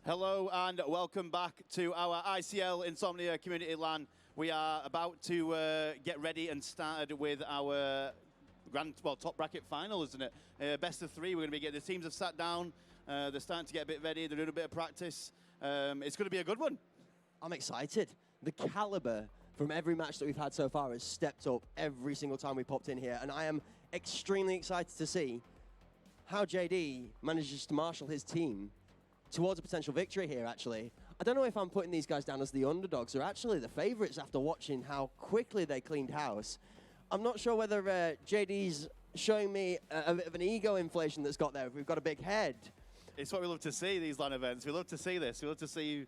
Hello and welcome back to our ICL Insomnia Community LAN. We are about to get ready and started with our top bracket final, isn't it? Best of three. We're going to be getting the teams have sat down. They're starting to get a bit ready. They're doing a bit of practice. It's going to be a good one. I'm excited. The caliber from every match that we've had so far has stepped up every single time we popped in here, and I am extremely excited to see how JD manages to marshal his team towards a potential victory here, actually. I don't know if I'm putting these guys down as the underdogs or actually the favorites after watching how quickly they cleaned house. I'm not sure whether JD's showing me a bit of an ego inflation that's got there. We've got a big head. It's what we love to see, these LAN events. We love to see this. We love to see,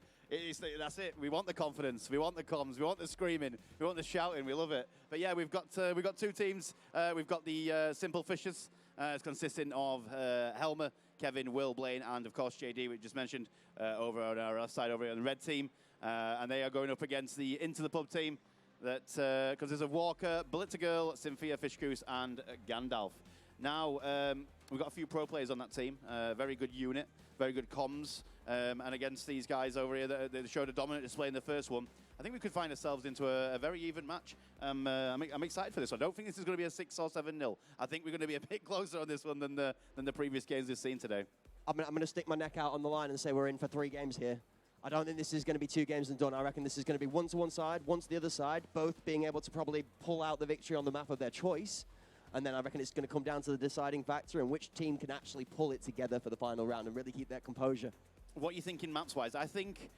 that's it. We want the confidence. We want the comms. We want the screaming. We want the shouting. We love it. But yeah, we've got two teams. We've got the Simple Fishers. It's consisting of Helmer, Kevin, Will, Blaine, and of course JD, we just mentioned, over on our left side over here on the red team. And they are going up against the Into the Pub team that consists of Walker, Blitzergirl, Cynthia, Fishgoose, and Gandalf. Now, we've got a few pro players on that team. Very good unit, very good comms. And against these guys over here that showed a dominant display in the first one, I think we could find ourselves into a very even match. I'm excited for this one. I don't think this is going to be a 6 or 7-0. I think we're going to be a bit closer on this one than the previous games we've seen today. I'm going to stick my neck out on the line and say we're in for 3 games here. I don't think this is going to be 2 games and done. I reckon this is going to be one to one side, one to the other side, both being able to probably pull out the victory on the map of their choice. And then I reckon it's going to come down to the deciding factor and which team can actually pull it together for the final round and really keep their composure. What are you thinking maps-wise? I think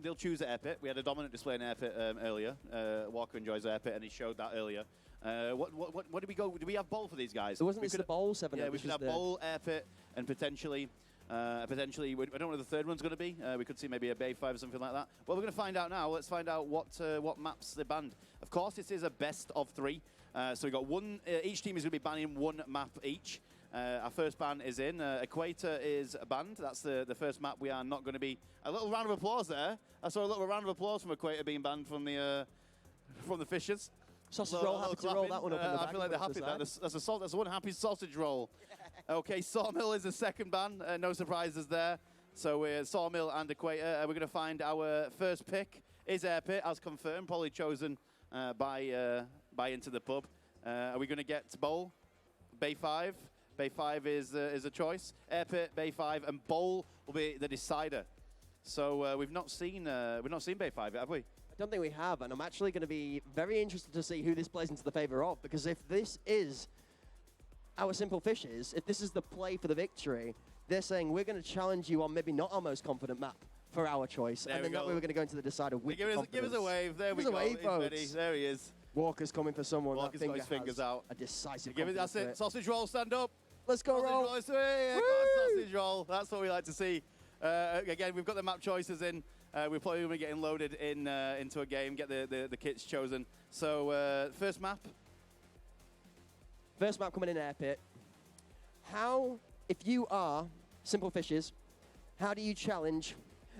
they'll choose Air Pit. We had a dominant display in Air Pit earlier. Walker enjoys Air Pit, and he showed that earlier. What did we go? Do we have bowl for these guys? There wasn't this the bowl 7? Yeah, we should have bowl, Air Pit, and potentially, I don't know what the third one's going to be. We could see maybe a Bay 5 or something like that. Well, we're going to find out now. Let's find out what maps they banned. Of course, this is a best of 3. So we've got one. Each team is going to be banning 1 map each. Our first ban is in. Equator is banned. That's the first map we are not going to be. A little round of applause there. I saw a little round of applause from Equator being banned from the Fishers. Sausage roll, happy to roll that one up in the back. I feel like they're happy. That's one happy sausage roll. Okay, Sawmill is the second ban. No surprises there. So we're Sawmill and Equator. We're going to find our first pick is Air Pit, as confirmed, probably chosen by Into the Pub. Are we going to get Bowl, Bay 5? Bay 5 is a choice. Air Pit, Bay 5, and Bowl will be the decider. So we've not seen Bay 5 yet, have we? I don't think we have, and I'm actually going to be very interested to see who this plays into the favor of, because if this is our Simple Fishes, if this is the play for the victory, they're saying we're going to challenge you on maybe not our most confident map for our choice, and then that way we're going to go into the decider with give us a wave. There we go. He's ready. There he is. Walker's coming for someone. Walker's got his fingers out. A decisive. That's it. Sausage roll, stand up. Let's go, roll. Sausage roll. That's what we like to see. Again, we've got the map choices in. We're probably going to be getting loaded into a game, get the kits chosen. So, first map. First map coming in Air Pit. If you are Simple Fishes, how do you challenge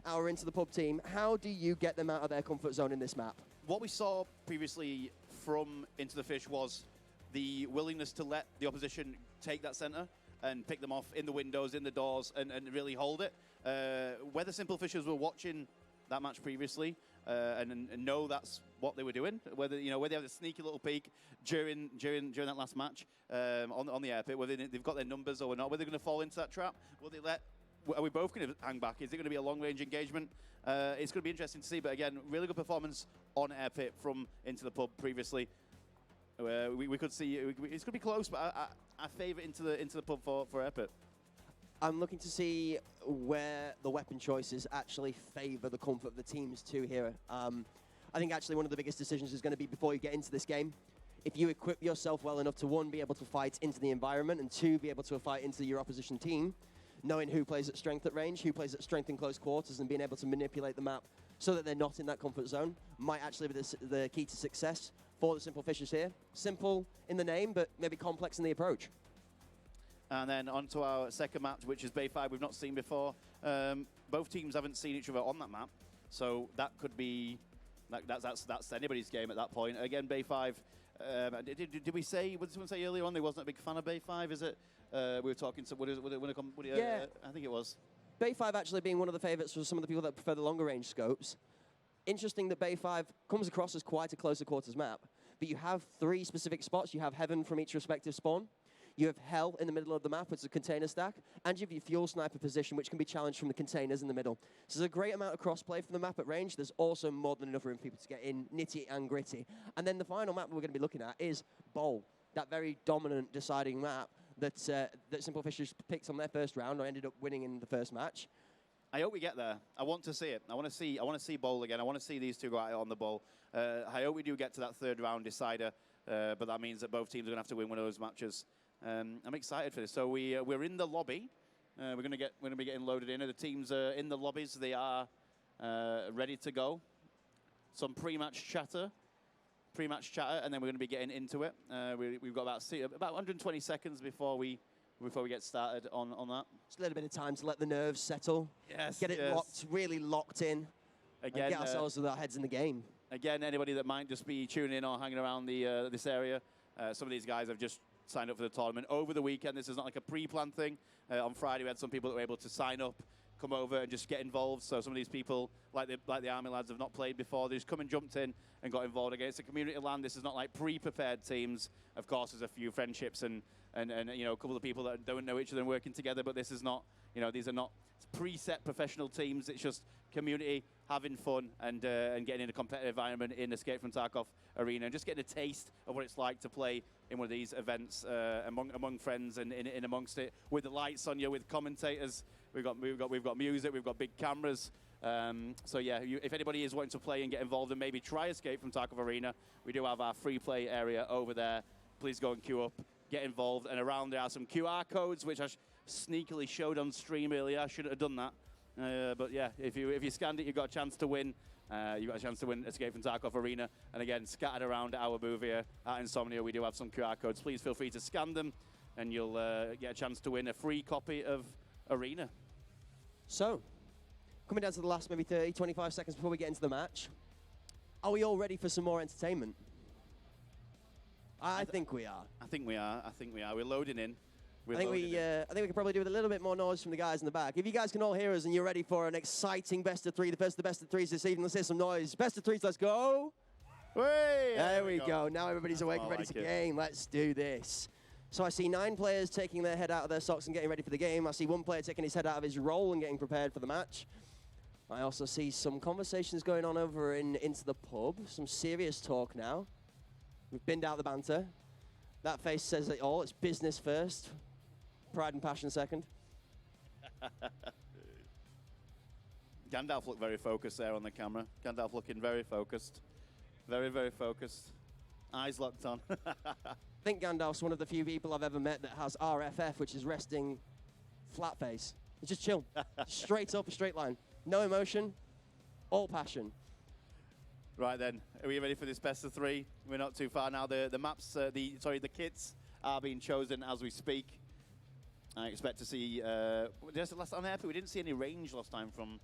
our Into the Pub team? How do you get them out of their comfort zone in this map? What we saw previously from Into the Fish was the willingness to let the opposition take that center and pick them off in the windows, in the doors, and really hold it. Whether Simple Fishers were watching that match previously and know that's what they were doing, whether they have a sneaky little peek during that last match on the Air Pit, whether they've got their numbers or not, whether they're going to fall into that trap, are we both going to hang back? Is it going to be a long-range engagement? It's going to be interesting to see, but again, really good performance on Air Pit from Into the Pub previously. We could see it's going to be close, but I favour Into the Pub for Air Pit. I'm looking to see where the weapon choices actually favour the comfort of the teams too here. I think actually one of the biggest decisions is going to be before you get into this game. If you equip yourself well enough to, 1, be able to fight into the environment, and 2, be able to fight into your opposition team, knowing who plays at strength at range, who plays at strength in close quarters, and being able to manipulate the map so that they're not in that comfort zone might actually be the key to success for the Simple Fishers here. Simple in the name, but maybe complex in the approach. And then on to our second match, which is Bay 5, we've not seen before. Both teams haven't seen each other on that map, so that could be, that's anybody's game at that point. Again, Bay 5, did we say, what did someone say earlier on, they wasn't a big fan of Bay 5, is it? We were talking to, Yeah. I think it was. Bay 5 actually being one of the favorites for some of the people that prefer the longer range scopes. Interesting that Bay 5 comes across as quite a closer quarters map, but you have 3 specific spots. You have Heaven from each respective spawn. You have Hell in the middle of the map, which is a container stack, and you have your fuel sniper position, which can be challenged from the containers in the middle. So there's a great amount of crossplay for the map at range. There's also more than enough room for people to get in, nitty and gritty. And then the final map we're going to be looking at is Bowl, that very dominant deciding map that Simple Fishers picked on their first round or ended up winning in the first match. I hope we get there. I want to see it. I want to see Bowl again. I want to see these two go out on the Bowl. I hope we do get to that third round decider, but that means that both teams are going to have to win one of those matches. I'm excited for this. So we're in the lobby. We're going to be getting loaded in. The teams are in the lobbies. They are ready to go. Some pre-match chatter, and then we're going to be getting into it. We've got about 120 seconds before we get started on that. Just a little bit of time to let the nerves settle. Yes. Get it really locked in. Again, and get ourselves with our heads in the game. Again, anybody that might just be tuning in or hanging around this area, some of these guys have just signed up for the tournament over the weekend. This is not like a pre-planned thing. On Friday, we had some people that were able to sign up, come over and just get involved. So some of these people, like the Army lads, have not played before. They just come and jumped in and got involved. Again, it's a community LAN. This is not like pre-prepared teams. Of course, there's a few friendships and you know, a couple of people that don't know each other and working together. But this is not, you know, these are not preset professional teams. It's just community having fun and getting in a competitive environment in Escape from Tarkov arena and just getting a taste of what it's like to play in one of these events among friends and in amongst it with the lights on you, with commentators. We've got music, we've got big cameras. So yeah, if anybody is wanting to play and get involved and maybe try Escape from Tarkov Arena, we do have our free play area over there. Please go and queue up, get involved, and around there are some QR codes which I sneakily showed on stream earlier. I shouldn't have done that, but yeah, if you scanned it, you got a chance to win. You got a chance to win Escape from Tarkov Arena, and again, scattered around our booth here at Insomnia, we do have some QR codes. Please feel free to scan them, and you'll get a chance to win a free copy of Arena. So, coming down to the last maybe 30, 25 seconds before we get into the match, are we all ready for some more entertainment? I think we are. I think we are. We're loading in. I think we could probably do with a little bit more noise from the guys in the back. If you guys can all hear us and you're ready for an exciting best of 3, the first of the best of 3s this evening, let's hear some noise. Best of 3s, let's go. Hey, there we go. Now everybody's awake and ready to game. Let's do this. So I see 9 players taking their head out of their socks and getting ready for the game. I see 1 player taking his head out of his role and getting prepared for the match. I also see some conversations going on over into the pub. Some serious talk now. We've binned out the banter. That face says it all. It's business first. Pride and passion second. Gandalf looked very focused there on the camera. Gandalf looking very focused. Very, very focused. Eyes locked on. I think Gandalf's one of the few people I've ever met that has RFF, which is resting flat face. He's just chill. Straight up, a straight line. No emotion, all passion. Right then, are we ready for this best of 3? We're not too far now. The maps, the kits are being chosen as we speak. I expect to see. Just last on the airport, we didn't see any range last time from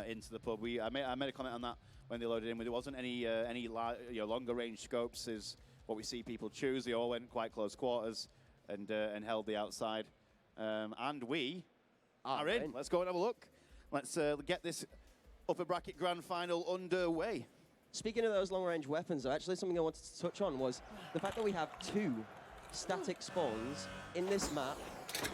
into the pub. I made a comment on that when they loaded in. There wasn't any longer range scopes. Is what we see people choose. They all went quite close quarters and held the outside. And we are in. Let's go and have a look. Let's get this upper bracket grand final underway. Speaking of those long-range weapons, though, actually something I wanted to touch on was the fact that we have 2 static spawns in this map,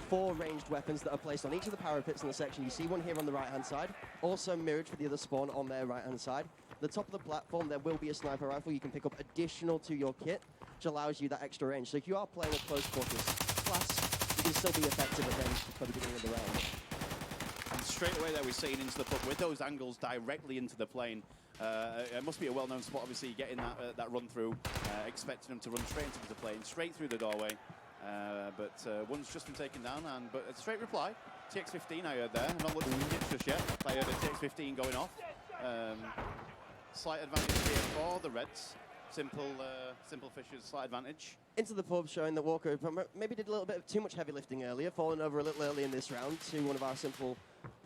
4 ranged weapons that are placed on each of the power pits in the section. You see one here on the right-hand side, also mirrored for the other spawn on their right-hand side. At the top of the platform, there will be a sniper rifle you can pick up additional to your kit, which allows you that extra range. So if you are playing a close quarters class, you can still be effective at range for the beginning of the round. And straight away there we're seeing into the pub with those angles directly into the plane. It must be a well-known spot, obviously, getting that run-through, expecting them to run straight into the plane, straight through the doorway. But one's just been taken down, but a straight reply. TX-15 I heard there. I'm not looking at the kits just yet. I heard a TX-15 going off. Slight advantage here for the Reds. Simple Fishers, slight advantage. Into the pub, showing that Walker maybe did a little bit of too much heavy lifting earlier, falling over a little early in this round to one of our Simple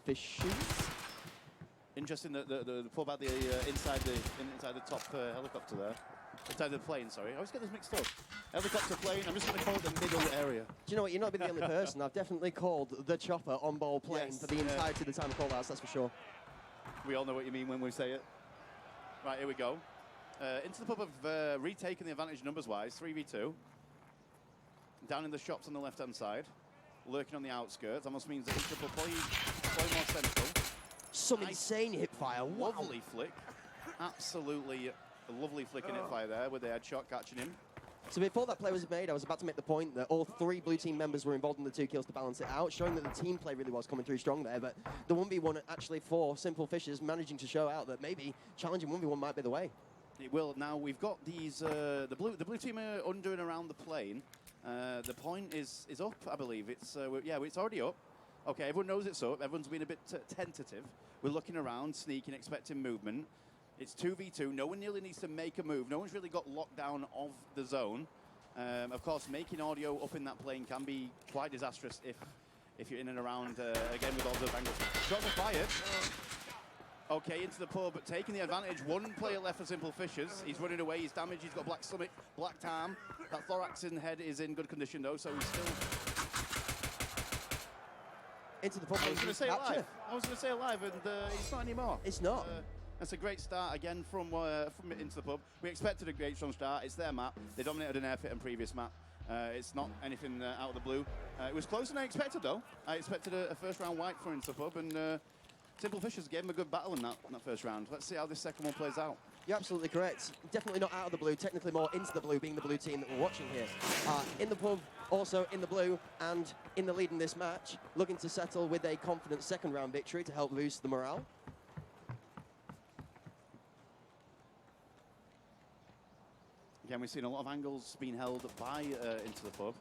Fishers. Interesting that the pub had the inside the top helicopter there. Inside the plane, sorry. I always get this mixed up. Helicopter plane, I'm just going to call it the middle area. Do you know what? You're not the only person. I've definitely called the chopper on ball plane Yes, for the entirety of the time of callouts, that's for sure. We all know what you mean when we say it. Right, here we go. Into the pub have retaken the advantage numbers-wise, 3v2. Down in the shops on the left-hand side, lurking on the outskirts. That almost means that Into the pub play more central. Some Nice. insane hip fire. Wow. Lovely flick. Absolutely a lovely flick in hip fire there with the headshot catching him. So before that play was made, I was about to make the point that all 3 blue team members were involved in the 2 kills to balance it out, showing that the team play really was coming through strong there. But the 1v1 actually for Simple Fishes managing to show out that maybe challenging 1v1 might be the way. It will. Now we've got these. The blue team are under and around the plane. The point is up, I believe. It's it's already up. Okay, everyone knows it's up. Everyone's been a bit tentative. We're looking around, sneaking, expecting movement. It's 2v2. No one really needs to make a move. No one's really got lockdown of the zone. Of course, making audio up in that plane can be quite disastrous if you're in and around, again, with all those angles. Shots are fired. Okay, into the pub, taking the advantage. 1 player left for Simple Fishes. He's running away. He's damaged. He's got black stomach, black arm. That thorax in head is in good condition, though, so he's still... Into the pub. I was going to say alive, and it's not anymore. It's not. That's a great start again from Into the Pub. We expected a great strong start. It's their map. They dominated an airfit on previous map. It's not anything out of the blue. It was closer than I expected, though. I expected a first-round wipe for Into the Pub, and Simple Fishes gave him a good battle in that first round. Let's see how this second one plays out. You're absolutely correct. Definitely not out of the blue, technically more into the blue, being the blue team that we're watching here. In the pub, also in the blue, and in the lead in this match, looking to settle with a confident second-round victory to help boost the morale. Again, we've seen a lot of angles being held by Into the Pub.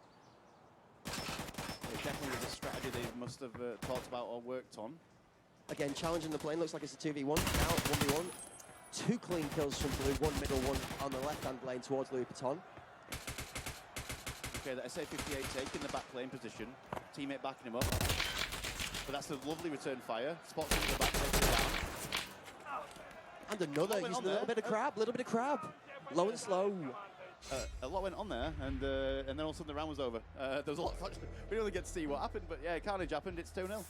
It definitely was a strategy they must have talked about or worked on. Again, challenging the plane. Looks like it's a 2v1. Now 1v1. 2 clean kills from blue, 1 middle, 1 on the left-hand lane towards Louis Vuitton. Okay, the SA-58 taking the back lane position. Teammate backing him up. But that's a lovely return fire. Spots him in the back, takes him down. And another. He's a little bit of crab. Low and slow. A lot went on there, and then all of a sudden the round was over. There was a lot. We didn't really get to see what happened, but yeah, carnage happened. It's 2-0.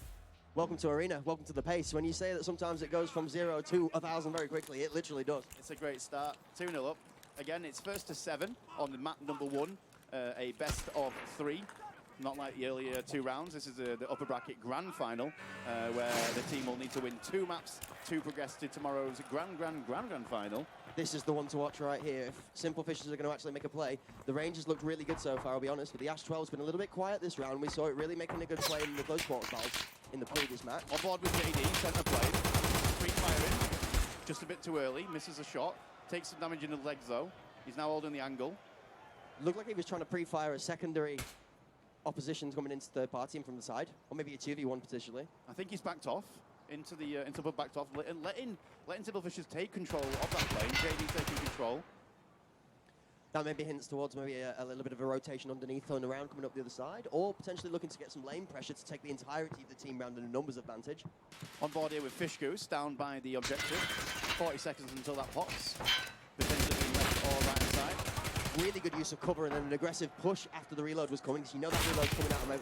Welcome to Arena. Welcome to the pace. When you say that sometimes it goes from 0 to 1,000 very quickly, it literally does. It's a great start. 2-0 up. Again, it's 1st to 7 on the map number 1. A best of 3. Not like the earlier 2 rounds. This is the upper bracket grand final, where the team will need to win 2 maps to progress to tomorrow's grand final. This is the one to watch right here. If Simple Fishes are going to actually make a play, the range has looked really good so far, I'll be honest, but the Ash 12's been a little bit quiet this round. We saw it really making a good play in the close quarters battles in the previous match. On board with JD, centre play. Free firing. Just a bit too early. Misses a shot. Takes some damage in the legs, though. He's now holding the angle. Looked like he was trying to pre-fire a secondary opposition coming into third party and from the side, or maybe a 2v1 potentially. I think he's backed off. Into the backed off, letting Simple Fishes take control of that plane. JD taking control. That maybe hints towards maybe a little bit of a rotation underneath, throwing around, coming up the other side, or potentially looking to get some lane pressure to take the entirety of the team round in a numbers advantage. On board here with Fish Goose, down by the objective. 40 seconds until that pops. Potentially left or right side. Really good use of cover and then an aggressive push after the reload was coming, because you know that reload's coming out of mode.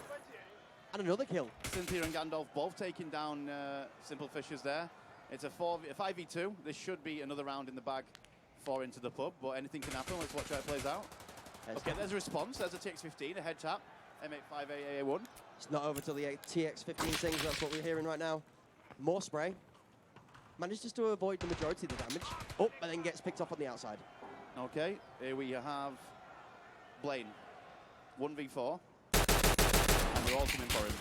And another kill. Cynthia and Gandalf both taking down Simple Fishes there. It's a 5v2. This should be another round in the bag for Into the Pub, but anything can happen. Let's watch how it plays out. Okay, there's a response. There's a TX-15, a head tap. M85AA1. It's not over till the TX-15 sings. That's what we're hearing right now. More spray. Manages to avoid the majority of the damage. Oh, and then gets picked off on the outside. Okay, here we have Blaine. 1v4. And we're all coming for him.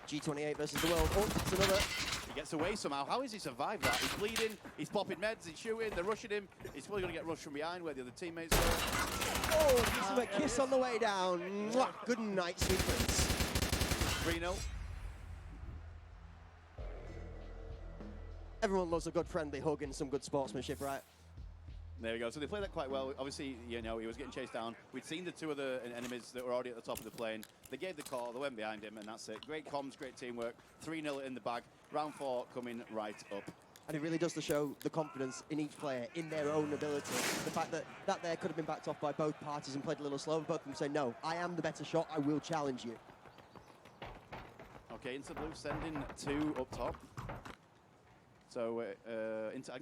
G28 versus the world. Oh, it's another. He gets away somehow. How has he survived that? He's bleeding, he's popping meds, he's shooting, they're rushing him. He's probably going to get rushed from behind where the other teammates go. Oh, gives him a kiss on the way down. Mwah. Good night, sweet prince. 3-0. Everyone loves a good friendly hug and some good sportsmanship, right? There we go. So they played that quite well. Obviously, you know, he was getting chased down. We'd seen the 2 other enemies that were already at the top of the plane. They gave the call, they went behind him, and that's it. Great comms, great teamwork. 3-0 in the bag. Round 4 coming right up. And it really does to show the confidence in each player, in their own ability. The fact that that there could have been backed off by both parties and played a little slower, both of them say, no, I am the better shot, I will challenge you. Okay, into blue, sending 2 up top. So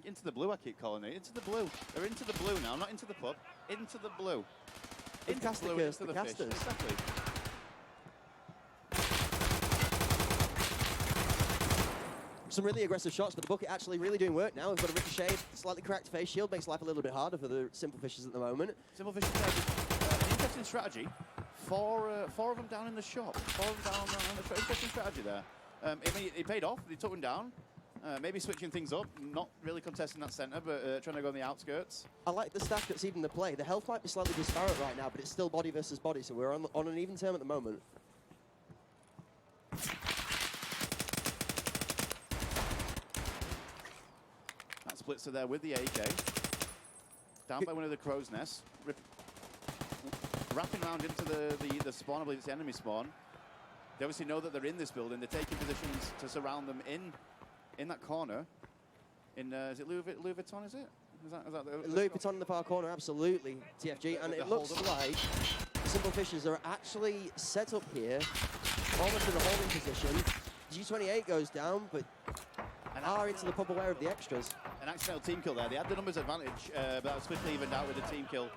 into the blue, I keep calling it. Into the blue. They're into the blue now, not into the pub. Into the blue. Into the blue, into the fish. Exactly. Some really aggressive shots, but the bucket actually really doing work now. We've got a ricochet, slightly cracked face shield, makes life a little bit harder for the Simple Fishes at the moment. Simple Fishes, an interesting strategy. Four of them down in the shop. 4 of them down on the shop. Interesting strategy there. It paid off. They took them down. Maybe switching things up, not really contesting that center, but trying to go on the outskirts. I like the stack that's even the play. The health might be slightly disparate right now, but it's still body versus body, so we're on an even term at the moment. That Splitzer there with the AK. Down by one of the crow's nests. Wrapping around into the spawn, I believe it's the enemy spawn. They obviously know that they're in this building. They're taking positions to surround them in that corner. Is it Louis Vuitton, is it? Is that Louis Vuitton in the far corner, absolutely, TFG. And it looks like the Simple Fishes are actually set up here, almost in a holding position. G28 goes down, but are into the pub aware of the extras. An accidental team kill there. They had the numbers advantage, but that was quickly evened out with the team kill.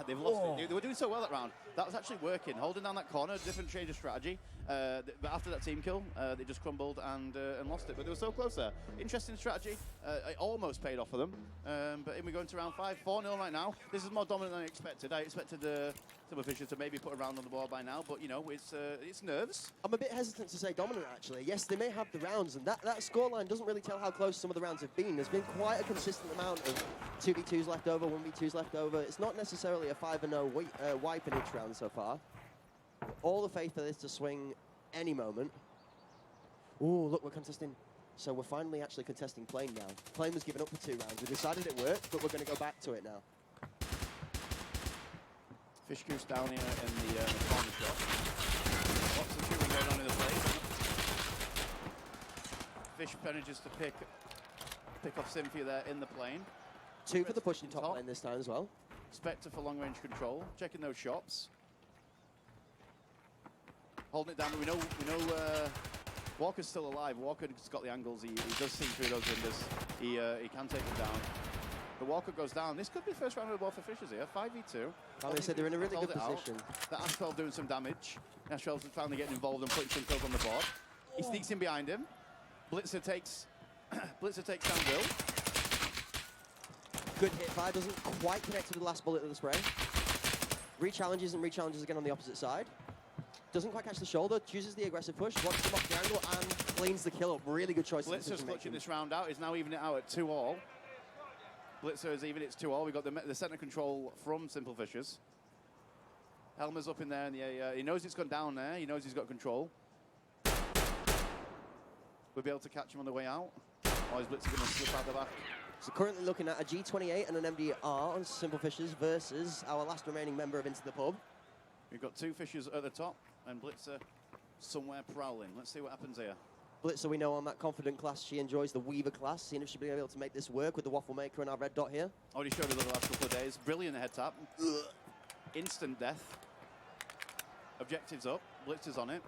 They've lost it. They were doing so well that round. That was actually working. Holding down that corner, different change of strategy. But after that team kill, they just crumbled and lost it. But they were so close there. Interesting strategy. It almost paid off for them. But in we go into round 5. 4-0 right now. This is more dominant than I expected. I expected Simple Fishes to maybe put a round on the board by now. But, you know, it's nerves. I'm a bit hesitant to say dominant, actually. Yes, they may have the rounds, and that scoreline doesn't really tell how close some of the rounds have been. There's been quite a consistent amount of 2v2s left over, 1v2s left over. It's not necessarily a 5-0 wipe in each round so far. All the faith for this to swing any moment. Ooh, look, we're contesting. So we're finally actually contesting plane now. Plane was given up for 2 rounds. We decided it worked, but we're going to go back to it now. Fish goose down here in the corner shot. Lots of shooting going on in the plane. Fish manages to pick off Cynthia there in the plane. 2 for the push in top lane this time as well. Spectre for long range control, checking those shots. Holding it down, but we know Walker's still alive. Walker's got the angles, he does see through those windows. He can take them down. But Walker goes down. This could be the first round of the ball for Fishes here, 5v2. Like I said, they're in a really good position. That Ash-12 doing some damage. Ash-12 is finally getting involved and putting some kills on the board. He sneaks in behind him. Blitzer takes down Will. Good hit fire, doesn't quite connect to the last bullet of the spray. Rechallenges and rechallenges again on the opposite side. Doesn't quite catch the shoulder, chooses the aggressive push, wants him off the angle and cleans the kill up. Really good choice. Blitzer's clutching this round out, is now evening it out at 2-all. Blitzer is even, it's 2-all. We've got the center control from Simple Fishes. Helmer's up in there, and he knows it's gone down there. He knows he's got control. We'll be able to catch him on the way out. Or is Blitzer going to slip out the back? So currently looking at a G28 and an MDR on Simple Fishes versus our last remaining member of Into the Pub. We've got 2 Fishes at the top and Blitzer somewhere prowling. Let's see what happens here. Blitzer, we know on that confident class, she enjoys the Weaver class. Seeing if she'll be able to make this work with the Waffle Maker and our red dot here. Already showed it the last couple of days. Brilliant head tap. Instant death. Objectives up. Blitzer's on it.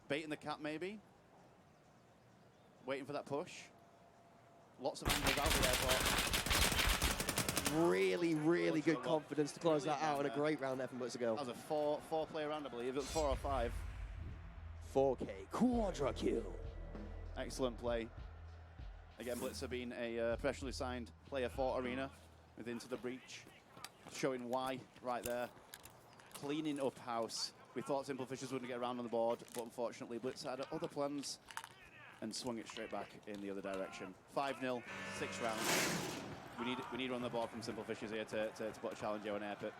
Baiting the cap maybe. Waiting for that push. Lots of angles out of the airport. Really, really good confidence to close that out, and a great round there from Blitzer Girl. That was a four-player round, I believe. It was 4 or 5. 4K quadra kill. Excellent play. Again, Blitzer being a professionally signed player for Arena with Into the Breach. Showing why right there. Cleaning up house. We thought Simple Fishes wouldn't get around on the board, but unfortunately Blitzer had other plans and swung it straight back in the other direction. 5-0, 6 rounds. We need on the board from Simple Fishes here to put a challenge here on Airpit.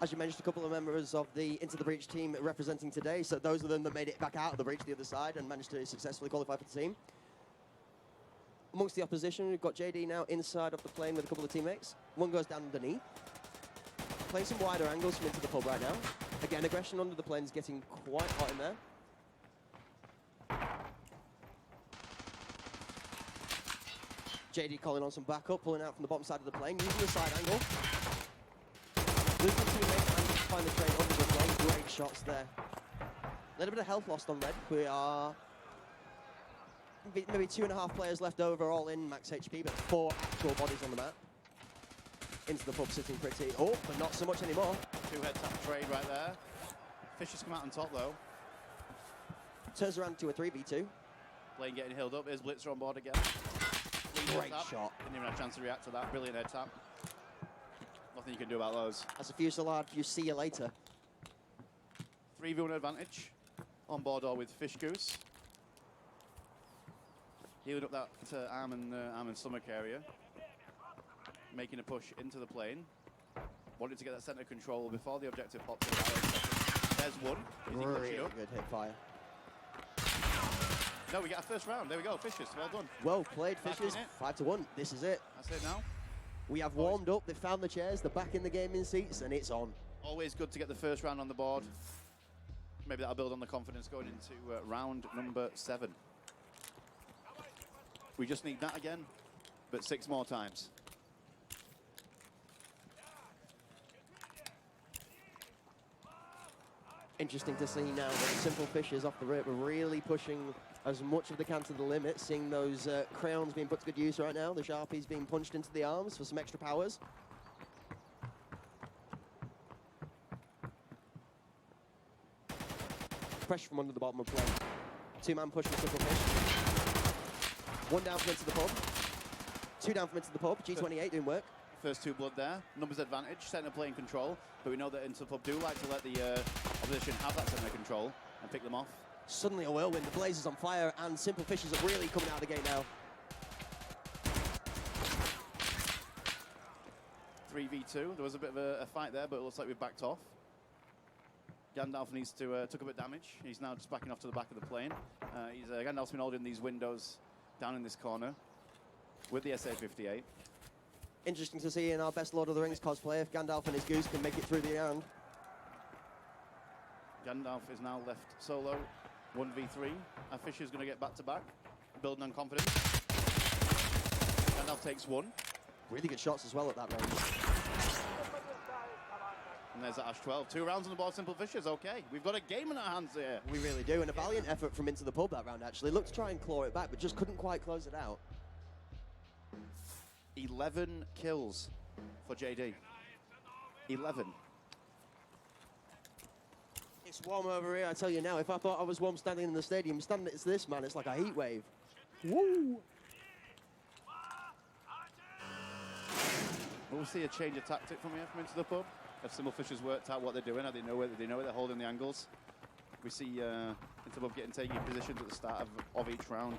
As you mentioned, a couple of members of the Into the Breach team representing today, so those of them that made it back out of the breach to the other side and managed to successfully qualify for the team. Amongst the opposition, we've got JD now inside of the plane with a couple of teammates. One goes down underneath. Playing some wider angles from Into the Pub right now. Again, aggression under the plane is getting quite hot in there. JD calling on some backup, pulling out from the bottom side of the plane, using the side angle. Losing teammate and find the trade under the plane. Great shots there. A little bit of health lost on red. We are maybe 2.5 players left over, all in max HP, but 4 actual bodies on the map. Into the pub, sitting pretty. Oh, but not so much anymore. 2-head tap trade right there. Fish has come out on top though. Turns around to a 3v2. Lane getting held up. Here's Blitzer on board again. Great shot. Didn't even have a chance to react to that. Brilliant head tap. Nothing you can do about those. That's a Fusillade. You see you later. 3v1 advantage. On board all with Fish Goose. Healing up that arm and stomach area. Making a push into the plane. Wanted to get that center control before the objective pops in. There's one. Really good hip fire. No, we get our first round. There we go. Fishes. Well done. Well played, Back Fishes. in it. 5-1. This is it. That's it now. We have warmed up. They found the chairs. They're back in the gaming seats, and it's on. Always good to get the first round on the board. Maybe that'll build on the confidence going into round number 7. We just need that again, but 6 more times. Interesting to see now that Simple Fishes off the rip are really pushing as much of they can to the limit, seeing those crayons being put to good use right now, the Sharpies being punched into the arms for some extra powers. Pressure from under the bottom of play. 2-man push from Simple Fish. 1 down from into the pub. 2 down from into the pub. G28 doing work. First 2 blood there. Numbers advantage. Center play in control. But we know that Interpub do like to let the opposition have that center control and pick them off. Suddenly a whirlwind. The Blazers on fire, and Simple Fishes are really coming out of the gate now. 3v2. There was a bit of a fight there, but it looks like we've backed off. Gandalf needs to took a bit of damage. He's now just backing off to the back of the plane. Gandalf's been holding these windows down in this corner with the SA-58. Interesting to see in our best Lord of the Rings cosplay if Gandalf and his goose can make it through the round. Gandalf is now left solo, 1v3. Fisher's going to get back to back, building on confidence. Gandalf takes 1. Really good shots as well at that range. And there's that Ash 12. 2 rounds on the board, Simple Fishers. Okay, we've got a game in our hands here. We really do, and a valiant effort from Into the Pub that round, actually. Looked to try and claw it back, but just couldn't quite close it out. 11 kills for JD. 11. It's warm over here, I tell you now. If I thought I was warm standing in the stadium, standing next to this man, it's like a heat wave. Woo! We'll see a change of tactic from here from Into the Pub. Have Simple Fishers worked out what they're doing? They know where they're holding the angles. We see Into the Pub taking positions at the start of each round,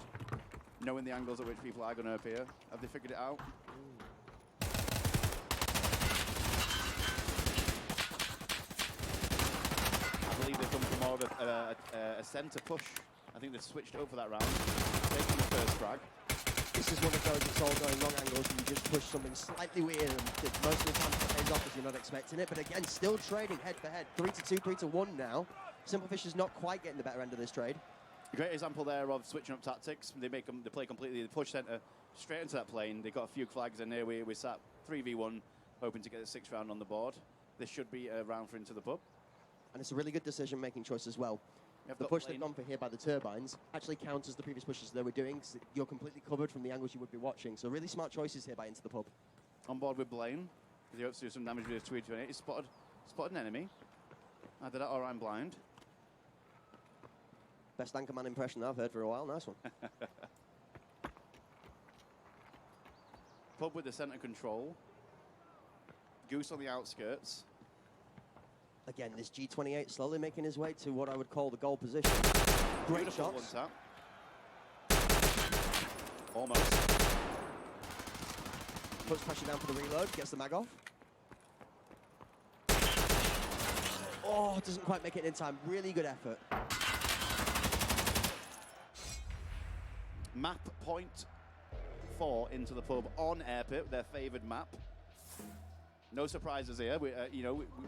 knowing the angles at which people are going to appear. Have they figured it out? I believe they've come for more of a centre push. I think they've switched over that round, taking the first frag. This is one of those that's all going wrong angles, and you just push something slightly weird, and most of the time it pays off as you're not expecting it. But again, still trading head for head. 3-2, 3-1 now. Simple Fish is not quite getting the better end of this trade. A great example there of switching up tactics. They play completely, they push centre straight into that plane. They got a few flags in there. We sat 3v1, hoping to get the 6th round on the board. This should be a round for Into the Pub. And it's a really good decision-making choice as well. The push they've gone for here by the turbines actually counts as the previous pushes they were doing, because you're completely covered from the angles you would be watching. So really smart choices here by Into the Pub. On board with Blaine. He hopes to do some damage with his 228. He's spotted an enemy. Either that or I'm blind. Best Anchorman impression I've heard for a while. Nice one. Pub with the centre control. Goose on the outskirts. Again, this G28 slowly making his way to what I would call the goal position. Great Beautiful shots. One tap. Almost. Puts pressure down for the reload, gets the mag off. Oh, doesn't quite make it in time. Really good effort. Map point 4 Into the Pub on Airpit, their favoured map. No surprises here.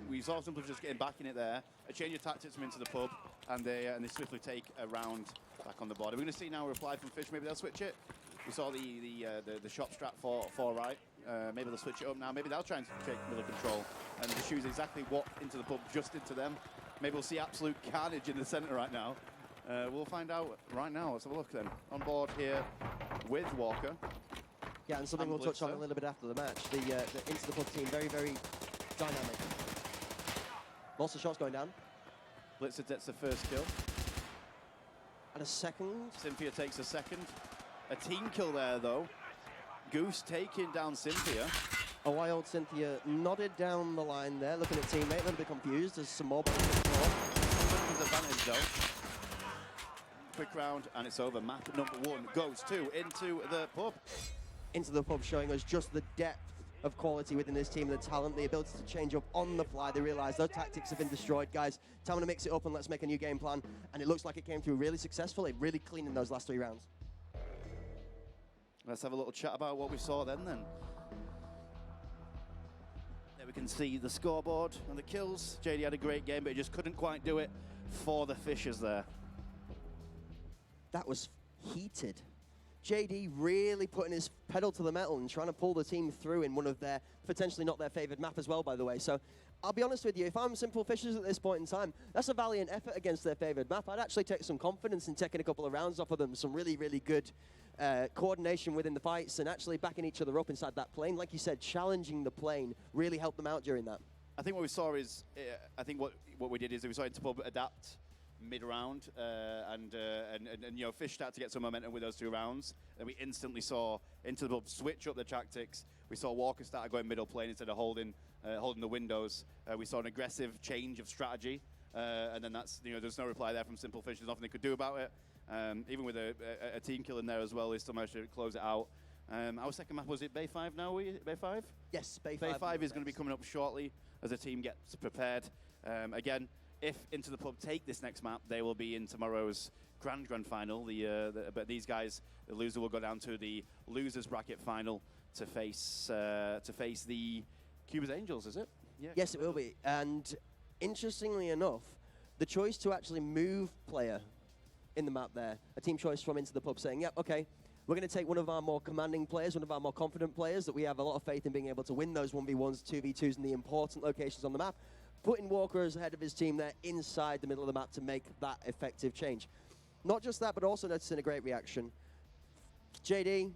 We saw Simple just getting back in it there. A change of tactics from Into the Pub, and they swiftly take a round back on the board. We're going to see now a reply from Fish. Maybe they'll switch it. We saw the shop strat for right. Maybe they'll switch it up now. Maybe they'll try and take middle control and just choose exactly what into the pub just into them. Maybe we'll see absolute carnage in the center right now. We'll find out right now. Let's have a look then. On board here with Walker. Yeah, and something we'll touch on a little bit after the match. The into the pub team, very, very dynamic. Lots of shots going down. Blitzer gets the first kill. And a second. Cynthia takes a second. A team kill there, though. Goose taking down Cynthia. A wild Cynthia nodded down the line there, looking at teammate, a little bit confused. There's some more balls on the floor. Cynthia's advantage, though. Quick round, and it's over. Map number 1 goes into the pub. Into the pub, showing us just the depth of quality within this team, the talent, the ability to change up on the fly. They realize those tactics have been destroyed, guys. Time to mix it up and let's make a new game plan. And it looks like it came through really successfully, really clean in those last 3 rounds. Let's have a little chat about what we saw then. There we can see the scoreboard and the kills. JD had a great game, but he just couldn't quite do it for the Fishers there. That was heated. JD really putting his pedal to the metal and trying to pull the team through in one of their, potentially not their favored map as well, by the way. So I'll be honest with you, if I'm Simple Fishers at this point in time, that's a valiant effort against their favored map. I'd actually take some confidence in taking a couple of rounds off of them, some really, really good coordination within the fights and actually backing each other up inside that plane. Like you said, challenging the plane really helped them out during that. I think what we saw is, I think what we did is we saw Interpub adapt mid-round, and you know, Fish started to get some momentum with those 2 rounds. And we instantly saw Interpub switch up the tactics. We saw Walker start going middle plane instead of holding the windows. We saw an aggressive change of strategy, and then that's, you know, there's no reply there from Simple Fish. There's nothing they could do about it. Even with a team kill in there as well, they still managed to close it out. Our second map, was it Bay 5 now? Bay 5? Yes, Bay 5. Bay 5 is going to be coming up shortly as the team gets prepared. Again, if Into the Pub take this next map, they will be in tomorrow's grand final. But these guys, the loser will go down to the losers bracket final to face the Cuba's Angels. Is it? Yeah. Yes, it will be. And interestingly enough, the choice to actually move player in the map there, a team choice from Into the Pub saying, yep, okay, we're going to take one of our more commanding players, one of our more confident players that we have a lot of faith in being able to win those 1v1s, 2v2s in the important locations on the map, putting Walker as head of his team there inside the middle of the map to make that effective change. Not just that, but also noticing a great reaction. JD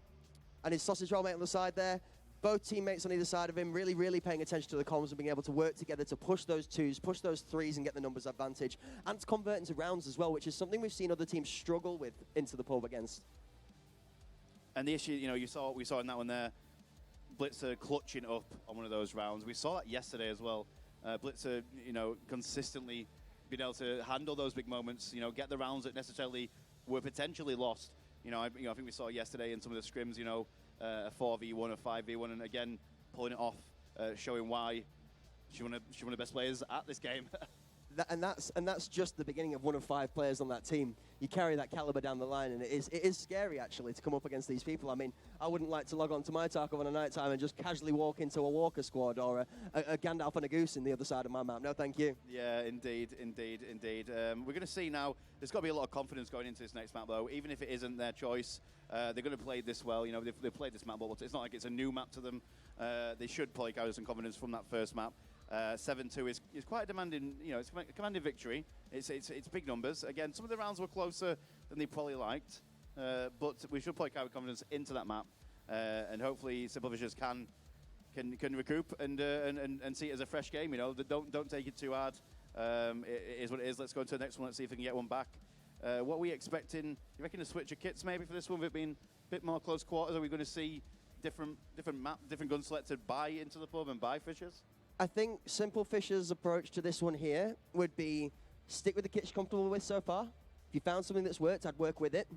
and his sausage roll mate on the side there, both teammates on either side of him, really, really paying attention to the comms and being able to work together to push those 2s, push those 3s and get the numbers advantage, and to convert into rounds as well, which is something we've seen other teams struggle with Into the Pub against. And the issue, you know, we saw in that one there, Blitzer clutching up on one of those rounds. We saw that yesterday as well. Blitzer, you know, consistently being able to handle those big moments, you know, get the rounds that necessarily were potentially lost. I think we saw yesterday in some of the scrims, you know, a 4v1, a 5v1, and again, pulling it off, showing why she's one of the best players at this game. And that's just the beginning of one of 5 players on that team. You carry that caliber down the line, and it is scary actually to come up against these people. I mean, I wouldn't like to log on to my Tarkov on a night time and just casually walk into a Walker squad or a Gandalf and a Goose in the other side of my map. No, thank you. Yeah, indeed. We're going to see now. There's got to be a lot of confidence going into this next map, though. Even if it isn't their choice, they're going to play this well. You know, they've played this map well. It's not like it's a new map to them. They should probably carry some confidence from that first map. 7-2 is quite a demanding, you know, it's a commanding victory. It's big numbers. Again, some of the rounds were closer than they probably liked, but we should probably carry confidence into that map, and hopefully Simple Fishers can recoup and see it as a fresh game. You know, don't take it too hard. It is what it is. Let's go to the next one. Let's see if we can get one back. What are we expecting? You reckon a switch of kits maybe for this one? With it being a bit more close quarters, are we going to see different guns selected by Into the Pub and by Fishers? I think Simple Fishers' approach to this one here would be stick with the kits you're comfortable with so far. If you found something that's worked, I'd work with it.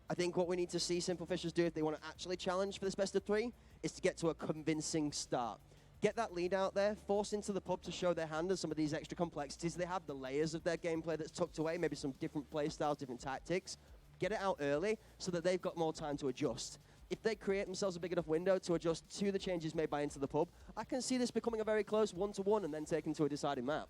I think what we need to see Simple Fishers do if they want to actually challenge for this best of 3 is to get to a convincing start. Get that lead out there, force Into the Pub to show their hand and some of these extra complexities. They have the layers of their gameplay that's tucked away, maybe some different play styles, different tactics. Get it out early so that they've got more time to adjust. If they create themselves a big enough window to adjust to the changes made by Into the Pub, I can see this becoming a very close 1-1 and then taken to a deciding map.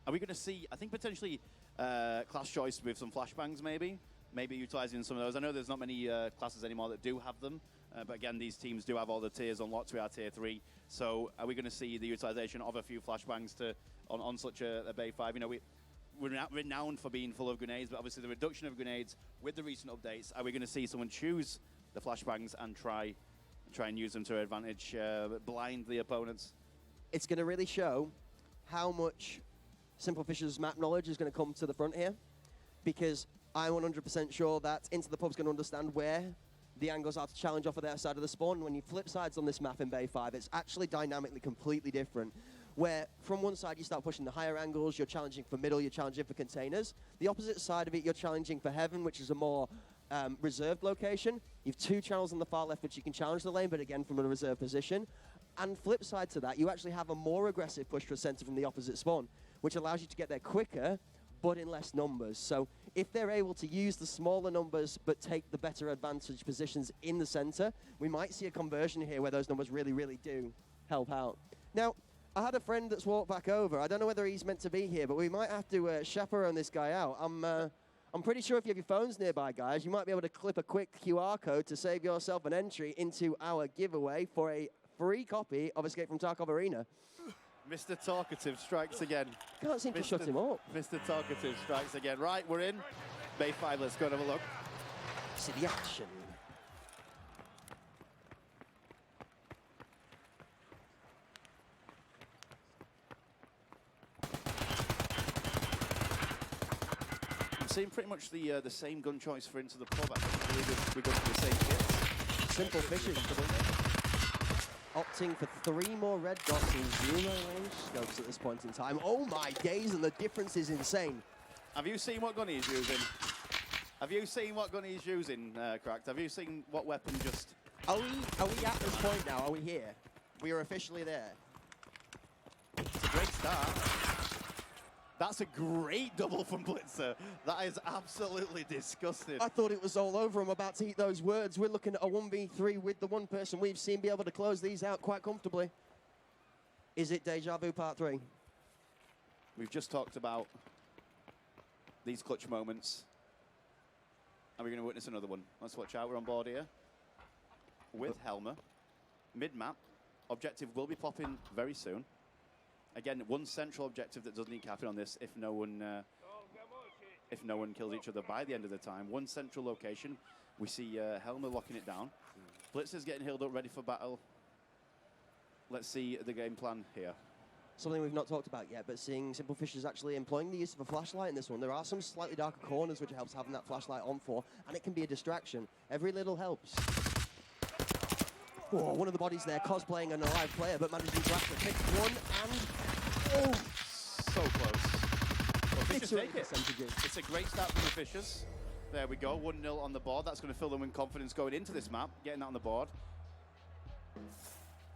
Are we going to see, I think potentially class choice with some flashbangs maybe? maybe utilizing some of those. I know there's not many classes anymore that do have them, but again, these teams do have all the tiers unlocked. We are tier 3, so are we going to see the utilization of a few flashbangs on such a Bay 5? You know, we're renowned for being full of grenades, but obviously the reduction of grenades with the recent updates, are we going to see someone choose the flashbangs and try and use them to their advantage, blind the opponents? It's going to really show how much Simple Fisher's map knowledge is going to come to the front here, because I'm 100% sure that Into the Pub's going to understand where the angles are to challenge off of their side of the spawn. When you flip sides on this map in Bay 5, it's actually dynamically completely different, where from one side you start pushing the higher angles, you're challenging for middle, you're challenging for containers. The opposite side of it, you're challenging for heaven, which is a more reserved location. You have 2 channels on the far left which you can challenge the lane, but again from a reserved position. And flip side to that, you actually have a more aggressive push to a center from the opposite spawn, which allows you to get there quicker, but in less numbers. So if they're able to use the smaller numbers but take the better advantage positions in the center, we might see a conversion here where those numbers really, really do help out. Now, I had a friend that's walked back over. I don't know whether he's meant to be here, but we might have to chaperone this guy out. I'm pretty sure if you have your phones nearby, guys, you might be able to clip a quick QR code to save yourself an entry into our giveaway for a free copy of Escape from Tarkov Arena. Mr. Talkative strikes again. Can't seem to shut him up. Mr. Talkative strikes again. Right, we're in. Bay 5, let's go and have a look. See the action. I'm seeing pretty much the same gun choice for Into the Pub. I think we're going for the same kits. Simple Fishes opting for 3 more red dots and 0 range scopes at this point in time. Oh my days, and the difference is insane. Have you seen what gun he's using? Have you seen what gun he's using, Cracked? Have you seen what weapon just... Are we at this point now? Are we here? We are officially there. It's a great start. That's a great double from Blitzer. That is absolutely disgusting. I thought it was all over. I'm about to eat those words. We're looking at a 1v3 with the one person we've seen be able to close these out quite comfortably. Is it Deja Vu Part 3? We've just talked about these clutch moments. And we're going to witness another one. Let's watch out. We're on board here with Helmer. Mid-map. Objective will be popping very soon. Again, one central objective that does need capping on this if no one kills each other by the end of the time. One central location. We see Helmer locking it down. Blitzer's getting healed up, ready for battle. Let's see the game plan here. Something we've not talked about yet, but seeing Simple Fisher's actually employing the use of a flashlight in this one. There are some slightly darker corners which helps having that flashlight on for, and it can be a distraction. Every little helps. Oh, one of the bodies there cosplaying an alive player, but managing to actually pick one and... Oh! So close. Well, Fishers take it. Percentages. It's a great start from the Fishers. There we go, 1-0 on the board. That's going to fill them with confidence going into this map, getting that on the board.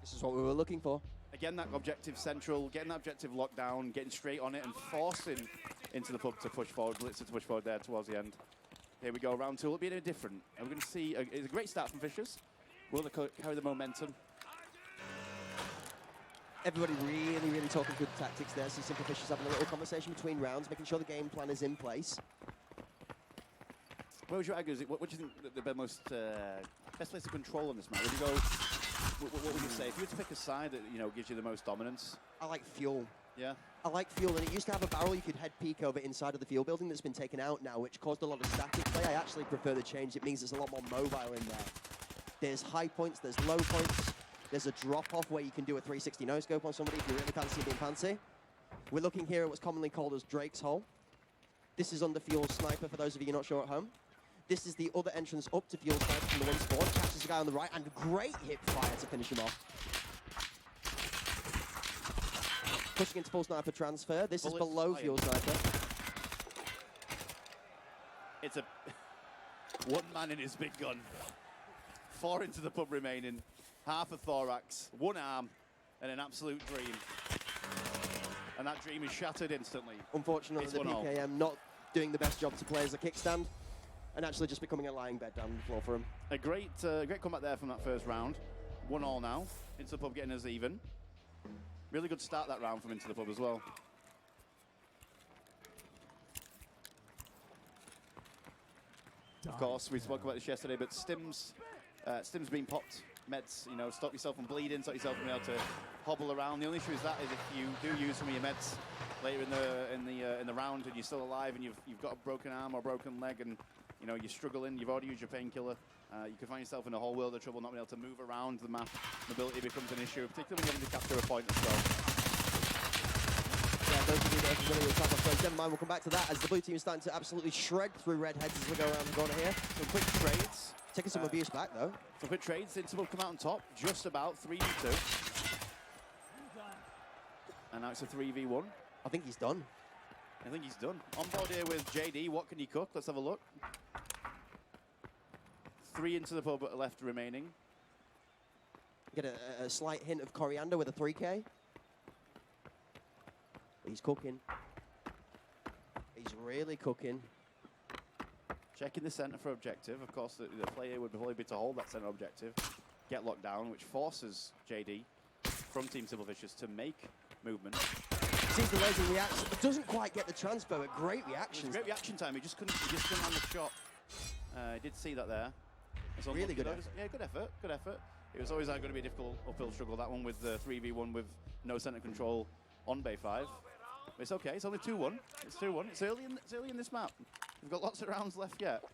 This is what we were looking for. Again, that objective central, getting that objective locked down, getting straight on it and forcing Into the Pub to push forward, Blitzer to push forward there towards the end. Here we go, round 2. It'll be a bit different. And we're going to see, it's a great start from Fishers. Will they carry the momentum? Everybody really, really talking good tactics there. See Simple Fisher's having a little conversation between rounds, making sure the game plan is in place. Where would you argue? What do you think the best place to control on this map? Would you go? What would you say if you were to pick a side that gives you the most dominance? I like fuel. Yeah. I like fuel, and it used to have a barrel you could head peek over inside of the fuel building that's been taken out now, which caused a lot of static play. I actually prefer the change. It means there's a lot more mobile in there. There's high points, there's low points. There's a drop-off where you can do a 360 no-scope on somebody if you really fancy being fancy. We're looking here at what's commonly called as Drake's Hole. This is under Fuel Sniper, for those of you not sure at home. This is the other entrance up to Fuel Sniper from the one spawn. Catches the guy on the right, and great hip fire to finish him off. Pushing into Full Sniper transfer. This is below Fuel Sniper. It's a one man in his big gun. 4 Into the Pub remaining. Half a thorax, 1 arm, and an absolute dream. And that dream is shattered instantly. Unfortunately, the PKM not doing the best job to play as a kickstand, and actually just becoming a lying bed down the floor for him. A great comeback there from that first round. 1-1 now. Into the Pub getting us even. Really good start that round from Into the Pub as well. Of course, we spoke about this yesterday, but stims being popped, meds, you know, stop yourself from bleeding, stop yourself from being able to hobble around. The only issue is that is if you do use some of your meds later in the round and you're still alive and you've got a broken arm or broken leg and you know you're struggling, you've already used your painkiller, you can find yourself in a whole world of trouble not being able to move around the map. Mobility becomes an issue, particularly when you're having to capture a point as well. Yeah, those of you that are familiar with Tackle Friends, never mind, we'll come back to that as the blue team is starting to absolutely shred through red heads as we go around the corner here. Some quick trades. Taking some abuse back though. Some quick trades. Inter will come out on top, just about 3v2. And now it's a 3v1. I think he's done. I think he's done. On board here with JD, what can he cook? Let's have a look. 3 into the pub left remaining. Get a slight hint of coriander with a 3K. He's cooking. He's really cooking. Checking the center for objective. Of course, the play here would probably be to hold that center objective, get locked down, which forces JD from Team Simplefishers to make movement. Sees the laser reaction, but doesn't quite get the transfer, but great reaction. Great reaction time. He just couldn't on the shot. I did see that there. Really good effort. Yeah, good effort. Good effort. It was always going to be a difficult uphill struggle. That one with the 3v1 with no center control on Bay 5. But it's okay. It's only 2-1. It's 2-1. It's early in this map. We've got lots of rounds left yet.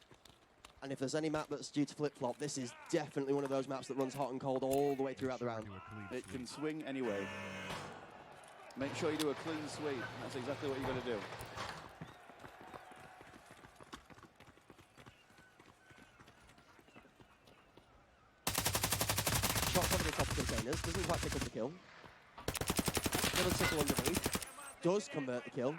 And if there's any map that's due to flip-flop, this is definitely one of those maps that runs hot and cold all the way throughout the round. It can swing anyway. Make sure you do a clean sweep. That's exactly what you're going to do. Shots over the top of containers, doesn't quite pick up the kill. Little tickle underneath, does convert the kill.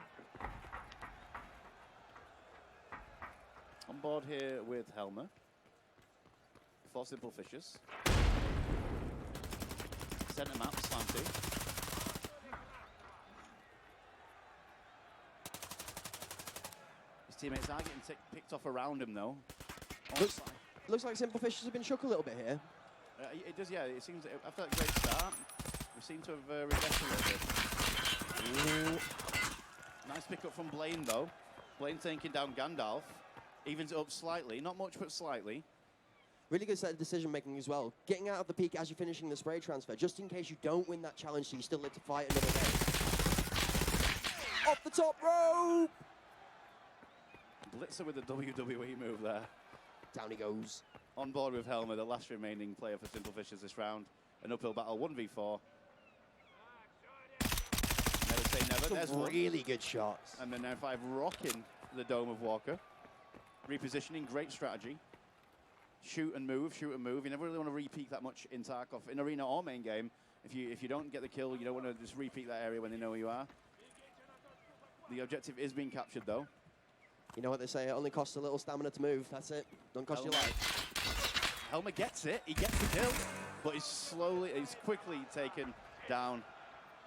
On board here with Helmer for Simplefishers. Center map, slanty. His teammates are getting picked off around him though. Looks like Simplefishers have been shook a little bit here. It does, yeah. It seems after that great start, we seem to have regressed a little bit. Ooh. Nice pick up from Blaine though. Blaine taking down Gandalf. Evens it up slightly, not much, but slightly. Really good set of decision making as well. Getting out of the peak as you're finishing the spray transfer, just in case you don't win that challenge, so you still live to fight another day. Off the top rope! Blitzer with the WWE move there. Down he goes. On board with Helmer, the last remaining player for Simplefishers this round. An uphill battle, 1v4. Never say never. There's Some really good shots. And then now 5 rocking the dome of Walker. Repositioning, great strategy. Shoot and move, shoot and move. You never really want to re-peek that much in Tarkov, in arena or main game. If you don't get the kill, you don't want to just re-peek that area when they know who you are. The objective is being captured though. You know what they say, it only costs a little stamina to move. That's it. Don't cost your life. Helmer gets it, he gets the kill, but he's quickly taken down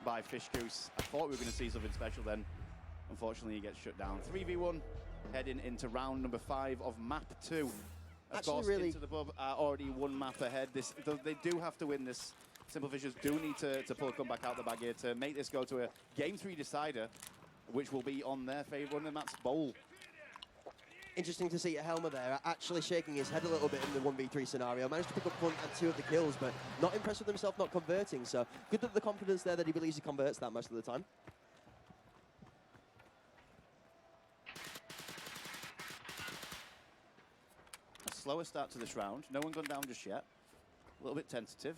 by Fish Goose. I thought we were going to see something special then. Unfortunately, he gets shut down. 3v1, heading into round number 5 of map 2. Of course, Into the Pub are already 1 map ahead. They do have to win this. Simplefishers do need to pull a comeback out the bag here to make this go to a Game 3 decider, which will be on their favour, on the map's bowl. Interesting to see Helmer there, actually shaking his head a little bit in the 1v3 scenario. Managed to pick up 1 and 2 of the kills, but not impressed with himself not converting. So good that the confidence there that he believes he converts that most of the time. A slower start to this round. No one gone down just yet. A little bit tentative.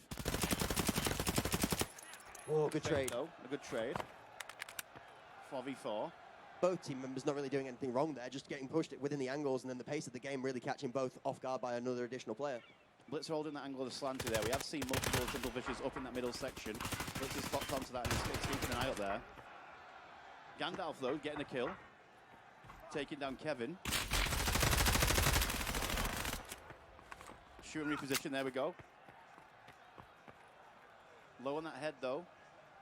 Oh, good trade. Though. A good trade. 4v4. Both team members not really doing anything wrong there, just getting pushed within the angles and then the pace of the game really catching both off guard by another additional player. Blitzer holding that angle of the slanty there. We have seen multiple Simplefishers up in that middle section. Blitzer's spot onto that and he's keeping an eye up there. Gandalf though, getting a kill. Taking down Kevin. Shoot and reposition, there we go. Low on that head though.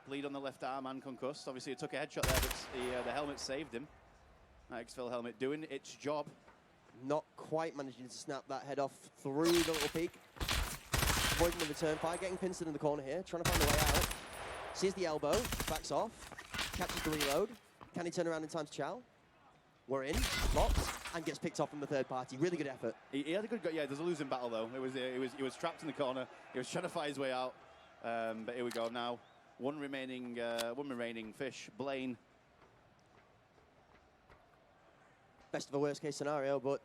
Bleed on the left arm and concussed. Obviously, it took a headshot there, but the helmet saved him. XFL helmet doing its job. Not quite managing to snap that head off through the little peak. Avoiding the return fire, getting Pinston in the corner here, trying to find a way out. Sees the elbow, backs off, catches the reload. Can he turn around in time to chow? We're in, locked, and gets picked off from the third party. Really good effort. He had a good go. Yeah, there's a losing battle though. He was trapped in the corner. He was trying to fight his way out. But here we go now. One remaining fish. Blaine. Best of a worst case scenario, but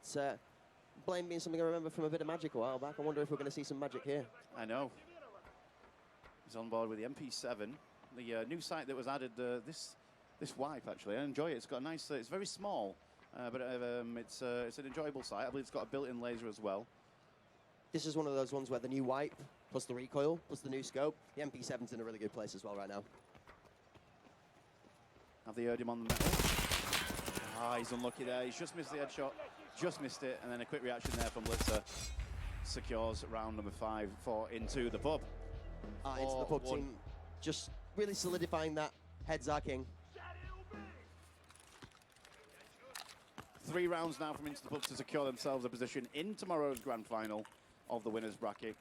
Blaine being something I remember from a bit of Magic a while back. I wonder if we're going to see some Magic here. I know. He's on board with the MP7, the new sight that was added this wipe actually. I enjoy it. It's got a nice. It's very small, but it's an enjoyable sight. I believe it's got a built-in laser as well. This is one of those ones where the new wipe, plus the recoil, plus the new scope, the MP7's in a really good place as well right now. Have they heard him on the metal? Ah, he's unlucky there. He's just missed the headshot. Just missed it, and then a quick reaction there from Blitzer. Secures round number 5 for Into the Pub. Into the Pub team, just really solidifying that heads are king. 3 rounds now from Into the Pub to secure themselves a position in tomorrow's grand final of the winners bracket.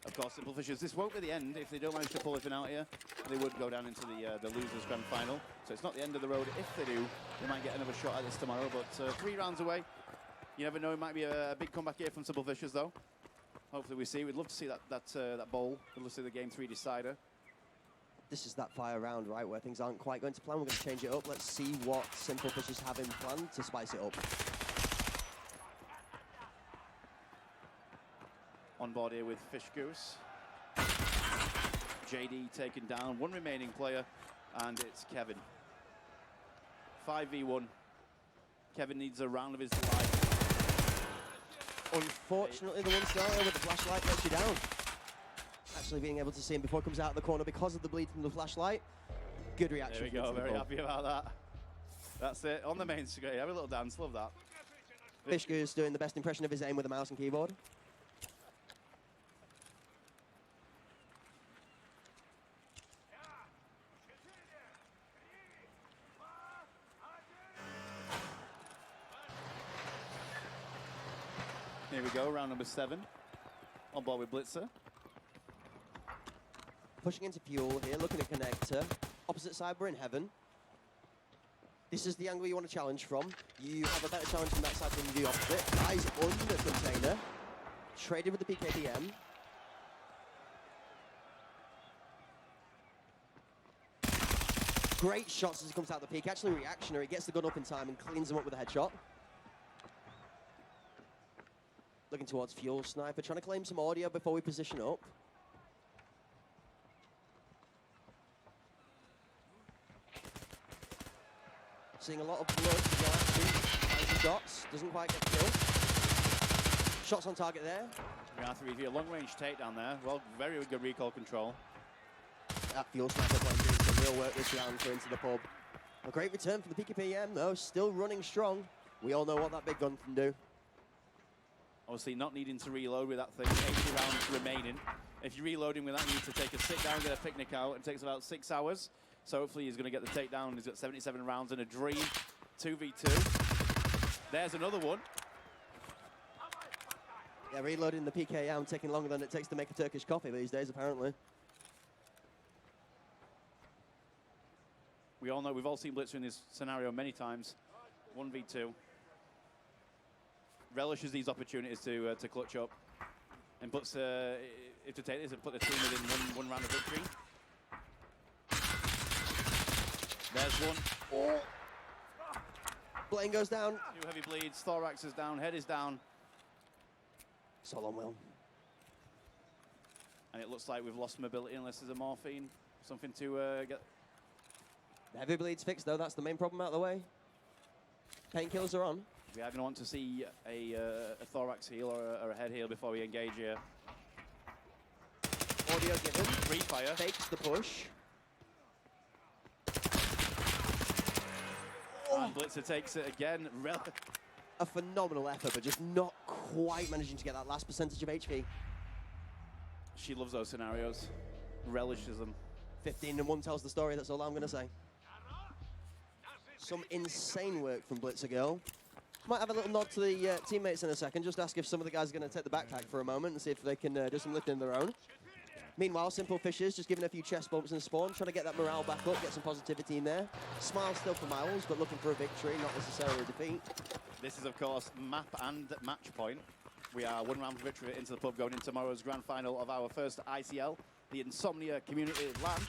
Of course, Simple Fishers, this won't be the end. If they don't manage to pull anything out here, they would go down into the losers grand final. So it's not the end of the road. If they do, they might get another shot at this tomorrow. But 3 rounds away. You never know, it might be a big comeback here from Simple Fishers, though. Hopefully we see. We'd love to see that bowl. We'd love to see the game 3 decider. This is that fire round, right, where things aren't quite going to plan. We're going to change it up. Let's see what Simple Fishers have in plan to spice it up. On board here with Fish Goose. JD taken down. 1 remaining player, and it's Kevin. 5v1. Kevin needs a round of his life. Unfortunately, the one scenario with the flashlight lets you down. Actually being able to see him before he comes out of the corner because of the bleed from the flashlight. Good reaction. There we go, very happy about that. That's it, on the main screen. Have a little dance, love that. Fish Goose doing the best impression of his aim with a mouse and keyboard. Here we go, round number 7. On board with Blitzer. Pushing into fuel here, looking at connector. Opposite side, we're in heaven. This is the angle you want to challenge from. You have a better challenge from that side than you do opposite. Eyes on the container. Traded with the PKBM. Great shots as he comes out the peak. Actually reactionary. Gets the gun up in time and cleans him up with a headshot. Looking towards fuel sniper. Trying to claim some audio before we position up. Seeing a lot of blood reaction. Shots. Doesn't quite get killed. Shots on target there. 3 long range takedown there. Well, very good recall control. That fuel sniper playing doing some real work this round for Into the Pub. A great return from the PKPM though, still running strong. We all know what that big gun can do. Obviously not needing to reload with that thing, 80 rounds remaining. If you're reloading with that, you need to take a sit down, get a picnic out. It takes about 6 hours. So hopefully he's going to get the takedown. He's got 77 rounds in a dream. 2v2. There's another one. Yeah, reloading the PKM taking longer than it takes to make a Turkish coffee these days, apparently. We all know, we've all seen Blitzer in this scenario many times. 1v2. Relishes these opportunities to clutch up. And puts, if to take this and put the team within one round of victory. There's one. Oh. Blaine goes down. 2 heavy bleeds, thorax is down, head is down. It's all on Will. And it looks like we've lost mobility unless there's a morphine. Something to get... The heavy bleed's fixed though, that's the main problem out of the way. Painkillers are on. We are going to want to see a thorax heal or a head heal before we engage here. Audio given. Refire. Fakes the push. And Blitzer takes it again. A phenomenal effort, but just not quite managing to get that last percentage of HP. She loves those scenarios. Relishes them. 15-1 tells the story, that's all I'm going to say. Some insane work from Blitzer Girl. Might have a little nod to the teammates in a second, just ask if some of the guys are going to take the backpack for a moment and see if they can do some lifting of their own. Meanwhile, Simple Fishers just giving a few chest bumps and spawn, trying to get that morale back up, get some positivity in there. Smile still for Miles, but looking for a victory, not necessarily a defeat. This is, of course, map and match point. We are one round for victory into the pub going into tomorrow's grand final of our first ICL, the Insomnia Community LAN.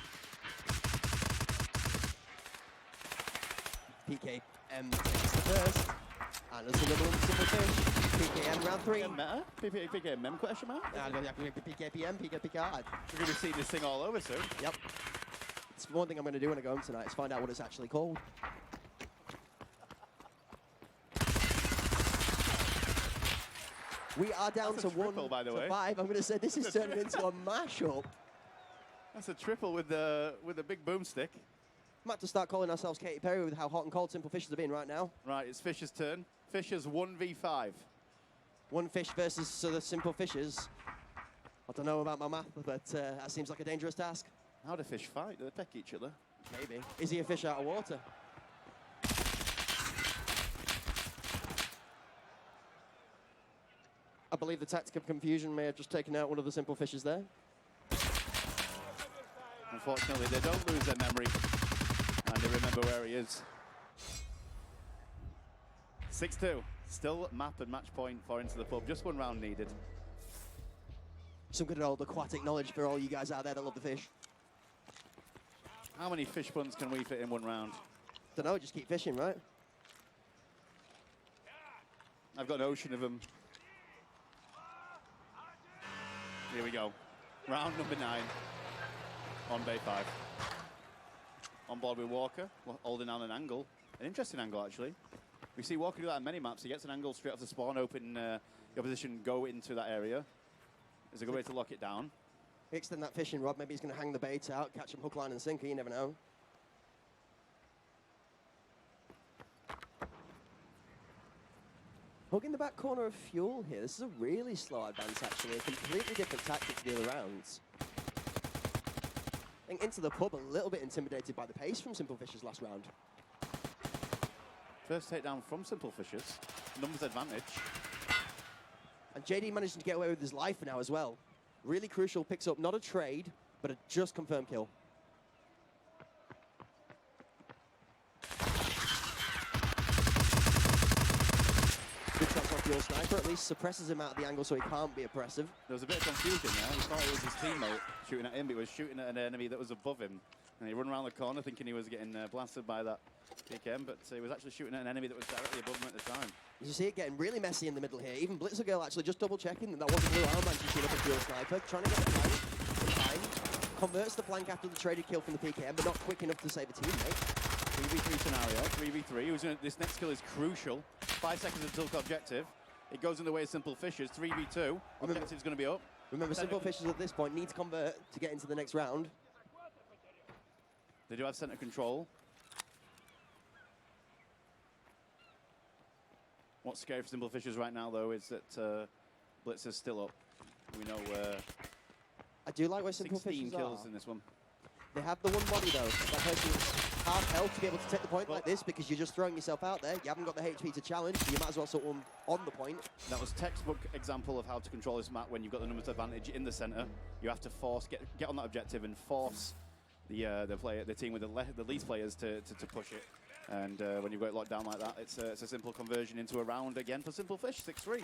PKM takes the first. And there's another one, Simple Fish. PKM round 3. Meta? PKM question mark? PKPM, PKPK. We're going to see this thing all over soon. Yep. It's one thing I'm going to do when I go home tonight is find out what it's actually called. We are down That's to a triple, 1 by the to way. 5. I'm going to say this is turning into a mashup. That's a triple with the big boomstick. Might have to start calling ourselves Katy Perry with how hot and cold Simple Fishers are being right now. Right, it's Fisher's turn. Fisher's 1v5. One fish versus the Simple Fishers. I don't know about my math, but that seems like a dangerous task. How do fish fight? Do they peck each other? Maybe. Is he a fish out of water? I believe the tactic of confusion may have just taken out one of the Simple Fishers there. Unfortunately, they don't lose their memory, and they remember where he is. 6-2. Still map and match point for Into the Pub. Just one round needed. Some good old aquatic knowledge for all you guys out there that love the fish. How many fish puns can we fit in one round? Don't know, just keep fishing, right? I've got an ocean of them. Here we go. Round number 9 on Bay 5. On board with Walker, holding down an angle. An interesting angle, actually. We see Walker do that on many maps. He gets an angle straight off the spawn, open the opposition, go into that area. There's a good way to lock it down. Extend that fishing rod. Maybe he's going to hang the bait out, catch him hook, line, and sinker. You never know. Hug in the back corner of Fuel here. This is a really slow advance, actually. A completely different tactic to the other rounds. I think Into the Pub a little bit intimidated by the pace from Simple Fishers last round. First takedown from Simple Fishers. Numbers advantage. And JD managed to get away with his life now as well. Really crucial, picks up not a trade, but a just confirmed kill. Good shots off Fuel Sniper, at least suppresses him out of the angle so he can't be oppressive. There was a bit of confusion there. He thought it was his teammate shooting at him, but he was shooting at an enemy that was above him. And he ran around the corner thinking he was getting blasted by that PKM, but he was actually shooting at an enemy that was directly above him at the time. You see it getting really messy in the middle here. Even Blitzer Girl actually just double checking that wasn't Blue Armband she's shooting up a Fuel Sniper, trying to get the flank in time. Converts the flank after the traded kill from the PKM, but not quick enough to save a teammate. 3v3 scenario, 3v3. This next kill is crucial. 5 seconds until the objective. It goes in the way of Simple Fishers. 3v2. Objective's going to be up. Remember, Simple Fishers at this point need to convert to get into the next round. They do have center control. What's scary for Simple Fishers right now, though, is that Blitz is still up. We know I do like where Simple 16 Fishers kills are. in this one. They have the one body, though. That person half health to be able to take the point like this because you're just throwing yourself out there. You haven't got the HP to challenge, so you might as well sort one on the point. That was textbook example of how to control this map when you've got the numbers advantage in the center. You have to force, get on that objective and force the team with the least players to push it. And when you've got it locked down like that, it's a simple conversion into a round again for Simple Fish, 6-3.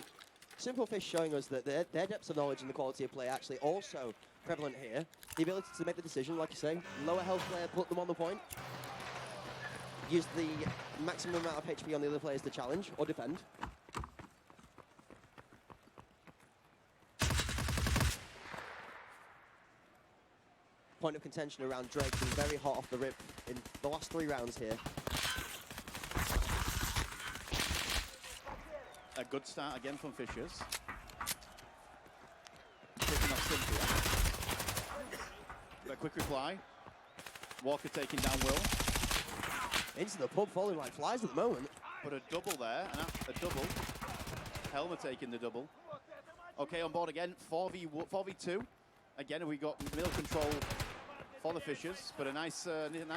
Simple Fish showing us that their depths of knowledge and the quality of play actually also prevalent here. The ability to make the decision, like you say, lower health player, put them on the point. Use the maximum amount of HP on the other players to challenge or defend. Point of contention around Drake being very hot off the rip in the last 3 rounds here. A good start again from Fishers. Picking off Cynthia. A quick reply. Walker taking down Will. Into the pub, falling like flies at the moment. Put a double there, a double. Helmer taking the double. Okay, on board again, 4v2. Again, we got middle control for the Fishers, but a nice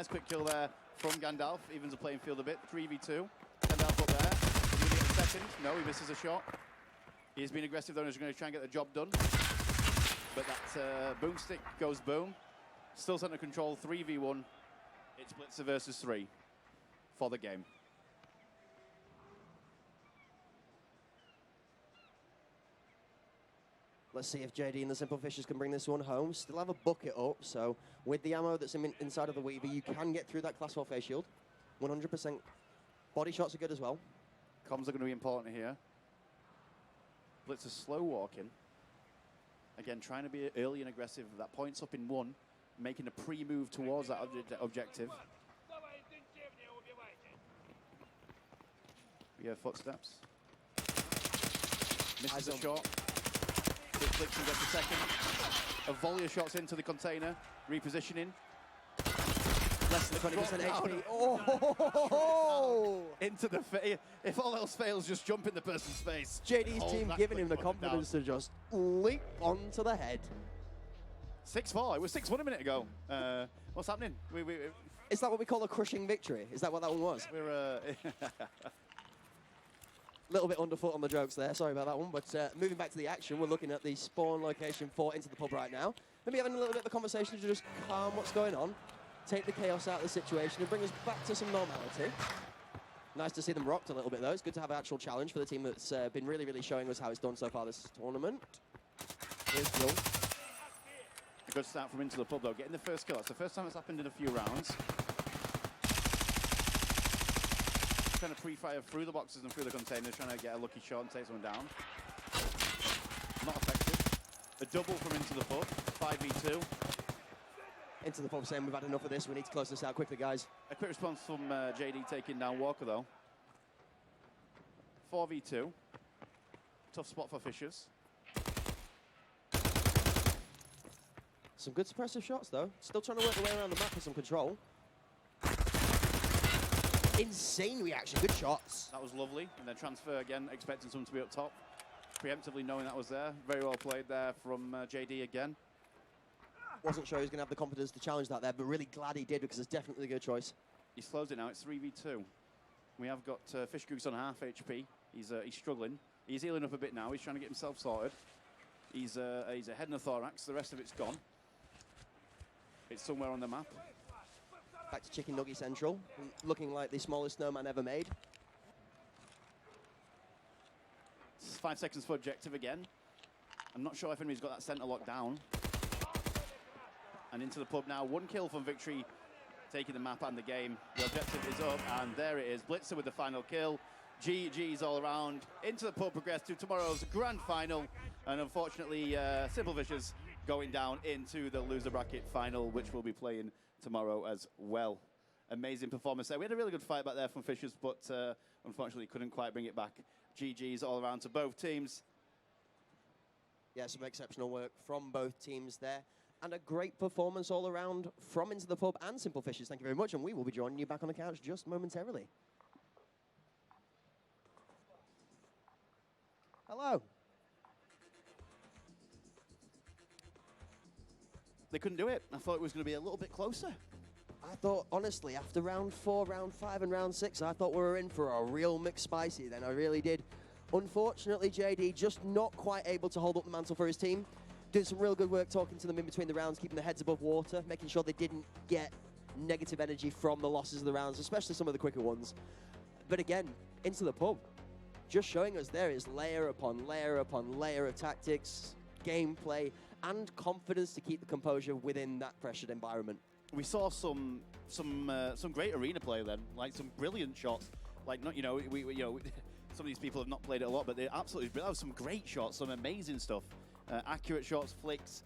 quick kill there from Gandalf. Evens the playing field a bit, 3v2. Gandalf up there. He's going to get a second. No, he misses a shot. He's been aggressive though, and he's going to try and get the job done. but that boomstick goes boom. Still center control, 3v1. It's Blitzer versus 3 for the game. Let's see if JD and the Simple Fishers can bring this one home. Still have a bucket up, so with the ammo that's inside of the Weaver, you can get through that Class 4 face shield. 100%. Body shots are good as well. Comms are going to be important here. Blitzer slow walking. Again, trying to be early and aggressive. That point's up in 1, making a pre-move towards that objective. We hear footsteps. Misses a shot. Blitzer gets a second. A volley of shots into the container. Repositioning. Less than 20% HP. Oh! Into the face. If all else fails, just jump in the person's face. JD's team giving him the confidence to just leap onto the head. 6-4. It was 6-1 a minute ago. What's happening? Is that what we call a crushing victory? Is that what that one was? We're little bit underfoot on the jokes there. Sorry about that one. But moving back to the action, we're looking at the spawn location for Into the Pub right now. Maybe having a little bit of a conversation to just calm what's going on, take the chaos out of the situation, and bring us back to some normality. Nice to see them rocked a little bit, though. It's good to have an actual challenge for the team that's been really, really showing us how it's done so far this tournament. Here's Jill. A good start from Into the Pub, though. Getting the first kill. That's the first time it's happened in a few rounds. Trying to pre-fire through the boxes and through the containers, trying to get a lucky shot and take someone down. Not effective. A double from Into the Pub, 5v2. Into the Pub saying we've had enough of this, we need to close this out quickly, guys. A quick response from JD taking down Walker, though. 4v2. Tough spot for Fishers. Some good suppressive shots, though. Still trying to work their way around the map with some control. Insane reaction, good shots. That was lovely. And then transfer again, expecting someone to be up top. Preemptively knowing that was there. Very well played there from JD again. Wasn't sure he was going to have the confidence to challenge that there, but really glad he did because it's definitely a good choice. He slows it now, it's 3v2. We have got Fish Goose on half HP. He's struggling. He's healing up a bit now. He's trying to get himself sorted. He's a head and a thorax. The rest of it's gone. It's somewhere on the map. Back to Chicken Nugget Central, looking like the smallest snowman ever made. 5 seconds for objective again. I'm not sure if anybody's got that center locked down. And Into the Pub now. 1 kill from Victory, taking the map and the game. The objective is up, and there it is. Blitzer with the final kill. GG's all around. Into the Pub progress to tomorrow's grand final. And unfortunately, Simple Fishers going down into the loser bracket final, which we'll be playing tomorrow as well. Amazing performance there. We had a really good fight back there from Fishers, but unfortunately couldn't quite bring it back. GG's all around to both teams. Yeah, some exceptional work from both teams there. And a great performance all around from Into the Pub and Simple Fishers. Thank you very much, and we will be joining you back on the couch just momentarily. Hello. They couldn't do it. I thought it was going to be a little bit closer. I thought, honestly, after round 4, round 5, and round 6, I thought we were in for a real McSpicy then. I really did. Unfortunately, JD just not quite able to hold up the mantle for his team. Doing some real good work talking to them in between the rounds, keeping their heads above water, making sure they didn't get negative energy from the losses of the rounds, especially some of the quicker ones. But again, Into the Pub, just showing us there is layer upon layer upon layer of tactics, gameplay, and confidence to keep the composure within that pressured environment. We saw some great arena play then, like some brilliant shots. Like not, we some of these people have not played it a lot, but they absolutely brilliant. That was some great shots, some amazing stuff, accurate shots, flicks,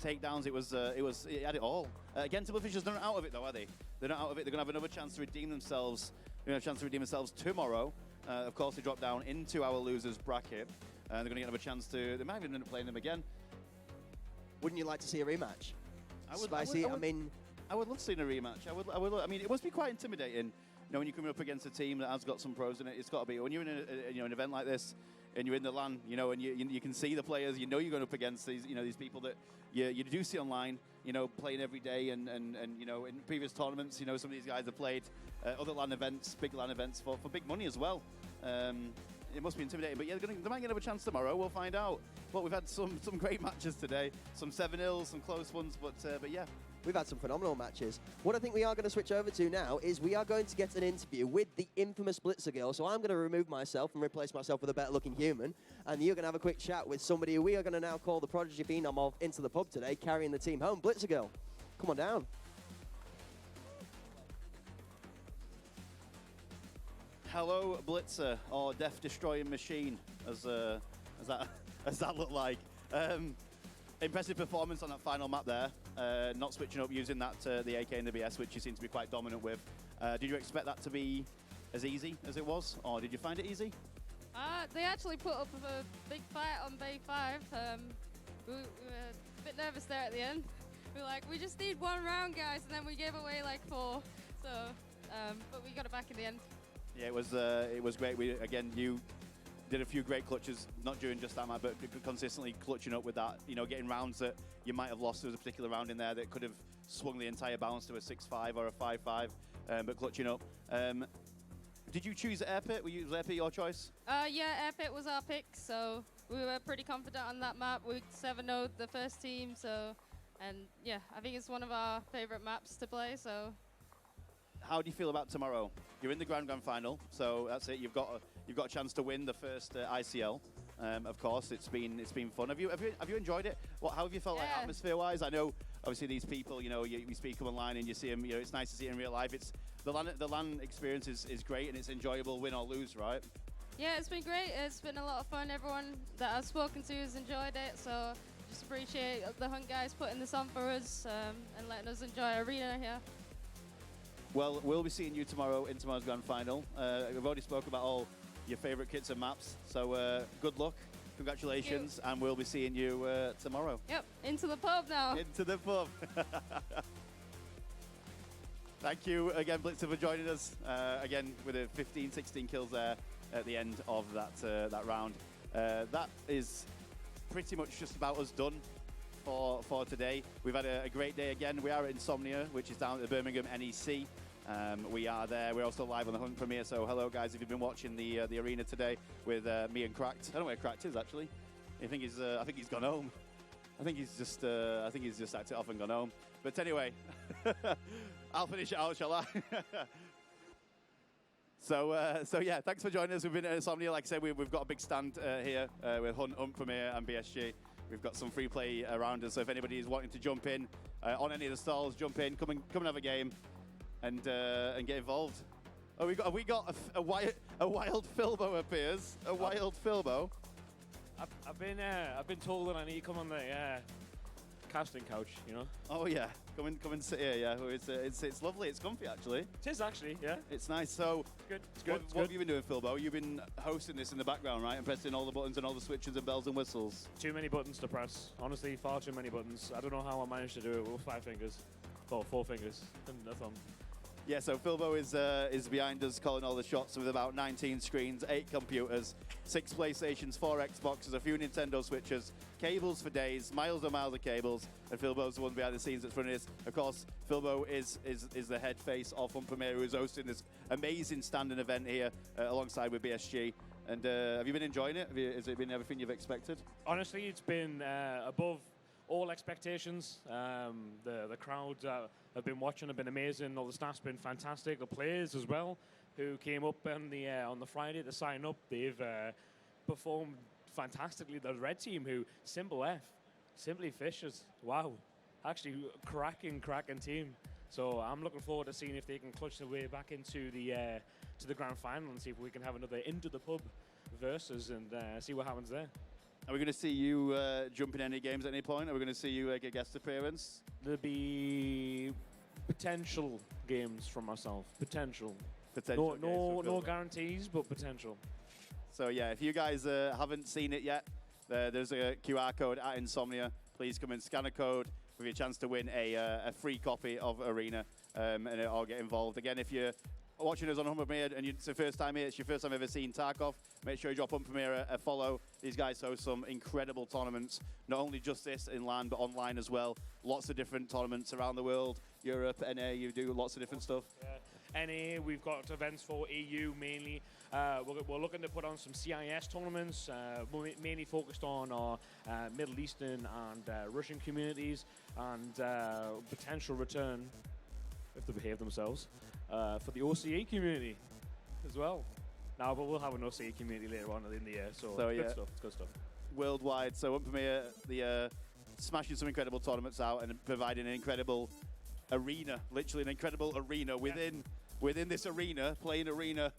takedowns. It had it all. Again, Simple Fishers are not out of it though, are they? They're not out of it. They're gonna have another chance to redeem themselves. They're gonna have a chance to redeem themselves tomorrow. Of course, they drop down into our losers bracket, and they're gonna get another chance to. They might even end up playing them again. Wouldn't you like to see a rematch? I would love to see a rematch. I mean, it must be quite intimidating, when you're coming up against a team that has got some pros in it. It's got to be when you're in an event like this, and you're in the LAN, and you can see the players. You're going up against these people that you do see online, playing every day, and in previous tournaments, some of these guys have played other LAN events, big LAN events for big money as well. it must be intimidating. But yeah, they might get another chance tomorrow. We'll find out. Well, we've had some great matches today, some 7-0s, some close ones, but yeah. We've had some phenomenal matches. What I think we are going to switch over to now is we are going to get an interview with the infamous Blitzer girl. So I'm going to remove myself and replace myself with a better-looking human. And you're going to have a quick chat with somebody who we are going to now call the Prodigy Phenom of Into the Pub today, carrying the team home. Blitzer girl, come on down. Hello, Blitzer, or Death Destroying Machine, as that looked like. Impressive performance on that final map there. Not switching up using that the AK and the BS, which you seem to be quite dominant with. Did you expect that to be as easy as it was, or did you find it easy? They actually put up a big fight on Bay 5. We were a bit nervous there at the end. We were like, we just need one round, guys, and then we gave away like 4. So, but we got it back in the end. Yeah, it was great. You did a few great clutches, not during just that match, but consistently clutching up with that, getting rounds that you might have lost. There was a particular round in there that could have swung the entire balance to a 6-5 or a 5-5, but clutching up. Did you choose Air Pit? Was Air Pit your choice? Yeah, Air Pit was our pick, so we were pretty confident on that map. We 7-0'd the first team, and yeah, I think it's one of our favorite maps to play, so. How do you feel about tomorrow? You're in the grand final, so that's it. You've got a chance to win the first ICL. Of course, it's been fun. Have you enjoyed it? How have you felt like atmosphere-wise? I know obviously these people, we speak them online and you see them. It's nice to see it in real life. It's the LAN experience is great and it's enjoyable, win or lose, right? Yeah, it's been great. It's been a lot of fun. Everyone that I've spoken to has enjoyed it. So just appreciate the Hunt guys putting this on for us and letting us enjoy Arena here. Well, we'll be seeing you tomorrow in tomorrow's grand final. We've already spoke about all your favourite kits and maps, so good luck, congratulations, and we'll be seeing you tomorrow. Yep, into the pub now. Into the pub. Thank you again, Blitzer, for joining us. Again, with a 15, 16 kills there at the end of that round. That is pretty much just about us done for today. We've had a great day again. We are at Insomnia, which is down at the Birmingham NEC. We are there. We're also live on the Hunt premiere. So hello, guys, if you've been watching the arena today with me and Cracked. I don't know where Cracked is actually. I think he's gone home. I think he's just acted off and gone home. But anyway, I'll finish it out, shall I? So yeah, thanks for joining us. We've been at Insomnia. Like I said, we've got a big stand here with Hunt Premier and BSG. We've got some free play around us, so if anybody is wanting to jump in on any of the stalls, jump in, come and have a game, and get involved. Oh, we got a wild Filbo appears. A wild Filbo. I've been told that I need to come on the casting couch, Oh yeah, come and sit here. Yeah, it's lovely. It's comfy actually. It is actually, yeah. It's nice. So It's good. What have you been doing, Filbo? You've been hosting this in the background, right? And pressing all the buttons and all the switches and bells and whistles. Too many buttons to press. Honestly, far too many buttons. I don't know how I managed to do it with 5 fingers. Or 4 fingers and a thumb. Yeah, so Filbo is behind us calling all the shots with about 19 screens, 8 computers, 6 PlayStations, 4 Xboxes, a few Nintendo Switches, cables for days, miles and miles of cables, and Filbo's the one behind the scenes that's running this. Of course, Filbo is the head face of Hunt Premier, who is hosting this amazing standing event here alongside with BSG. And have you been enjoying it? Has it been everything you've expected? Honestly, it's been above all expectations. The crowds have been watching, have been amazing. All the staff's been fantastic. The players as well, who came up on the Friday to sign up, they've performed fantastically. The red team, who Simply Fishers, wow, actually cracking team. So I'm looking forward to seeing if they can clutch their way back into the grand final and see if we can have another Into the Pub versus and see what happens there. Are we going to see you jump in any games at any point? Are we going to see you make a guest appearance? There'll be potential games from myself. Potential. No guarantees, but potential. So yeah, if you guys haven't seen it yet, there's a QR code at Insomnia. Please come and scan a code with your chance to win a free copy of Arena and I'll get involved. Again, if you're watching us on Hunt Premier and it's your first time here, it's your first time ever seen Tarkov, make sure you drop Hunt Premier a follow. These guys host some incredible tournaments, not only just this in LAN, but online as well. Lots of different tournaments around the world, Europe, NA, you do lots of different stuff. Yeah. NA, we've got events for EU mainly. We're looking to put on some CIS tournaments, mainly focused on our Middle Eastern and Russian communities, and potential return, if they behave themselves, for the OCA community as well. Now, but we'll have an OCA community later on in the year, so it's good stuff. It's good stuff. Worldwide, so up Premier, the smashing some incredible tournaments out and providing an incredible arena, literally an incredible arena within this arena, playing arena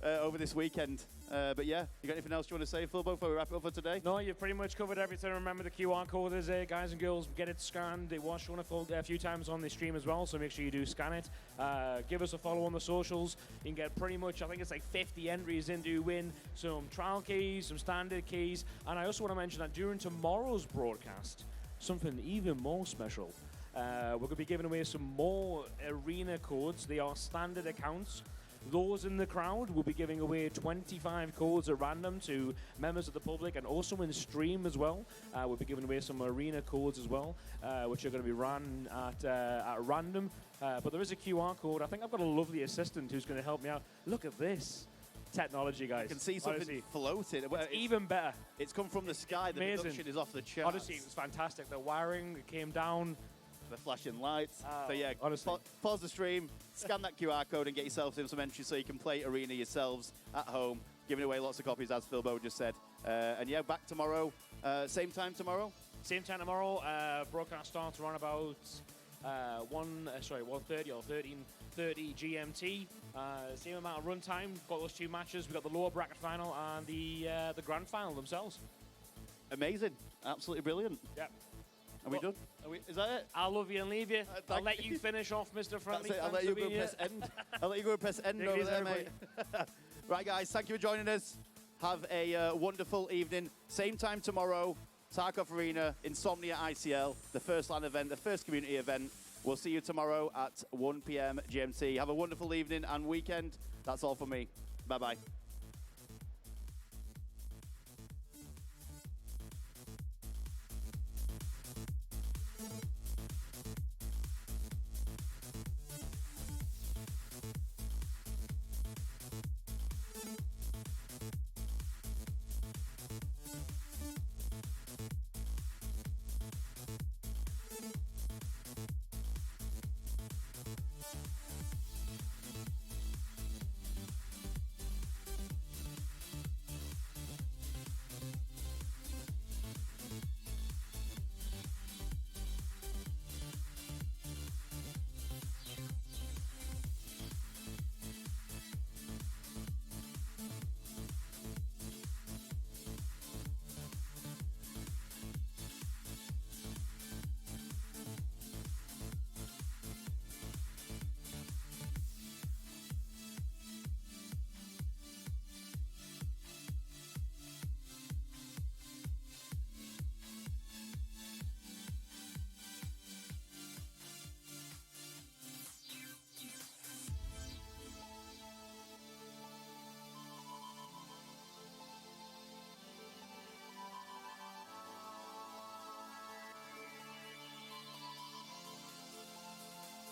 over this weekend. But yeah, you got anything else you want to say, Philbo, before we wrap it up for today? No, you've pretty much covered everything. Remember, the QR code is there, guys and girls. Get it scanned. It was shown a few times on the stream as well, so make sure you do scan it. Give us a follow on the socials. You can get pretty much, I think it's like 50 entries in to win some trial keys, some standard keys. And I also want to mention that during tomorrow's broadcast, something even more special. We're going to be giving away some more arena codes. They are standard accounts. Those in the crowd will be giving away 25 codes at random to members of the public, and also in stream as well. We'll be giving away some arena codes as well, which are going to be run at random. But there is a QR code. I think I've got a lovely assistant who's going to help me out. Look at this technology, guys. I can see something Honestly, floating. it's even better. It's come from the sky. The amazing. production is off the charts. Honestly, it was fantastic. The wiring came down. The flashing lights. So yeah, honestly. pause the stream, scan that QR code and get yourselves in some entries so you can play Arena yourselves at home, giving away lots of copies, as Philbo just said. And yeah, back tomorrow, same time tomorrow? Same time tomorrow. Broadcast starts around about 1:30 or 13:30 GMT. Same amount of run time. Got those two matches. We've got the lower bracket final and the grand final themselves. Amazing. Absolutely brilliant. Yeah. Are we done? Is that it? I'll love you and leave you. I'll let you finish off, Mr. Friendly. That's it. I'll let you go and press end. I'll let you go and press end over there, mate. Right, guys. Thank you for joining us. Have a wonderful evening. Same time tomorrow. Tarkov Arena, Insomnia ICL, the first LAN event, the first community event. We'll see you tomorrow at 1 p.m. GMT. Have a wonderful evening and weekend. That's all for me. Bye-bye.